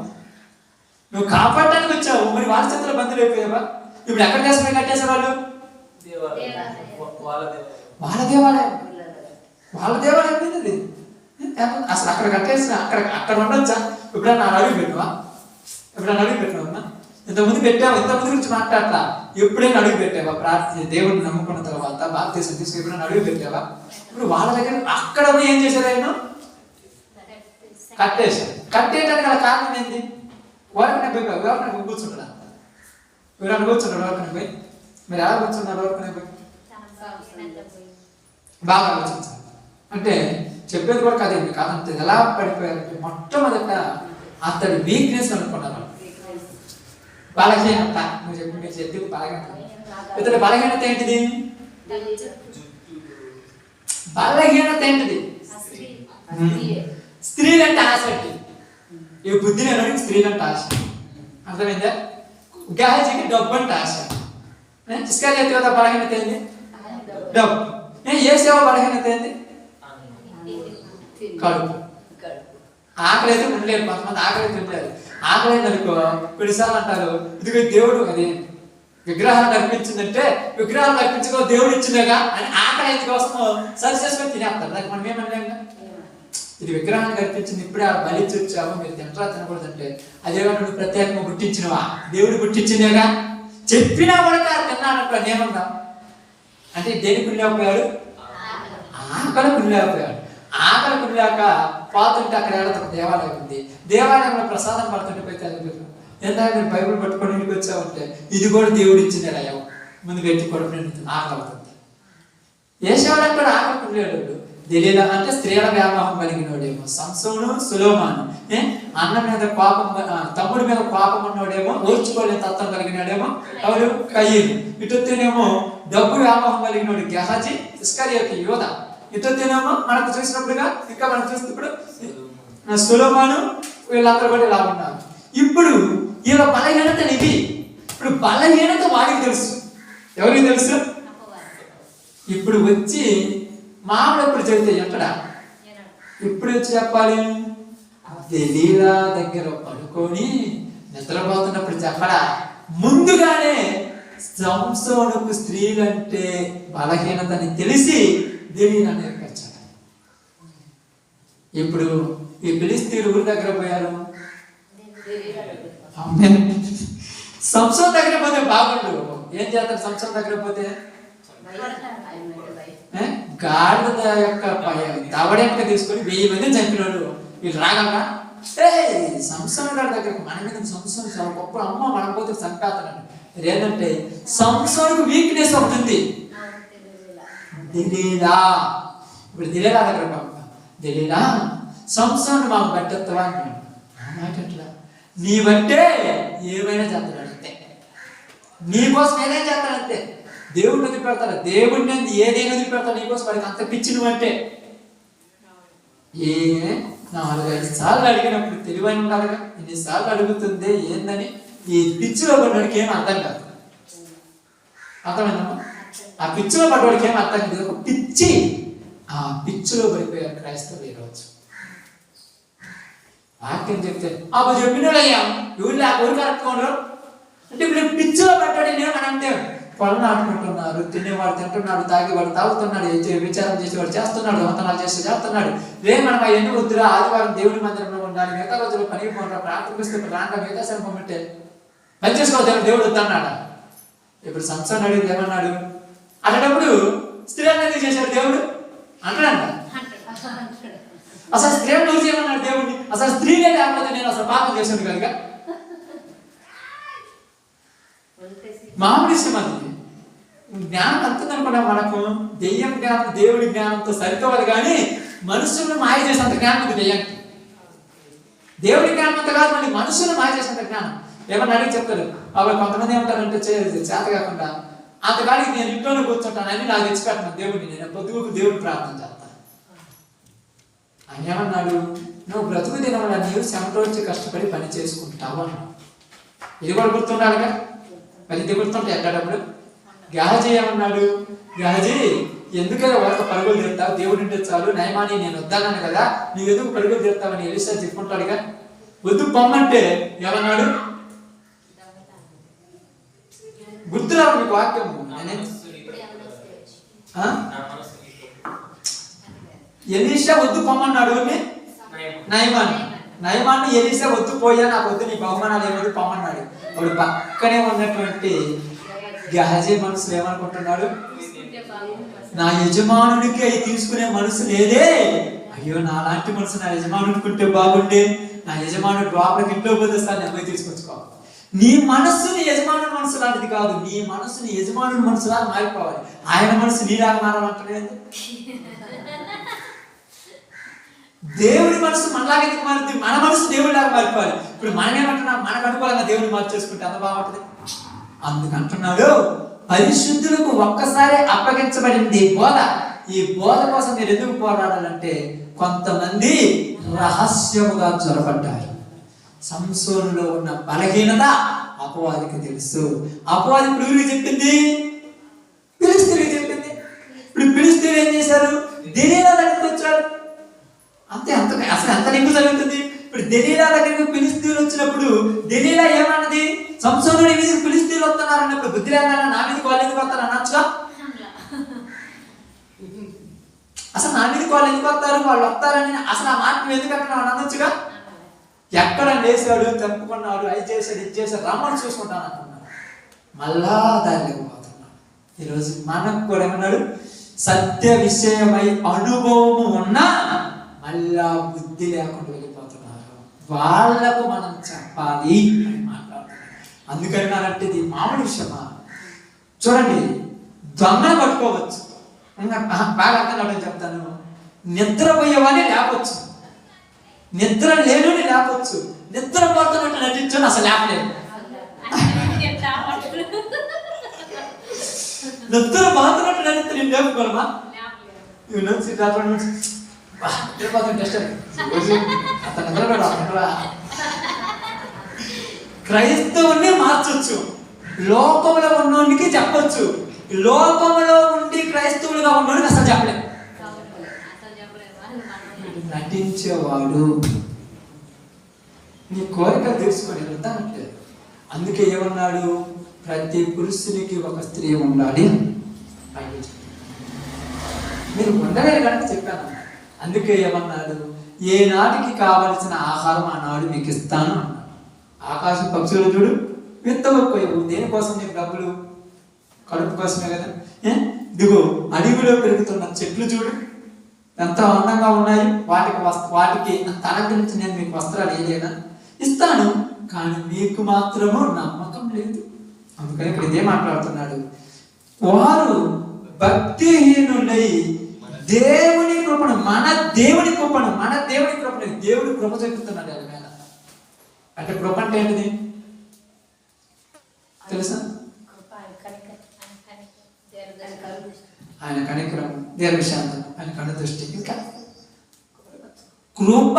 నువ్వు కాపాడటానికి వచ్చావు, మరి వారి చేతిలో బందీలైపోయావా? ఇప్పుడు ఎక్కడ చేసిన కట్టేసే వాళ్ళు? వాళ్ళ దేవాలయం ఏంది? అసలు అక్కడ కట్టేసిన అక్కడ ఉండొచ్చా? ఎప్పుడన్నా అడుగు పెట్టినావా? ఇంతకుముందు పెట్టావా? ఇంతకుముందు గురించి మాట్లాడతా. ఎప్పుడైనా అడుగు పెట్టావా? ప్రార్థన దేవుడిని నమ్ముకున్న తర్వాత బాప్తీసం తీసుకుని ఎప్పుడైనా అడుగు పెట్టావా? ఇప్పుడు వాళ్ళ దగ్గర అక్కడ ఏం చేశారు? ఆయన కట్టేశారు. కట్టేయడానికి గల కారణం ఏంటి? ఎవరికైనా పోయి కూర్చుంటారా? ఎవరైనా కూర్చుంటారు? ఎవరికైనా పోయి మీరు ఎలా కూర్చున్నారు? ఎవరికైనా పోయి బాగా ఆలోచించాలి. అంటే చెప్పేది కూడా కాదండి, కాదంటే ఎలా పడిపోయారంటే మొట్టమొదట అతడి వీక్నెస్ అనుకున్నారు. బలహీనత. నువ్వు చెప్పి బలహీనత. ఇతడి బలహీనత ఏంటిది? బలహీనత ఏంటిది? స్త్రీలంటే ఆశ. ఈ బుద్ధి లేని స్త్రీలంటే ఆశ. అర్థమైందా? గహాజీకి డబ్బు అంటే ఆశ. ఇస్కరియోతు యూదా బలహీనత ఏంది? డబ్బు. యేసేవ బలహీనత ఏంది? కడుపు. ఆకలి అయితే ఉండలేదు. కొంతమంది ఆకలి అయితే ఉండలేదు. ఆకలి అనుకో పిడిసాలు అంటారు, ఇదిగో దేవుడు అది విగ్రహాలు అర్పించిందంటే విగ్రహాలు అర్పించుకో దేవుడు ఇచ్చిందేగా అని ఆకలి కోసం సరి చేసుకొని తినేస్తారు. దానికి మనం ఏమనలేము. ఇది విగ్రహాన్ని అర్పించింది, ఇప్పుడే ఆ బలి వచ్చావు, మీరు తింటరా తినకూడదంటే అదేగా నువ్వు ప్రత్యేకంగా పుట్టించినవా? దేవుడు పుట్టించిందేగా చెప్పినా కూడా తిన్నానంట. నేనున్నా అంటే దేని కుళ్ళేకపోయాడు? ఆకలి కుళ్ళేకపోయాడు. ఆకలి కుళ్ళాక పాతుంటే అక్కడ ఏడత దేవాలయం ఉంది. దేవాలయంలో ప్రసాదం పడుతుంటే పోయి చదివారు. ఎందుకంటే మీరు బైబుల్ పట్టుకొని ఇంటికి వచ్చావంటే ఇది కూడా దేవుడు ఇచ్చింది అయ్యావు ముందు పెట్టి కొడుకుని ఆకలి అవుతుంది. యేసేవాళ్ళకి కూడా ఆకలి కుళ్ళాడు. దెలీలా అంటే స్త్రీల వ్యామోహం కలిగినోడేమో సంసోను, సులోమాను. అన్న మీద కోపం, తమ్ముడి మీద కోపం ఉన్నోడేమో, ఓర్చుకోలేని తత్వం కలిగినాడేమో ఎవరు? కయ్యూను. ఇటుతేనేమో డబ్బు వ్యామోహం కలిగినోడు గెహాజీ, ఇస్కరియోతు యూదా. ఇటుతేనేమో మనకు చూసినప్పుడుగా ఇంకా మనం చూసినప్పుడు సులోమాను, వీళ్ళందరూ కూడా ఇలా ఉన్నారు. ఇప్పుడు వీళ్ళ బలహీనత ఇది. ఇప్పుడు బలహీనత వాడికి తెలుసు. ఎవరికి తెలుసు? ఇప్పుడు వచ్చి మామూలు ఎప్పుడు చెబితే ఎక్కడ ఇప్పుడు వచ్చి చెప్పాలి? దెలీలా దగ్గర పడుకొని నిద్రపోతున్నప్పుడు చెప్పడా? ముందుగానే సంసోనుకు స్త్రీలంటే బలహీనతని తెలిసి దెలీలా నేర్పించాడు. ఇప్పుడు ఈ ఫిలిష్తీయుల ఊరి దగ్గర పోయారు. సంసోను దగ్గర పోతే బాగుండు. ఏం చేస్తారు సంసోను దగ్గర పోతే? గాడిద యొక్క దవడెంక తీసుకొని 1000 మందిని చంపినాడు. వీళ్ళు రాగలరా? సంసోను గారి దగ్గరకు మన మీద సంసోను చాలా గొప్ప, అమ్మ మన పోతే చంపేస్తాడు. ఏంటంటే సంసోనుకు వీక్నెస్ అవుతుంది. దెలీలా, ఇప్పుడు దెలీలా దగ్గర దెలీలా సంసోను మాకు బట్టెత్తవా అన్నాడు. మాటట్లా నీవంటే ఏమైనా చేస్తాడు అంతే, నీకోసం ఏదైనా చేస్తాడు అంతే. దేవుడిని వదిలిపెడతాడు, దేవుడిని ఏదైనా వదిలిపెడతాడు నీకోసం. వాడికి అంత పిచ్చి నువ్వంటే. 4-5 సార్లు అడిగినప్పుడు తెలివైన ఉండాలిగా. ఎన్నిసార్లు అడుగుతుంది ఏందని ఈ పిచ్చిలో పడ్డవాడికి ఏం అర్థం కాదు. అర్థమైందమ్మా? ఆ పిచ్చిలో పడ్డవాడికి ఏం అర్థం కాదు. ఒక పిచ్చి, ఆ పిచ్చిలో పడిపోయారు క్రైస్తవులు ఈరోజు. వాక్యం చెప్తే అప్పుడు చెప్పినయ్యా ఎవరు కరెక్ట్గా ఉండరు అంటే ఇప్పుడు పిచ్చిలో పడ్డాడు. నేనంటే పొలం నాటుకుంటున్నారు, తినేవాడు తింటున్నాడు, తాగేవాడు తాగుతున్నాడు, విచారం చేసేవాడు చేస్తున్నాడు, వంతనాలు చేస్తున్నాడు. మనం అవన్నీ వద్దురా, ఆదివారం దేవుడి మందిరంలో ఉండాలి, మిగతా రోజులు పనికి పోండా, ప్రార్థిస్తే రాండా, మిగతా సరే పంపితే పని చేసుకోవాలి, దేవుడు వద్దన్నాడా? ఇప్పుడు సంసారం అడిగింది ఏమన్నాడు? అన్నప్పుడు స్త్రీలను ఎందుకు చేశాడు దేవుడు అంటాడంట. అసలు స్త్రీ నువ్వు చేయమన్నాడు దేవుడిని. అసలు స్త్రీలే లేకపోతే నేను అసలు పాపం చేశాను కనుక మామూలు విషయం. అది జ్ఞానం అంతదనుకున్నా మనకు దెయ్యం జ్ఞానం దేవుడి జ్ఞానంతో సరిపోవాలి, కానీ మనుషులను మాయ చేసేంత జ్ఞానం ఉంది దెయ్యానికి. దేవుడి జ్ఞానం అంత కాదు, మళ్ళీ మనుషులను మాయ చేసేంత జ్ఞానం. ఏమన్నా అడిగి చెప్తారు. అవి కొంతమంది ఏమంటారంటే చేత కాకుండా అంతకాడికి నేను ఇంట్లోనే కూర్చుంటాను అని నాకు తెచ్చిపెట్టాను దేవుడిని. నేను పొద్దుకు దేవుడిని ప్రార్థన చేస్తాను. ఆయన ఏమన్నాడు? నువ్వు బ్రతుకు తినవల్ల నీవు చెమటోడ్చి కష్టపడి పని చేసుకుంటావు అన్నాడు. ఇది కూడా గుర్తుండాలిగా. మరి ఇది గుర్తుంటే ఎక్కడప్పుడు గెహజీ ఏమన్నాడు? గెహజీ ఎందుకైనా వాళ్ళ పరుగులు తీరుతావు, దేవుడు ఉంటే చాలు, నయమాని నేను వద్దన్నాను కదా, నువ్వు ఎందుకు పరుగులు తీరుతావని ఎలీషా చెప్పుకుంటాడుగా. వద్దు పొమ్మంటే ఏమన్నాడు? గుర్తురావు మీకు వాక్యం. ఎలీషా వద్దు పొమ్మన్నాడు నయమాన్ని ఎలీషా వద్దు పోయా, నాకు వద్దు, నీ బహుమానాలు ఏమొద్దు పొమ్మన్నాడు. అప్పుడు పక్కనే ఉన్నటువంటి గెహజీ మనసులో ఏమనుకుంటున్నాడు? నా యజమానుడికి అవి తీసుకునే మనసు లేదే, అయ్యో నాలాంటి మనసు నా యజమానుకుంటే బాగుండే, నా యజమానుడు లోపలికి ఇంట్లో పోతే సార్ నెమ్మది తీసుకొచ్చుకోవాలి. నీ మనస్సు నీ యజమానుడి మనసు లాంటిది కాదు, నీ మనసు నీ యజమానుడి మనసులా మారిపోవాలి. ఆయన మనసు నీలాగా మారాలంటలేదు. దేవుడి మనసు మనలాగా ఎందుకు మారుతుంది? మన మనసు దేవుడిలాగా మారిపోవాలి. ఇప్పుడు మనం ఏమంటున్నాం? మనకు అనుకూలంగా దేవుడిని మార్చేసుకుంటే అంత బాగుంటుంది. అందుకంటున్నాడు, పరిశుద్ధులకు ఒక్కసారి అప్పగించబడింది బోధ. ఈ బోధ కోసం మీరు ఎందుకు పోరాడాలంటే కొంతమంది రహస్యముగా చొరబడ్డారు. సంసోనులో ఉన్న బలహీనత అపవాదికి తెలుసు. అపవాది ఇప్పుడు ఎవరికి చెప్పింది? ఫిలిష్తీయులకు చెప్పింది. ఇప్పుడు ఫిలిష్తీయులు ఏం చేశారు? దెలీలా దగ్గరికి వచ్చారు. అంతే, అంత అసలు అంత ఎక్కువ జరుగుతుంది. ఇప్పుడు దెలీలా దగ్గరికి ఫిలిష్తీయులు వచ్చినప్పుడు దెలీలా ఏమన్నది? సంసోనుడి మీద ఫిలిష్తీయులు వస్తున్నారు అన్నప్పుడు బుద్ధి లేదన్నా నా మీదకి వాళ్ళు ఎందుకు వస్తారు అనొచ్చుగా. అసలు నా మీదకి వాళ్ళు ఎందుకు వస్తారు, వాళ్ళు వస్తారని అసలు ఆ మాట ఎందుకు అక్కడ అనొచ్చుగా. ఎక్కడ లేసాడు, తెంపుకున్నాడు, అది చేశాడు, ఇది చేశాడు, రమ్మని చూసుకుంటాను అనుకున్నాడు. మళ్ళా దారిలోకి పోతున్నాడు. ఈరోజు మనకు కూడా ఏమన్నాడు? సత్య విషయమై అనుభవము ఉన్నా మళ్ళా బుద్ధి లేకుండా వెళ్ళిపోతున్నారు. వాళ్లకు మనం చెప్పాలి అని మాట్లాడుతున్నారు. అందుకన్నారంటే ఇది మామూలు విషయమా? చూడండి, దొంగను పట్టుకోవచ్చు, బాగా అర్థం కావడం చెప్తాను. నిద్రపోయేవాడిని లేపొచ్చు, నిద్ర లేనుని లేపొచ్చు, నిద్ర పోతున్నట్టు నటించని అసలు లేపలేదు. నిద్ర పోతున్నట్టు నటిస్తే నేను లేపుకోవాలమా? క్రైస్తవుని మార్చొచ్చు, లోకంలో ఉన్నోనికి చెప్పొచ్చు. లోకంలో ఉండి క్రైస్తవులుగా ఉన్నోనికి అసలు చెప్పలేదు. నటించేవాడు నీ కోరిక తెలుసుకొని వెళ్తానంటలేదు. అందుకే ఏమన్నాడు? ప్రతి పురుషునికి ఒక స్త్రీ ఉండాలి. మీరు ఉండలేరు కనుక చెప్పాను. అందుకే ఏమన్నాడు? ఏ నాటికి కావలసిన ఆహారం ఆనాడు మీకు ఇస్తాను అన్నాడు. ఆకాశం పక్షులు చూడు విత్తవపోయావు, దేనికోసం నీకు డబ్బులు? కడుపు కోసమే కదా. ఇదిగో అడవిలో పెరుగుతున్న చెట్లు చూడు ఎంత అందంగా ఉన్నాయి, వాటికి తన గురించి నేను మీకు వస్త్రాలు వేయలేనా? ఇస్తాను, కానీ మీకు మాత్రము నమ్మకం లేదు. అందుకని ఇక్కడ ఇదే మాట్లాడుతున్నాడు. వారు భక్తిహీనులై దేవుని కృపను మన దేవుడి కృపను దేవుడి కృప చెప్తున్నాడు ఆయన మీద. అంటే కృప అంటే ఏంటిది తెలుసా? ఆయన కనికరం, దీర్ఘశాంతం, ఆయన కనుదృష్టి. ఇంకా కృప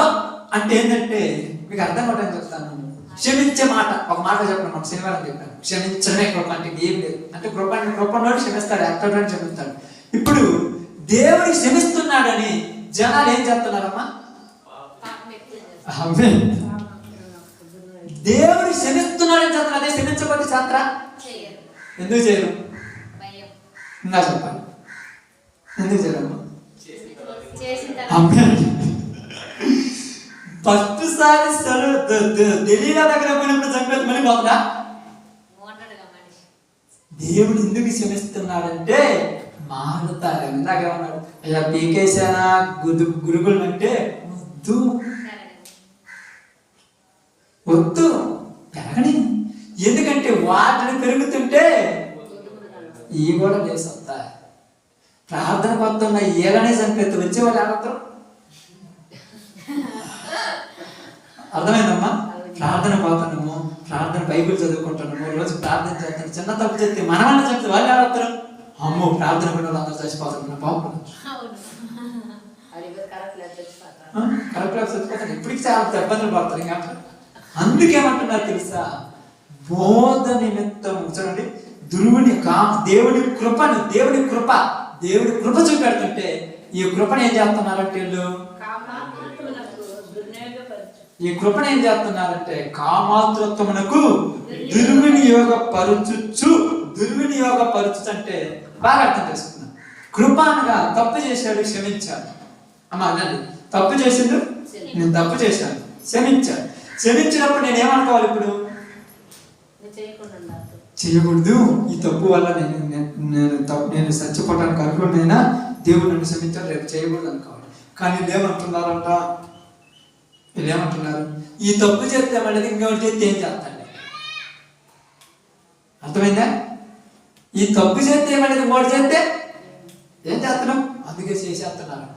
అంటే ఏంటంటే మీకు అర్థం కావడానికి చెప్తాను. క్షమించే మాట, ఒక మాట చెప్పడం మాకు శనివారం చెప్పాను. క్షమించడమే కృప అంటే ఏం లేదు. అంటే కృపను క్షమిస్తాడు, యాక్టర్ క్షమిస్తాడు. ఇప్పుడు దేవుడు క్షమిస్తున్నాడని జనాలు ఏం చేస్తున్నారమ్మా? దేవుడు క్షమిస్తున్నాడని చేస్తారు, అదే క్షమించకపోతే చేస్తారా? ఎందుకు చేయరు? ఇంకా చెప్పాలి, ఎందుకు చేయరమ్మా? ఫస్ట్ సారి తెలియని దగ్గర పోయినప్పుడు చంపేది మళ్ళీ పోతుందా? దేవుడు ఎందుకు క్షమిస్తున్నాడంటే మారుతారు. ఇందాకేమన్నాడు? అయ్యా పీకేశానా గురుగులు అంటే వద్దు పెరగని. ఎందుకంటే వాటిని పెరుగుతుంటే ఈ కూడా లేసొస్తా. ప్రార్థన కొత్త ఏలనే చంపేస్తే వచ్చేవాళ్ళు ఏమంటారు? అర్థమైందమ్మా? ప్రార్థన పోతున్నాము, ప్రార్థన బైబిల్ చదువుకుంటున్నాము, రోజు ప్రార్థన చేస్తాను, చిన్న తప్పు చేస్తే మనమన్నా చెప్తే వాళ్ళు ఏమంటారు? అమ్మో ప్రార్థన కూడా అందరూ చచ్చిపోతున్నారు, బాగుంటున్నారు, కరెక్ట్ చచ్చిపోతాను, ఇప్పటికి చాలా ఇబ్బందులు పడతారు. ఇంకా అందుకేమంటున్నారు తెలుసా? బోధ నిమిత్తం చూడండి, దేవుడి కృప చూపెడుతుంటే ఈ కృపను ఏం చేస్తున్నారంటే వీళ్ళు ఈ కృపను ఏం చేస్తున్నారంటే కామాతృత్వమునకు దుర్వినియోగపరచుచు అంటే బాగా అర్థం చేసుకున్నాను. కృప అనగా తప్పు చేశాడు, క్షమించాడు. అమ్మా అనండి, తప్పు చేసిండు, నేను తప్పు చేశాను, క్షమించాడు. క్షమించినప్పుడు నేను ఏమనుకోవాలి? ఇప్పుడు చేయకూడదు, ఈ తప్పు వల్ల నేను చచ్చిపోవడానికి అనుకున్నైనా దేవుడు నన్ను క్షమించాడు, రేపు చేయకూడదు అనుకోవాలి. కానీ వీళ్ళు ఏమంటున్నారు? ఈ తప్పు చేస్తే మళ్ళీ ఇంకొకటి చేస్తే ఏం చేస్తాడు? అర్థమైందా? ఈ తప్పు చేస్తే మళ్ళీ ఇంకోటి చేస్తే ఏం చేస్తున్నాం? అందుకే చేసేస్తున్నారు.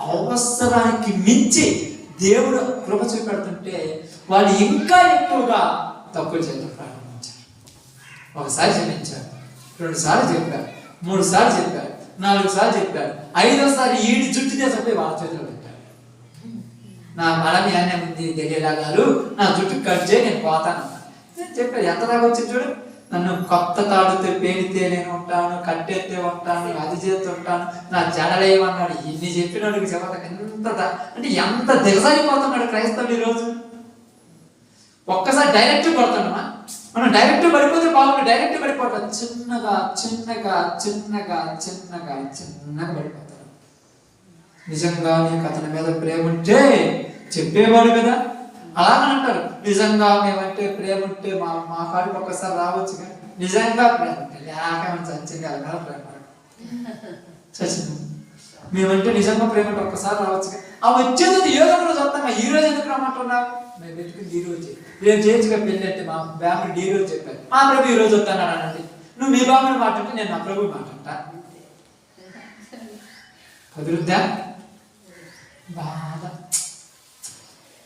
అవసరానికి మించి దేవుడు కృప చూపెడుతుంటే వాళ్ళు ఇంకా ఎక్కువగా తప్పులు చేయడం ప్రారంభించారు. ఒకసారి క్షమించారు, 2 సార్లు చెప్పారు, 3 సార్లు చెప్పారు, 4 సార్లు చెప్పారు, 5వసారి ఈడి జుట్టు చేసే వాళ్ళ చేతిలో పెట్టారు. నా బలమి అనే ఉంది తెలియలాగారు, నా జుట్టు కట్ చేయి, నేను పోతాను చెప్పారు. ఎంత దాకా వచ్చి చూడు, నన్ను కొత్త తాడుతో పేడితే నేను ఉంటాను, కట్టెత్తే ఉంటాను, అది చేస్తూ ఉంటాను, నా జడలేమన్నాడు. ఇన్ని చెప్పినాడు ఎంత దిగజారిపోతున్నాడు క్రైస్తవులు ఈరోజు. ఒక్కసారి డైరెక్ట్ పడుతున్నామా? మనం డైరెక్ట్ పడిపోతే బాగుంది, డైరెక్ట్ పడిపోతాం. చిన్నగా పడిపోతాం. నిజంగా నీకు అతని మీద ప్రేమ ఉంటే చెప్పేవాడు కదా. అలాగని అంటారు, నిజంగా మేమంటే ప్రేమ ఉంటే మా కాడికి ఒక్కసారి రావచ్చు కానీ నిజంగా ప్రేమ ఉంటే లేక చచ్చింది అలా ప్రేమ చచ్చింది. మేమంటే నిజంగా ప్రేమ ఉంటే ఒక్కసారి రావచ్చు కానీ ఆ వచ్చేది ఏదో రోజు వస్తాం. ఈ రోజు ఎందుకు రమ్మంటున్నావు? మేము పెట్టుకుని ఈ రోజు రేపు చేయించుగా పెళ్ళి అంటే మా బ్యాముడు ఈ రోజు చెప్పారు, మా ప్రభు ఈ రోజు వస్తాను అనండి. నువ్వు మీ బాబుని మాట అంటే నేను నా ప్రభు మాట అంటా. కుదురుద్దా? బాధ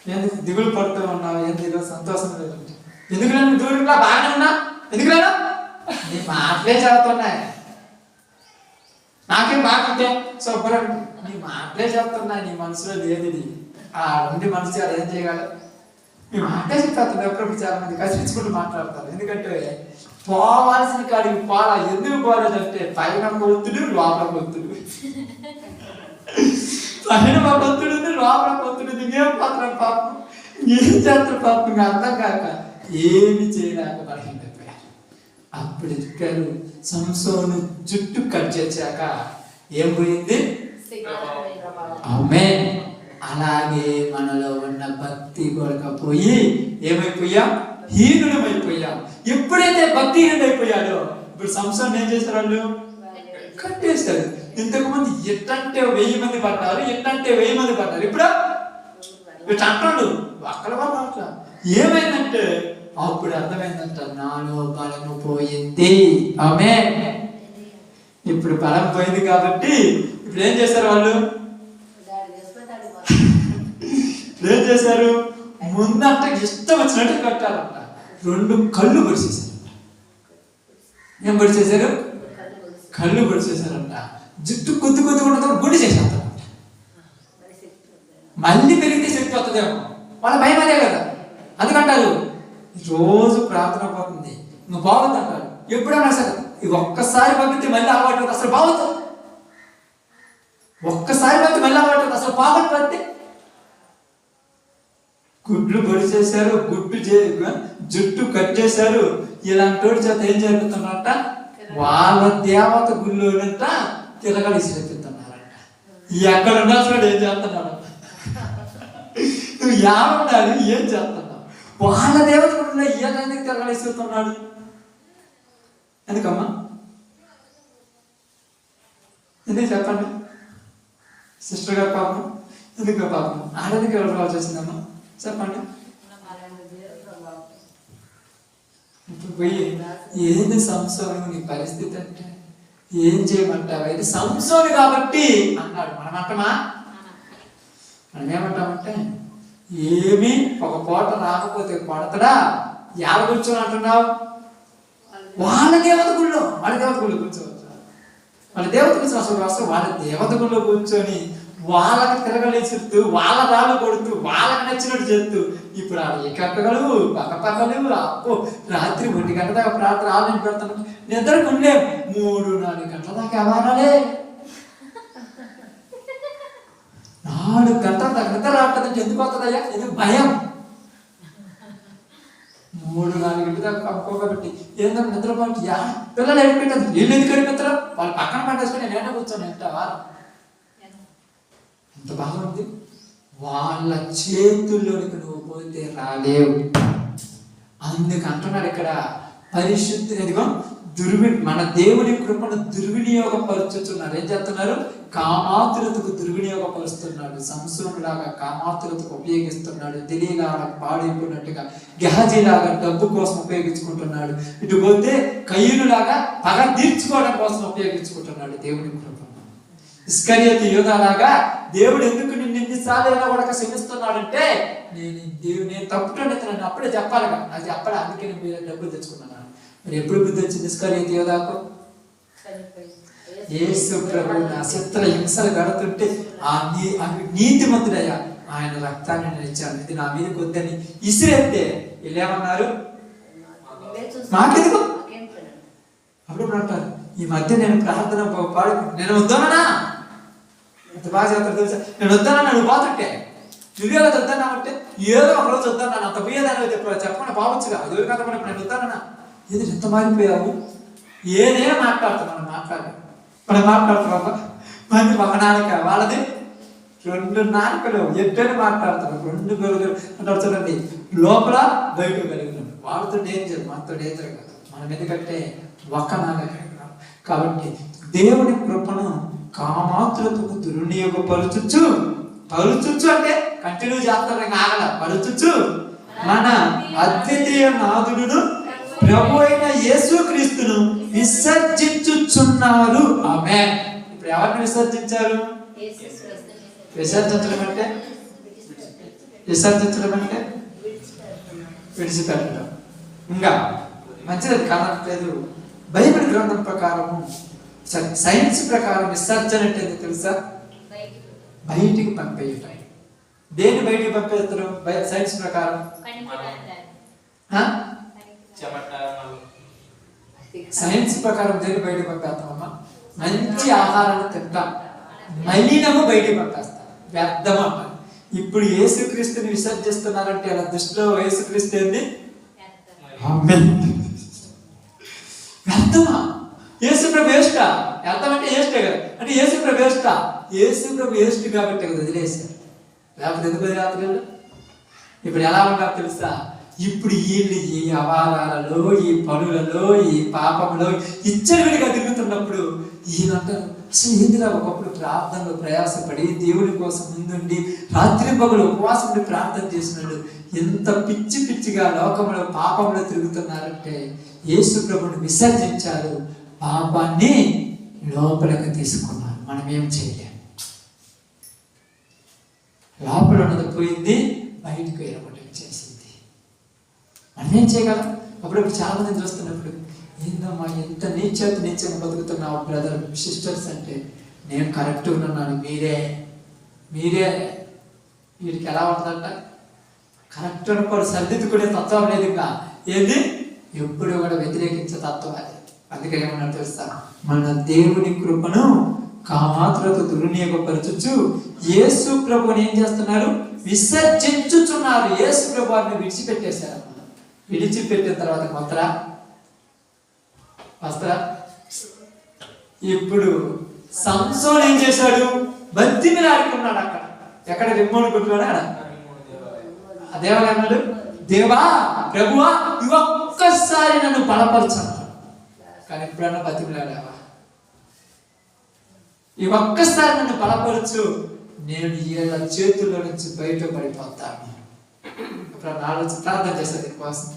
ఎందుకు దిగులు పడుతూ ఉన్నావు? ఎందుకు సంతోషం లేదంటే ఎందుకు నేను దూరంగా బాగానే ఉన్నా, ఎందుకు లేను? నీ మాటలే చదువుతున్నాయి, నాకేం బాగుంటే శుభ్రం. నీ మాటలే చెప్తున్నా, నీ మనసులో లేదు. ఇది ఆ ఉండి మనసు అది ఏం చేయగలరు? నీ మాటలే చెప్తాను. ఎప్పుడు చాలా మంది కసిరించుకుంటూ మాట్లాడతారు. ఎందుకంటే పోవాల్సిన కాడికి పోలా. ఎందుకు పోలేదంటే పైన ఒత్తుడు, లోపల ఒత్తుడు. పైన ఒత్తుడు, లోపల ఒత్తుడు. ఏం పాత్ర పాపం, ఏం చేస్తారు పాపం, ఇంకా అర్థం కాక ఏమి చేయలేక పడిపోయారు. అప్పుడు చెప్పారు, సంసోను జుట్టు కట్ చేశాక ఏం పోయింది? ఆమేన్. అలాగే మనలో ఉన్న భక్తి కొరకపోయి ఏమైపోయాం? హీనులమైపోయాం. ఎప్పుడైతే భక్తిహీనుడైపోయాడో ఇప్పుడు సంసోను ఏం చేశారు? వాళ్ళు కట్టేశారు. ఇంతకుముందు ఎట్టంటే 1000 మంది పడ్డారు, ఎట్టంటే 1000 మంది పడ్డారు. ఇప్పుడు ఇట్లా అంటాడు అక్కడ వాళ్ళు అట్లా. ఏమైందంటే అప్పుడు అర్థమైందంట, నాలో బలము పోయింది. ఆమేన్. ఇప్పుడు బలం పోయింది కాబట్టి ఇప్పుడు ఏం చేశారు వాళ్ళు? ఏం చేశారు? ముందంట ఇష్టం వచ్చినట్టు కట్టారంట. 2 కళ్ళు పొడిచేశారంట. ఏం పొడిచేశారు? కళ్ళు పొడిచేశారంట. జుట్టు కొద్ది ఉండదు గుడి చేసేస్తారంట. మళ్ళీ పెరిగితే శక్తి వస్తుందేమో, వాళ్ళ భయం అదే కదా. అందుకంటారు రోజు ప్రార్థన పోతుంది, నువ్వు బాగుంది అంటారు. ఎప్పుడైనా సరే ఒక్కసారి పంపితే మళ్ళీ అలవాటు అసలు బాగుంది. ఒక్కసారి పంపితే మళ్ళీ అలవాటు అసలు బాగుంటుంది. గుడ్లు పొడి చేశారు, జుట్టు కట్ చేశారు. ఇలాంటి చేత ఏం జరుగుతున్నట్ట? వాళ్ళ దేవత గుళ్ళోనంట తిరగలి శ్రపిస్తున్నారంట. ఎక్కడ ఉండాల్సిన ఏం చేస్తున్నాడు? నువ్వు యాడుండాలి, ఏం చేస్తున్నావు? వాళ్ళ దేవత గుడిలో ఎందుకు తిరగలిస్తున్నాడు? ఎందుకమ్మా? ఎందుకు చెప్పండి సిస్టర్ గారు? పాపం ఎందుకు? పాపం ఆడదికి వెళ్ళాల్సి వచ్చిందమ్మా, చెప్పండి. ఇప్పుడు పోయి ఏది సంసోను నీ పరిస్థితి అంటే ఏం చేయమంటావు? ఇది సంసోను కాబట్టి అన్నాడు. మనం అంటామా? మనం ఏమంటామంటే ఏమి ఒక పూట రాకపోతే కొడతడా యాడ కూర్చొని అంటున్నావు? వాళ్ళ దేవత గుళ్ళో కూర్చోవచ్చు. వాళ్ళ దేవత కూర్చొని అసలు వాళ్ళ దేవత గుళ్ళో కూర్చొని వాళ్ళకి తిరగలేచుతూ, వాళ్ళ రాళ్ళు కొడుతూ, వాళ్ళకి నచ్చినట్టు చేస్తూ, ఇప్పుడు వాళ్ళు ఎక్కగలు పక్కపక్కలు. అప్పు రాత్రి 1 గంట దాకా ప్రార్థన ఆలయం పెడతాను, నిద్రకు ఉండలేము. 3-4 గంటల దాకా అవారాలే. 4 గంటల దాకా నిద్ర రావట్లేదంటే ఎందుకు వస్తుందయ్యా? ఎందుకు? భయం. 3-4 గంటల దాకా కప్పుకోబట్టి ఏంటంటే నిద్రపోయి పిల్లలు ఎడిపెట్టారు. వీళ్ళు ఎందుకు ఎడిపెత్తారు? వాళ్ళు పక్కన పట్టేసుకుని నేను కూర్చొని ఎంత ఎంత బాగుంది. వాళ్ళ చేతుల్లోనికి నువ్వు పోతే రాలేవు. అందుకు అంటున్నాడు ఇక్కడ పరిశుద్ధి మన దేవుని కృపను దుర్వినియోగపరుచుతున్నారు. ఏం చేస్తున్నారు? కామాతులతకు దుర్వినియోగపరుస్తున్నాడు. సంసోనులాగా కామాతులతకు ఉపయోగిస్తున్నాడు. తెలియలాగా పాడైపోయినట్టుగా గెహజీలాగా డబ్బు కోసం ఉపయోగించుకుంటున్నాడు. ఇటు పోతే కయ్యూనులాగా పగ తీర్చుకోవడం కోసం ఉపయోగించుకుంటున్నాడు దేవుని కృపను. ఇస్కరియోతు యూదాలాగా దేవుడు ఎందుకు నిన్ను ఎన్నిసార్లు అయినా కూడా క్షమిస్తున్నాడంటే నేను తప్పుతుండే నన్ను అప్పుడే చెప్పాలిగా, నాకు చెప్పాలి. అందుకే నేను డబ్బులు తెచ్చుకున్నాను. మరి ఎప్పుడు బుద్ధి వచ్చింది ఇస్కరియోతు యూదాకు? యేసు ప్రభు నా చిత్ర హింసలు గడుతుంటే నీతిమంతుడయ్యా, ఆయన రక్తాన్ని నేను ఇచ్చాను, ఇది నా మీదకి వద్దని ఇసిరేస్తే వీళ్ళేమన్నారు? మాకెందుకు? అప్పుడు అంటారు ఈ మధ్య నేను ప్రార్థన నేను వద్దానా? ఎంత బాగా చేస్తారు తెలుసా? నేను వద్దానా, నువ్వు పోతుంటే నువ్వే కదా వద్దన్నావంటే ఏదో ఒక రోజు వద్దాను, అంత పోయేదాని చెప్పకుండా పోవచ్చుగా. అది ఎవరి కదా నేను వద్దానా? ఏదో ఎంత మారిపోయావు? ఏదే మాట్లాడుతాం మనం మాట్లాడుతున్నామా? మంది ఒక నాలుక, వాళ్ళది 2 నాలుకలు ఎట్టని మాట్లాడుతున్నారు. 2 గొలుగులు అంటారు చూడండి, లోపల బయట కలిగినాడు. వాళ్ళతో డేంజర్, మనతో డేంజర్ కాదు. మనం ఎందుకంటే ఒక నాలుక. కాబట్టి దేవుని కృపను కామాతులతకు దుర్వినియోగపరుచుచు అంటే కంటిన్యూ చేస్తారు, ఆగల పరుచుచు మన అద్వితీయ నాథుడును ప్రభు అయిన యేసుక్రీస్తును విసర్జించుచున్నారు. ఆమేన్. ఇప్పుడు ఎవరిని విసర్జించారు? విసర్జించడం అంటే విడిచిపెట్టడం. ఇంకా మంచిది కానట్లేదు. బైబిల్ గ్రంథం ప్రకారము, సైన్స్ ప్రకారం విసర్జన అంటే తెలుసా? బయటికి పంపేయటం. దేన్ని బయటికి పంపేస్తారు సైన్స్ ప్రకారం? సైన్స్ ప్రకారం దేన్ని బయటికి పంపేస్తామమ్మా? మంచి ఆహారాన్ని తింటాం, మలినము బయటికి పంపేస్తాం, వ్యర్థం అంటారు. ఇప్పుడు యేసుక్రీస్తుని విసర్జిస్తున్నారంటే అలా దృష్టిలో యేసుక్రీస్తు ఏంది? వ్యర్థమా? యేసుప్రభు వేస్టా? వ్యర్థం అంటే వేస్టే కదా. అంటే యేసుప్రభు వేస్టా? యేసుప్రభు వేస్ట్ కాబట్టి కదా వదిలేశారు. లేకపోతే ఎందుకు వదిలేస్తారు? ఇప్పుడు ఎలా ఉంటారు తెలుసా? ఇప్పుడు వీళ్ళు ఈ అవారాలలో, ఈ పనులలో, ఈ పాపంలో ఇచ్చడివిడిగా తిరుగుతున్నప్పుడు ఈయన అంటారు, అసలు ఏందిరా ఒకప్పుడు ప్రార్థనలో ప్రయాసపడి దేవుడి కోసం ముందుండి రాత్రి పగలు ఉపవాసం ఉండి ప్రార్థన చేసినాడు, ఎంత పిచ్చి పిచ్చిగా లోకంలో పాపంలో తిరుగుతున్నారంటే యేసు ప్రభుని విసర్జించారు, పాపాన్ని లోపలికి తీసుకున్నారు. మనం ఏం చేయలేము. లోపల ఉన్నది పోయింది, బయటకు ఎరగొట్టం చేసింది. మనం ఏం చేయగలం? అప్పుడప్పుడు చాలా మందిని చూస్తున్నప్పుడు, ఏందమ్మా ఎంత నీచంగా బతుకుతున్నావు బ్రదర్ సిస్టర్స్ అంటే, నేను కరెక్ట్ ఉన్నాను, మీరే వీడికి ఎలా ఉంటుందంట, కరెక్ట్ అనుకోడు, సర్దిద్దుకునే తత్వం లేదు. ఇంకా ఏంది, ఎప్పుడు కూడా వ్యతిరేకించే తత్వం అది. అందుకే ఏమన్నా తెలుస్తా, మన దేవుని కృపను కామాత్రతో దుర్వినియోగపరచు యేసు ప్రభుని ఏం చేస్తున్నారు, విసర్జించుచున్నారు. యేసు ప్రభుని విడిచిపెట్టేశారు. విడిచిపెట్టిన తర్వాత వస్తారా? ఇప్పుడు సంసోన్ ఏం చేశాడు, బంతి మీద ఆడుకున్నాడు. అక్కడ ఎక్కడ రిమ్మోని కొట్టుకున్నాడు. అదేమని అన్నాడు, దేవా ప్రభువా ఈ ఒక్కసారి నన్ను బలపరచు. కానీ ఎప్పుడన్నా బతిమలాడావా, ఈ ఒక్కసారి నన్ను బలపరచు, నేను వీళ్ళ చేతుల్లో నుంచి బయట పడిపోతాను. ఎప్పుడన్నా ఆలోచన ప్రార్థన చేస్తాను దీనికోసం.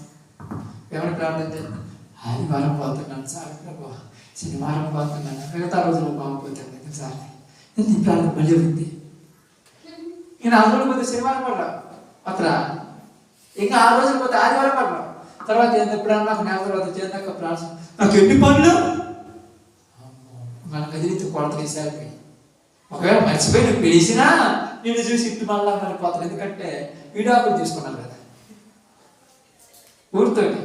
ఏమని ప్రార్థన చేస్తాను, ఆదివారం పోతున్నాను సార్ ప్రభు, శనివారం పోతున్నాను, మిగతా రోజుల్లో బాగుపోతాను సార్. నీ ప్రార్థన మళ్ళీ ఉంది. నేను 6 రోజులు పోతే శనివారం పడరా అతరా, ఇంకా 6 రోజులు పోతే ఆదివారం పడరా. తర్వాత ఎప్పుడన్నా నాకు నెల తర్వాత చేద్దాక ప్రార్థన, నాకు ఎన్ని పనులు మన కదిలితో కొడత వేసారిపోయి. ఒకవేళ మర్చిపోయి నువ్వు పిలిచినా నిన్ను చూసి ఇటు మళ్ళా మళ్ళీపోతాను. ఎందుకంటే విడాకులు తీసుకున్నాను కదా ఊరితోటి.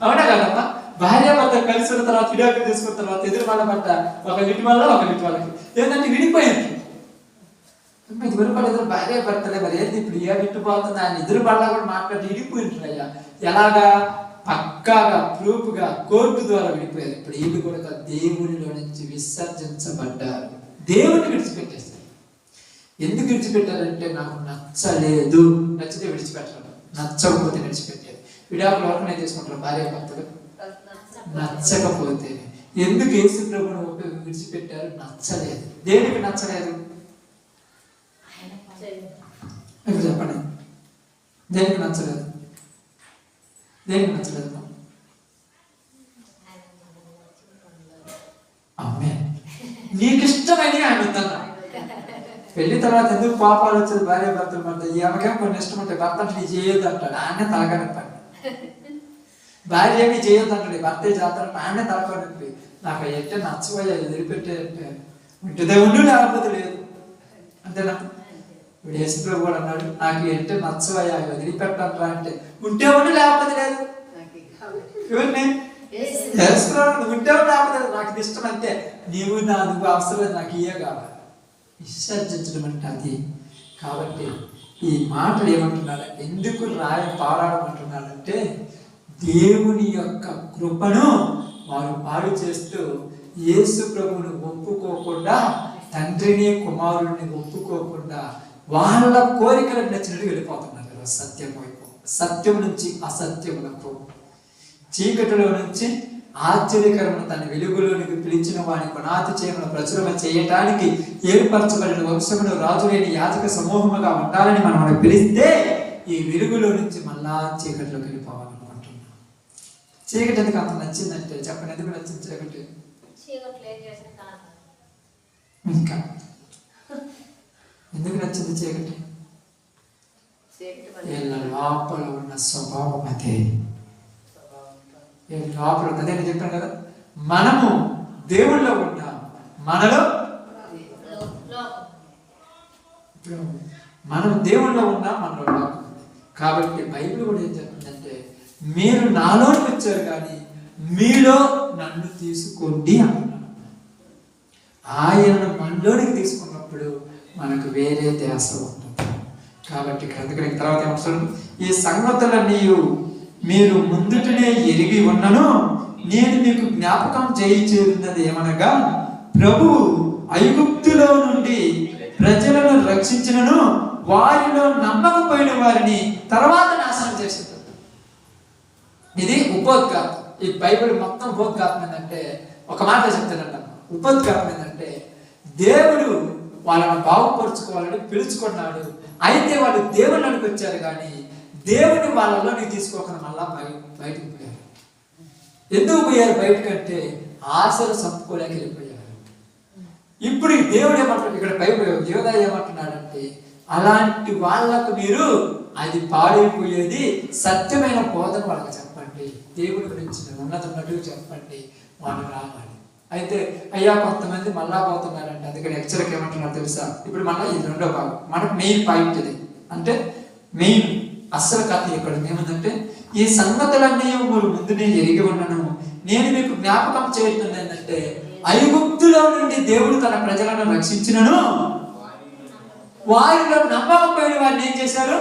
అవునా కదమ్మా, భార్య భర్త కలిసి ఉన్న తర్వాత విడాకులు తీసుకున్న తర్వాత ఎదురు మళ్ళీ పడ్డ ఒకరింటి వల్ల ఒకరింటి వాళ్ళకి ఏంటంటే విడిపోయింది. ఇదివరకు వాళ్ళు ఎదురు భార్య భర్తలే, మరి ఏంటి ఇప్పుడు ఏ విడిపోతుంది ఆయన ఎదురు పళ్ళ కూడా మాట్లాడి విడిపోయింటారు. అయ్యా ఎలాగా, పక్కాగా ప్రూఫ్గా కోర్టు ద్వారా విడిపోయారు. ఇప్పుడు వీళ్ళు కూడా దేవునిలో నుంచి విసర్జించబడ్డారు. దేవుని విడిచిపెట్టేస్తారు. ఎందుకు విడిచిపెట్టారంటే నాకు నచ్చలేదు, నచ్చితే విడిచిపెట్టారు, నచ్చకపోతే విడిచిపెట్టారు. విడాకుల వరకు నేను తీసుకుంటారు భార్య భర్తలు, నచ్చకపోతే. ఎందుకు యేసు ప్రభువును విడిచిపెట్టారు, నచ్చలేదు. దేనికి నచ్చలేదు చెప్పండి, దేనికి నచ్చలేదు? దేనికి నచ్చలేదు? అమ్మే నీకు ఇష్టమైన ఆయన వద్దన్నా. పెళ్లి తర్వాత ఎందుకు పాపాలు వచ్చేది భార్య భర్తలు పడతాయి. ఈ అమ్మకేం కొన్ని ఇష్టం ఉంటాయి, భర్త నీ చేయొద్దు అంటాడు, ఆయనే తలకానొప్పండి. భార్య ఏమి చేయొద్దు అంటాడు, భర్త చేస్తాడు, ఆయనే తలకానొప్పి. నాకు ఎట్టే నచ్చబోయా వదిలిపెట్టే ఉంటుందే ఉండు, లేకపోతే లేదు. అంతేనా? ఇప్పుడు యేసు ప్రభు కూడా అన్నాడు, నాకు ఎట్టే నచ్చబోయా వదిలిపెట్టరా అంటే ఉంటే ఉండు, లేకపోతే లేదు. ఎవరిని యేసు ప్రభు ఉంటే ఉండు, లేకపోతే నాకు ఇష్టం అంతే. నువ్వు అవసరం లేదు, నాకు ఇయే కావాలి. విసర్జించడం అంటే అది. కాబట్టి ఈ మాటలు ఏమంటున్నారంటే, ఎందుకు పారాడమంటున్నారంటే దేవుని యొక్క కృపను వారు పాడు చేస్తూ యేసు ప్రభువును ఒప్పుకోకుండా, తండ్రిని కుమారుడిని ఒప్పుకోకుండా వాళ్ళ కోరికలకు నచ్చినట్టు వెళ్ళిపోతున్నారు. సత్యం వైపు, సత్యం నుంచి అసత్యములకు, చీకటిలో నుంచి ఆశ్చర్యకరమైన తన వెలుగులోనికి పిలిచిన వాని పునాది చేయమని ప్రచురణ చేయటానికి ఏర్పరచబడిన వంశమును రాజులేని యాజక సమూహముగా ఉండాలని మనం పిలిస్తే ఈ వెలుగులో నుంచి మళ్ళా చీకటిలోకి వెళ్ళిపోవాలనుకుంటున్నాం. చీకటి ఎందుకు అంత నచ్చిందంటే చెప్పండి, ఎందుకు నచ్చింది చీకటి? ఇంకా ఎందుకు నచ్చింది చీకటి? వీళ్ళ లోపల ఉన్న స్వభావం అదే. లోపల అదే నేను చెప్పాను కదా, మనము దేవుళ్ళలో ఉంటాం, మనలో ఇప్పుడు మనం దేవుళ్ళలో ఉన్నాం, మనలో లోకం. కాబట్టి బైబిల్ కూడా ఏం చెప్తుందంటే, మీరు నాలోకి వచ్చారు కానీ మీలో నన్ను తీసుకోండి అంటున్నాను. ఆయనను మనలోనికి తీసుకున్నప్పుడు మనకు వేరే ధ్యాస ఉంటుంది. కాబట్టి అందుకని తర్వాత ఏమవుతుంది, ఈ సంగతులన్నీ మీరు ముందుటనే ఎరిగి ఉన్నను, నేను మీకు జ్ఞాపకం చేయుచున్నది ఏమనగా, ప్రభువు ఐగుప్తులో నుండి ప్రజలను రక్షించినను వారిలో నమ్మకపోయిన వారిని తర్వాత నాశనం చేసింది. ఇది ఉపోద్ఘాతం. ఈ బైబిల్ మొత్తం ఉపోద్ఘాతం ఏంటంటే, ఒక మాట చెప్తానంట, ఉపద్ఘాతం ఏంటంటే దేవుడు వాళ్ళని బాగుపరుచుకోవాలని పిలుచుకున్నాడు. అయితే వాళ్ళు దేవుళ్ళకి వచ్చారు కానీ దేవుడిని వాళ్ళలోకి తీసుకోకుండా మళ్ళా బయటకు పోయారు. ఎందుకు పోయారు బయటకంటే ఆశలు చంపుకోలేక వెళ్ళిపోయారు. ఇప్పుడు దేవుడు ఏమంటాడు ఇక్కడ యోధా ఏమంటున్నాడంటే, అలాంటి వాళ్ళకు మీరు అది పాడైపోయేది సత్యమైన బోధన వాళ్ళకి చెప్పండి, దేవుడి గురించి ఉన్నతున్నట్టు చెప్పండి, వాళ్ళు రావాలి. అయితే అయ్యా కొంతమంది మళ్ళా పోతున్నారంటే అందుకని హెచ్చరిక ఏమంటున్నారు తెలుసా? ఇప్పుడు మళ్ళీ ఇది రెండో భాగం, మనకు మెయిన్ పాయింట్ ఇది. అంటే మెయిన్ అస్సలు కథ ఇక్కడ ఏముందంటే, ఈ సంగతులన్నీ మీరు ముందునే ఎరిగి ఉన్నాను, నేను మీకు జ్ఞాపకం చేయటం ఏంటంటే, ఐగుప్తులో నుండి దేవుడు తన ప్రజలను రక్షించినను వారిలో నమ్మకపోయిన వారిని ఏం చేశారు?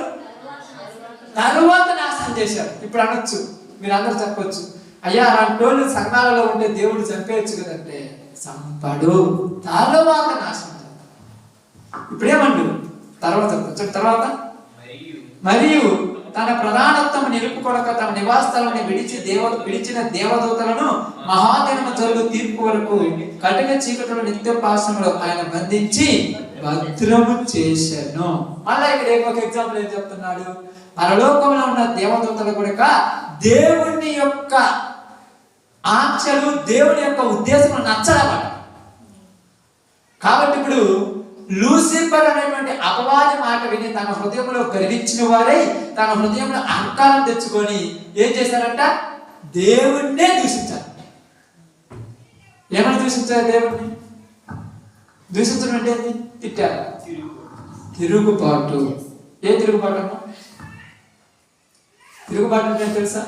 తరువాత నాశనం చేశారు. ఇప్పుడు అనొచ్చు, మీరు అందరూ చెప్పొచ్చు, అయ్యా అలాంటి వాళ్ళు సంఘాలలో ఉంటే దేవుడు చంపేయచ్చు కదంటే, చంపడు, తర్వాత నాశనం చేస్తాడు. ఇప్పుడేమండు తర్వాత చెప్పచ్చు. తర్వాత మరియు తన ప్రధానత్వం నిలుపుకొనక తమ నివాసాలను విడిచిన దేవదూతలను మహాదినము జరుగు తీర్పు వరకు కటిక చీకటిలో నిత్య పాశంలో ఆయన బంధించి భద్రము చేశాను. మళ్ళా ఇక్కడ ఒక ఎగ్జాంపుల్ ఏం చెప్తున్నాడు? పరలోకంలో ఉన్న దేవదూతలు కూడా దేవుని యొక్క ఆంక్షలు, దేవుని యొక్క ఉద్దేశం నచ్చడమాట. కాబట్టి ఇప్పుడు లూసిఫర్ అనేటువంటి అపవాది మాట విని తన హృదయంలో గర్వించిన వారై తన హృదయంలో అహంకారం తెచ్చుకొని ఏం చేశారంట? దేవుణ్ణే దూషించారు. ఏమని దూషించారు? దేవుణ్ణి దూషించడం అంటే ఏంటి? తిట్టారు. తిరుగుబాటు. ఏ తిరుగుబాటు అమ్మా? తిరుగుబాటు అంటే తెలుసా?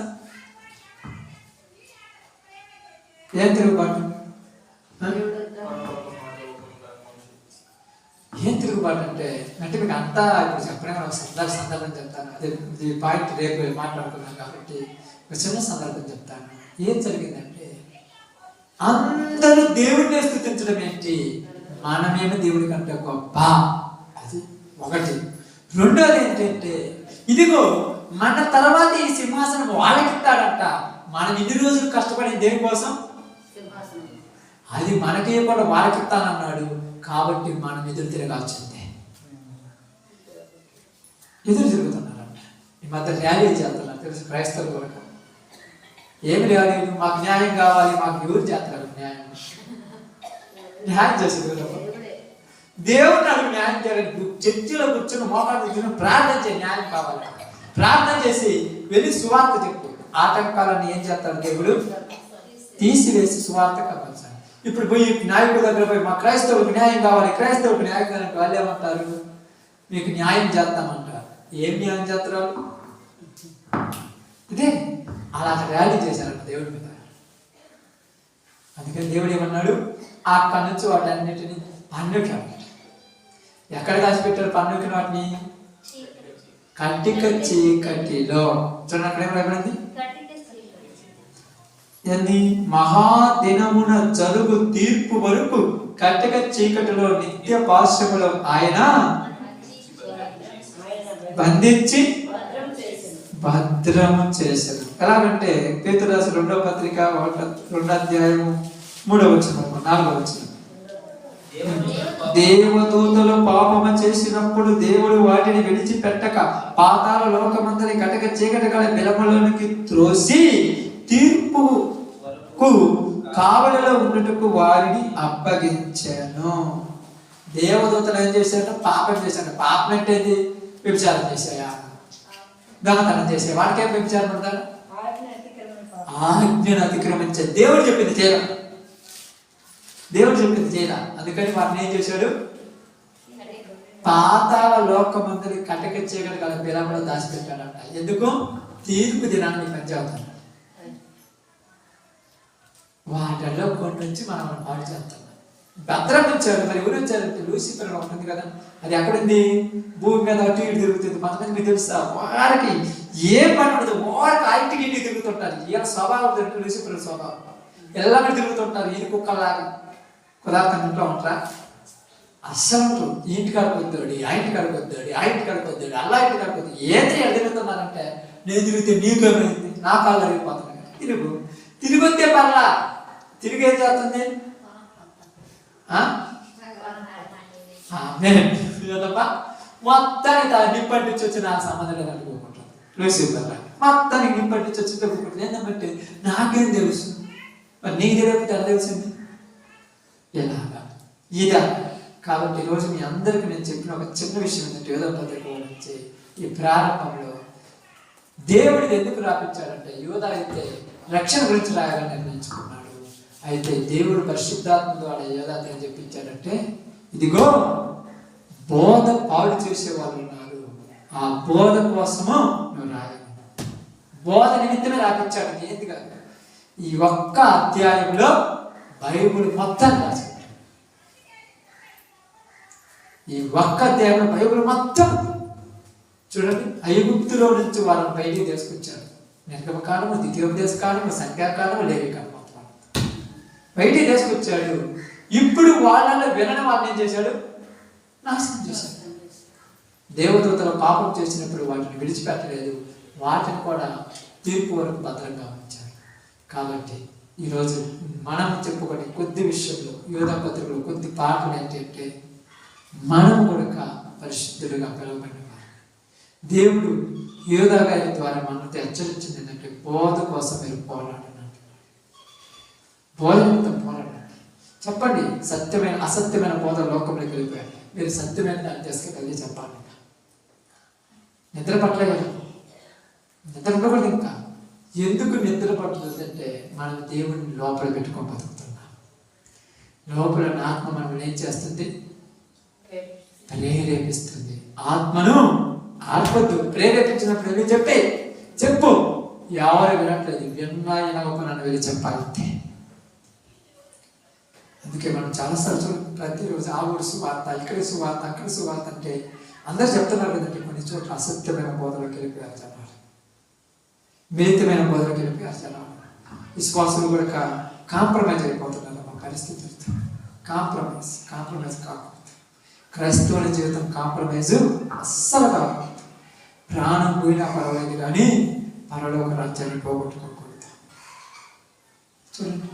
ఏం తిరుగుబాటు? ఏం తిరుగుబాటు అంటే మీకు అంతా ఇప్పుడు చెప్పడానికి ఒక సందర్భం చెప్తాను. అదే ఈ పాయింట్ రేపు మాట్లాడుకున్నాను కాబట్టి ఒక చిన్న సందర్భం చెప్తాను. ఏం జరిగిందంటే, అందరూ దేవుడిని స్తుతించడం ఏంటి, మనమేమో దేవుడి కంటే గొప్ప, అది ఒకటి. రెండోది ఏంటంటే, ఇదిగో మన తర్వాత ఈ సింహాసనం వాళ్ళకిస్తాడంట. మనం ఇన్ని రోజులు కష్టపడి దేనికోసం? అది మనకే కూడా వాళ్ళకిస్తానన్నాడు. కాబట్టి మనం ఎదురు తిరగాల్సిందే. ఎదురు తిరుగుతున్నారంట. ఈ మధ్య ర్యాలీ చేస్తున్నారు తెలుసు క్రైస్తవులు కూడా. ఏమి ర్యాలీ? మాకు న్యాయం కావాలి, మాకు ఎవరు చేస్తారు న్యాయం? న్యాయం చేసేది దేవుడు నాకు న్యాయం చేయాలని చర్చిలో కూర్చొని మోకాలు కూర్చొని ప్రార్థన చేసి న్యాయం కావాలి. ప్రార్థన చేసి వెళ్ళి సువార్త చెప్పు. ఆటంకాలను ఏం చేస్తాడు? దేవుడు తీసివేసి సువార్త కావాలి. ఇప్పుడు పోయి నాయకుడి దగ్గర పోయి మా క్రైస్తవులకు న్యాయం కావాలి, క్రైస్తవులకు న్యాయం కావాలంటే వాళ్ళు ఏమంటారు? మీకు న్యాయం చేస్తామంటారు. ఏం న్యాయం చేస్తారు? ఇదే అలా ర్యాలీ చేశారంట దేవుడి మీద. అందుకని దేవుడు ఏమన్నాడు? అక్కడి నుంచి వాటన్నిటిని పన్నుకి ఎక్కడ దాచిపెట్టారు? పన్నుకి వాటిని కటిక చీకటిలో. చూడండి అక్కడ ఏమైంది? మహాదినమున జరుగు తీర్పు వరకు కటిక చీకటిలో నిత్య పాశములో ఆయన బంధించి భద్రము చేశారు. ఎలాగంటే పేతురు రాసిన 2వ పత్రిక 2వ అధ్యాయము 3వ వచనం 4వ వచనం, దేవదూతలు పాపము చేసినప్పుడు దేవుడు వాటిని విడిచిపెట్టక పాతాళ లోకమందరి కటిక చీకటి గల బిలములోనికి త్రోసి తీర్పుకు కావలిలో ఉండుటకు వారిని అప్పగించాను. దేవదూతలు ఏం చేశారంటే పాపం చేశారు. పాపం అంటే వ్యభిచారం చేశాయా, దొంగతనం చేసే వాటికి ఏం వ్యభిచారం అంటారు? ఆజ్ఞను అతిక్రమించే. దేవుడు చెప్పింది చేయరా, దేవుడు చెప్పింది చేయరా. అందుకని వాటిని ఏం చేశాడు? పాతాళ లోకమందరి కటిక చీకటి గల బిలంలో దాచిపెట్టాడంట. ఎందుకు? తీర్పు దినాన్ని పనిచేస్తాడు. వాటిల్లో కొన్ని నుంచి మనం పాడు చేస్తాం. భద్రం వచ్చారు. మరి ఎవరు వచ్చారంటే లూసిఫర్ ఉంటుంది కదా, అది ఎక్కడుంది? భూమి మీద అటు ఇటు తిరుగుతుంది. కొంతమంది మీకు తెలుసా, వారికి ఏం పని ఉండదు, వారికి ఇంటికి ఇంటికి తిరుగుతుంటారు. ఈయన స్వభావం తిరుగుతుంది, లూసిఫర్ స్వభావం. ఎల్లబడి తిరుగుతుంటారు. ఈయన కుక్కలాగా కుదార్థం ఇంట్లో ఉంటారా? అస్సలు ఉంటారు. ఈ ఇంటి కడుకొద్దాడు, ఆ ఇంటి కడుకొద్దాడు, ఆ ఇంటి కడుకొద్దాడు, అల్లా ఇంటి కడుకొద్దు. ఏంటి తిరుగుతున్నారంటే, నేను తిరిగితే నీకేమైంది, నా కాళ్ళు అరిగిపోతున్నాయి. తిరిగి వస్తే పర్లా, తిరిగి ఏం చేస్తుంది? మొత్తానికి నిప్పంటించి వచ్చి నాకు సంబంధం లేదు అనుకోకుంటాను. లూసిఫర్ మొత్తానికి నిప్పంటించి వచ్చి తగ్గుకుంటుంది. ఏంటంటే నాకేం తెలుసు, మరి నీకు తెలియకపోతే ఎలా తెలిసింది? ఎలాగా ఇదా? కాబట్టి ఈరోజు మీ అందరికీ నేను చెప్పిన ఒక చిన్న విషయం ఏంటంటే, యోధా పత్రిక నుంచి ఈ ప్రారంభంలో దేవుడిని ఎందుకు రాపించాడంటే, యోధా అయితే రక్షణ గురించి రాయాలని నిర్ణయించుకున్నాడు. అయితే దేవుడు పరిశుద్ధాత్మ ద్వారా యోధాతో ఏం చెప్పించాడంటే, ఇదిగో బోధ పాడు చేసే వాళ్ళు ఉన్నారు, ఆ బోధ కోసము నువ్వు రాయాలి. బోధ నిమిత్తమే రాపించాడు, ఏంది కాదు. ఈ ఒక్క అధ్యాయంలో బైబిల్ మొత్తం రాశాడు. ఈ ఒక్క అధ్యాయంలో బైబిల్ మొత్తం చూడండి. ఐగుప్తులో నుంచి వాళ్ళని బయటికి తీసుకొచ్చాడు. నిర్గమకాండము, ద్వితీయోపదేశ కాండము, సంఖ్యాకాండము, లేవికాండము బయటికి తీసుకొచ్చాడు. ఇప్పుడు వాళ్ళని వినని వాళ్ళని ఏం చేశాడు? నాశనం చేశాడు. దేవదూతలు పాపం చేసినప్పుడు వాటిని విడిచిపెట్టలేదు, వాటిని కూడా తీర్పు వరకు భద్రంగా ఉంచారు. కాబట్టి ఈరోజు మనం చెప్పుకునే కొద్ది విషయంలో యోధా పత్రికలో కొద్ది పాటలు ఏంటంటే, మనం కూడా పరిశుద్ధులుగా పిలువబడిన వారు. దేవుడు యోధా గారి ద్వారా మనతో హెచ్చరించింది ఏంటంటే, బోధ కోసం మీరు పోరాడండి. బోధనతో పోరాడండి. చెప్పండి, సత్యమైన అసత్యమైన బోధ లోకంలోకి వెళ్ళిపోయారు, మీరు సత్యమైన దాన్ని తీసుకెళ్ళి చెప్పాలి. నిద్ర పట్టలేదు, నిద్ర ఉండకూడదు. ఇంకా ఎందుకు నిద్ర పట్టుతుందంటే, మనం దేవుడిని లోపల పెట్టుకొని బతుకుతున్నాం. లోపల ఆత్మ మనం ఏం చేస్తుంది? ప్రేరేపిస్తుంది. ఆత్మను ఆర్పద్దు, ప్రేరేపించినప్పుడు వెళ్ళి చెప్పు. ఎవరు వినట్లేదు, విన్నాయనొక నన్ను వెళ్ళి చెప్పాలంతే. అందుకే మనం చాలాసార్లు చూడండి, ప్రతిరోజు ఆ ఊరు సువార్త, ఇక్కడ సువార్త, అక్కడ సువార్త అంటే అందరు చెప్తున్నారు కదండి. కొన్ని చోట్ల అసత్యమైన బోధలోకి వెళ్ళిపోయారు జనాలు, మిళితమైన బోధలోకి వెళ్ళిపోయారు జనాలు. విశ్వాసులు కూడా కాంప్రమైజ్ అయిపోతున్నారు. మా పరిస్థితులతో కాంప్రమైజ్ కాకూడదు. క్రైస్తవుల జీవితం కాంప్రమైజ్ అస్సలు కాకూడదు. ప్రాణం పోయినా పర్వాలేదు కానీ పరలోక రాజ్యాన్ని పోగొట్టుకోకూడదు. చూడండి,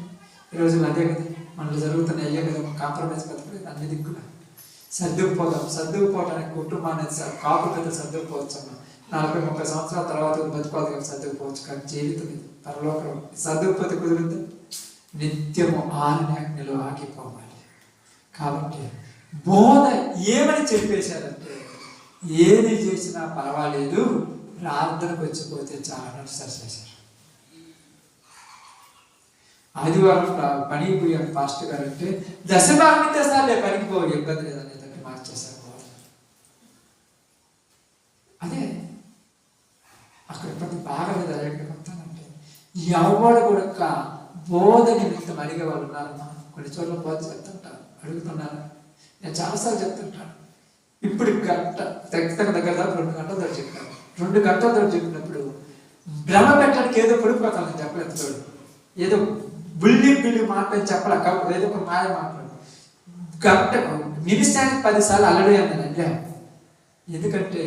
ఈరోజు అదే కదా మనలో జరుగుతున్న అయ్యే కదా, కాంప్రమైజ్ బతకలేదు. అన్ని దిక్కులు సర్దుకుపోవడానికి కుటుంబాన్ని కాపులతో సర్దుకుపోవచ్చు. 40-30 సంవత్సరాల తర్వాత బతుకోవాలి కదా, సర్దుకుపోవచ్చు. కానీ జీవితం ఇది పరలోకం. సర్దుకుపోతే కుదురుతుంది, నిత్యము ఆజ్ఞలో ఆగిపోవాలి. కాబట్టి బోధ ఏమని చెప్పేశారంటే, ఏది చేసినా పర్వాలేదు, ప్రార్థనకు వచ్చిపోతే చాలా సరిచేశారు. ఆదివారం పనికి పోయాడు పాస్టర్ గారు అంటే, దశభాగం తెస్తాలే పనికి పోయి ఇబ్బంది లేదనేది మార్చేశారు. అదే అక్కడ ప్రతి బాగా లేదా చెప్తానంటే, ఎవరు కూడా బోధ నిమిత్తం అడిగే వాళ్ళు ఉన్నారమ్మా. కొన్ని చోట్ల బోధ చెప్తుంటారు, అడుగుతున్నారు. నేను చాలాసార్లు చెప్తుంటాను. ఇప్పుడు గంట దగ్గర 2 గంటల దగ్గర చెప్పాను. 2 గంటల దగ్గర చెప్పినప్పుడు భ్రమ పెట్టడానికి ఏదో పడిపోతాను చెప్పలేదు. ఏదో బిల్లి మాట్లాడి చెప్పలే, ఏదో ఒక మాయ మాట్లాడు. గంట నిమిషానికి 10 సార్లు అల్లడే అంటే, ఎందుకంటే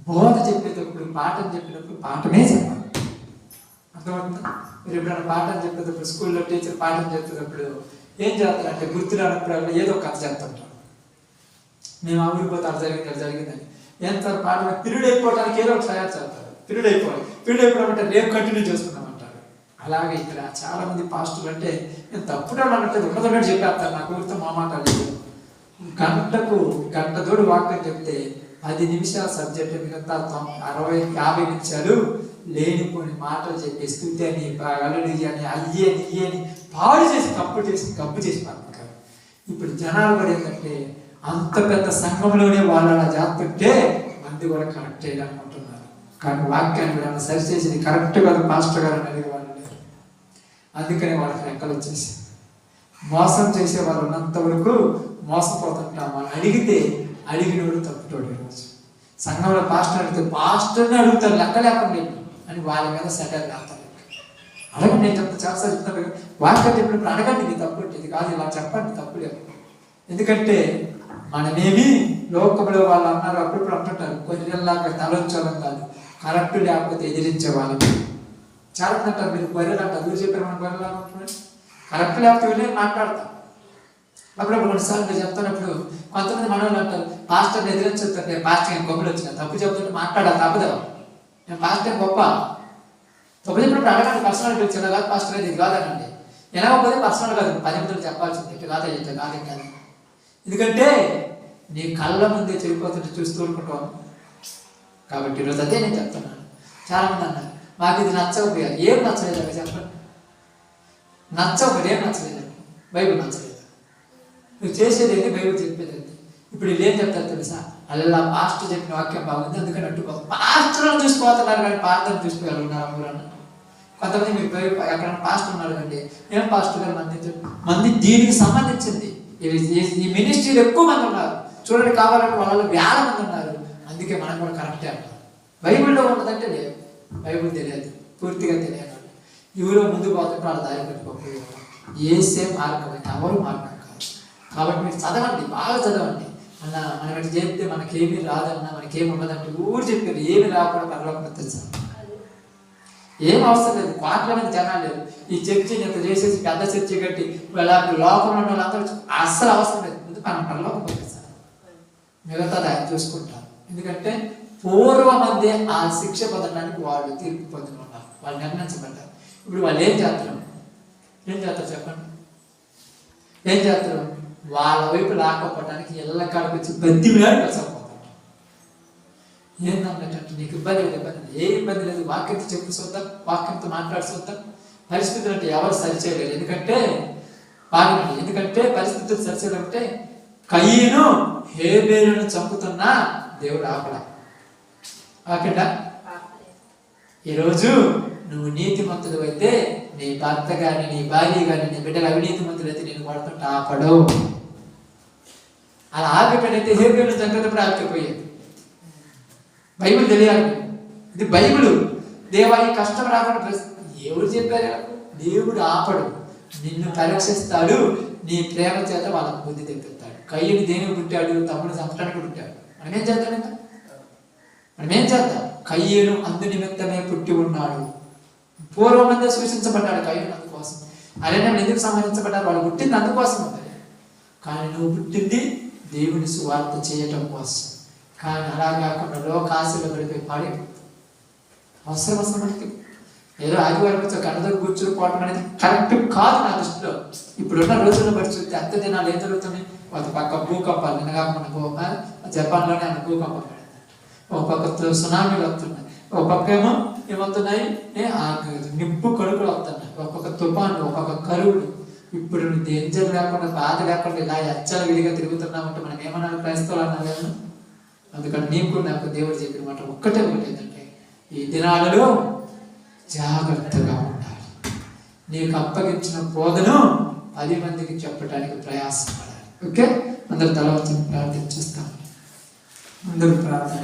బోధ చెప్పేటప్పుడు, పాఠం చెప్పినప్పుడు పాఠమే చెప్పాలి. అర్థమవుతుందా? మీరు ఎప్పుడైనా పాఠం చెప్పేటప్పుడు, స్కూల్లో టీచర్ పాఠం చెప్పేటప్పుడు ఏం చేస్తారంటే, గుర్తు రానప్పుడు ఏదో కథ చెప్తుంటారు. మేము ఆ ఊరిపోతే అది జరిగిందని ఎంత పాఠం పీరియడ్ అయిపోవడానికి ఏదో ఒకటి తయారు చేస్తారు. పీరియడ్ అయిపోవడం అంటే రేపు కంటిన్యూ చేసుకున్నామంటారు. అలాగే ఇక్కడ చాలా మంది పాస్టర్లు అంటే నేను తప్పుడు అంటే ఉన్నదన్నట్టు చెప్పేస్తారు. నాకు ఊరితో మా మాట లేదు. గంటతోడు వాక్యం చెప్తే 10 నిమిషాల సబ్జెక్ట్ మిగతా 60-50 నిమిషాలు లేనిపోని మాటలు చెప్పి స్తుతి అని, అల్లుడి అని, అయ్యని పాడు చేసి కప్పు చేసి పడుతుంటారు. ఇప్పుడు జనాలు కూడా ఏంటంటే, అంత పెద్ద సంఘంలోనే వాళ్ళు అలా చేస్తుంటే మంది కూడా కరెక్ట్ అనుకుంటున్నారు. కానీ వాక్యాన్ని కూడా సరిచేసి కరెక్ట్ కాదు పాస్టర్ గారు అని అడిగే వాళ్ళు లేరు. అందుకనే వాళ్ళకి రెక్కలు వచ్చేసి మోసం చేసే వాళ్ళు ఉన్నంత వరకు మోసపోతుంటాం. వాళ్ళు అడిగినోడు తప్పుతోడు. ఈరోజు సంఘంలో పాస్టర్ అడిగితే పాస్టర్ని అడుగుతారు, లెక్క లేకుండా అని వాళ్ళ మీద సెటర్ రాస్తారు. అడగండి, నేను చాలాసార్లు చెప్తాను, వాక్యం చెప్పినప్పుడు అడగండి, ఇది తప్పు ఇది కాదు, ఇలా చెప్పండి, తప్పు లేదు. ఎందుకంటే మనమేమి లోకంలో వాళ్ళు అన్నారు, అప్పుడప్పుడు అంటుంటారు, గొర్రెల్లాగా తలొంచడం కాదు, కరెక్ట్ లేకపోతే ఎదిరించే వాళ్ళని. చాలా మంది అంటారు, మీరు గొర్రెలు అంటారు, ఎవరు చెప్పారు మన గొర్రెలాగా ఉంటున్నాడు. కరెక్ట్ లేకపోతే వెళ్ళి మాట్లాడతాం. అప్పుడప్పుడు కొన్నిసార్లు మీరు చెప్తున్నప్పుడు కొంతమంది మనవాళ్ళు అంటారు, పాస్టర్ని ఎదిరించుతుంటే పాస్టర్ గొప్పలు వచ్చిన తప్పు చెప్తుంటే మాట్లాడాలి తప్పదు. నేను పాస్టర్ గొప్ప తప్పు చెప్పినప్పుడు అడగండి, పర్సనల్ చిన్న కాదు పాస్టర్ ఇది కాదనండి. ఎలాగోపోతే పర్సనల్ కాదు, 10 మందికి చెప్పాల్సింది ఇట్లా కాదు ఇట్లా కాదు కాదు. ఎందుకంటే నీ కళ్ళ ముందే చెడిపోతుంటే చూస్తూ ఉంటాం. కాబట్టి ఈరోజు అదే నేను చెప్తున్నాను. చాలామంది అన్నారు మాకు ఇది నచ్చకపోయారు. ఏం నచ్చలేదు చెప్పండి, నచ్చకపోతే ఏం నచ్చలేదు, బైబిల్ నచ్చలేదు. నువ్వు చేసేది ఏంటి, బైబిల్ చెప్పేది ఏంటి. ఇప్పుడు వీళ్ళు ఏం చెప్తారు తెలుసా, అలా పాస్టర్ చెప్పిన వాక్యం బాగుంది అందుకని అట్టుకోవాలి. పాస్టర్లను చూసిపోతున్నారు కానీ పాస్టర్ని చూసుకోగలుగుతున్నారు ఎవరన్నా? కొంతమంది మీకు ఎక్కడ పాస్టర్ ఉన్నారు కండి, ఏం పాస్టర్ గారు మంది దీనికి సంబంధించింది ఈ మినిస్ట్రీలు ఎక్కువ మంది ఉన్నారు చూడండి. కావాలంటే వాళ్ళలో వేల మంది ఉన్నారు. అందుకే మనం కూడా కరెక్టే అంటారు. బైబిల్లో ఉన్నదంటే లేదు, బైబిల్ తెలియదు, పూర్తిగా తెలియదు. ఎవరో ముందు పోతుంటే వాళ్ళ దారి పెట్టుకోకపోయారు. ఏసే మార్గం ఎవరు మార్గం కాదు. కాబట్టి మీరు చదవండి, బాగా చదవండి. మనం ఎట్లా చేస్తే మనకేమీ రాదన్నా మనకేమి ఉండదంటే ఊరు చెప్పారు. ఏమి రాకుండా పరలోకం తెలుసా, ఏం అవసరం లేదు. కోట్ల మంది జనాలు లేదు. ఈ చర్చిని ఎంత చేసేసి పెద్ద చర్చి కట్టి లోకంలో ఉన్న వాళ్ళందరూ అస్సలు అవసరం లేదు. మనం పరలోకం పంపిస్తాం, మిగతాది ఆయన చూసుకుంటారు. ఎందుకంటే పూర్వమందే ఆ శిక్ష పొందడానికి వాళ్ళు తీర్పు పొందుకున్నారు, వాళ్ళు నిర్ణయించబడ్డారు. ఇప్పుడు వాళ్ళు ఏం చేస్తారు చెప్పండి, ఏం చేస్తారు? వాళ్ళ వైపు లాక్కపోవడానికి ఎల్లకాడికి వచ్చి బద్దిమిలాడి కలిసిపోతారు. ఏంటంటే నీకు ఇబ్బంది లేదు, ఇబ్బంది లేదు, ఏ ఇబ్బంది లేదు. వాక్యంతో చెప్పు చూద్దాం, వాక్యంతో మాట్లాడి చూద్దాం. పరిస్థితులు అంటే ఎవరు సరిచేయలేరు. ఎందుకంటే బాగుంది, ఎందుకంటే పరిస్థితులు సరిచేయాలంటే కయీను హేబేలును చంపుతున్నా దేవుడు ఆపడా. ఆపడా? ఈరోజు నువ్వు నీతిమంతుడు అయితే నీ భర్త కానీ నీ భార్య కానీ నీ బిడ్డలు అవినీతిమంతుడు అయితే నేను కొడుతుంటే ఆపడు. అలా ఆపేటైతే హేబేలు చంపేటప్పుడు ఆపిపోయేది. బైబిల్ తెలియాలి, ఇది బైబిల్. దేవా ఈ కష్టం రాకుండా ఎవరు చెప్పారు? దేవుడు ఆపడు, నిన్ను పరీక్షిస్తాడు. నీ ప్రేమ చేత వాళ్ళకు బుద్ధి తెప్పిస్తాడు. కయ్యని దేనికి పుట్టాడు? తమ్ముడు చంపడానికి పుట్టాడు. మనమేం చేద్దాం? ఇంకా మనమేం చేద్దాం? కయ్యను అందు నిమిత్తమే పుట్టి ఉన్నాడు. పూర్వమందే సూచించబడ్డాడు కయ్యను అందుకోసం. అరణ్యం ఎందుకు సంహరించబడ్డారు? వాళ్ళు పుట్టింది అందుకోసం ఉంటుంది. కానీ నువ్వు పుట్టింది దేవుని సువార్త చేయటం కోసం. కానీ అలా కాకుండా లోకాశలో పడిపోయి పాడి అవసరం మనకి. ఏదో ఆదివారం కన్నదకు కూర్చుని పోవటం అనేది కరెక్ట్ కాదు నా దృష్టిలో. ఇప్పుడున్న రోజుల్లో బట్టి చూస్తే అంత దినాలు ఏం జరుగుతున్నాయి? ఒక పక్క భూకంపాలు, నిన్నగా మన జపాన్లోనే అన్న భూకంపం పడింది. ఒక పక్క సునామీలు వస్తున్నాయి, ఒక పక్క ఏమో ఏమవుతున్నాయి నిప్పు కడుపులు వస్తున్నాయి, ఒక్కొక్క తుఫాన్లు, ఒక్కొక్క కరువులు. ఇప్పుడు డేంజర్ లేకుండా బాధ లేకుండా ఇలా ఎచ్చల విడిగా తిరుగుతున్నామంటే మనం ఏమన్నా క్రైస్తవులు అన్నాను. అందుకని నీకు నాకు దేవుడు చెప్పిన మాట ఒక్కటే ఏంటంటే ఈ దినాలలో జాగ్రత్తగా ఉండాలి. నీకు అప్పగించిన బోధను 10 మందికి చెప్పడానికి ప్రయాసపడాలి. ఓకే, అందరు తల వచ్చి ప్రార్థన చేస్తాం. అందరూ ప్రార్థన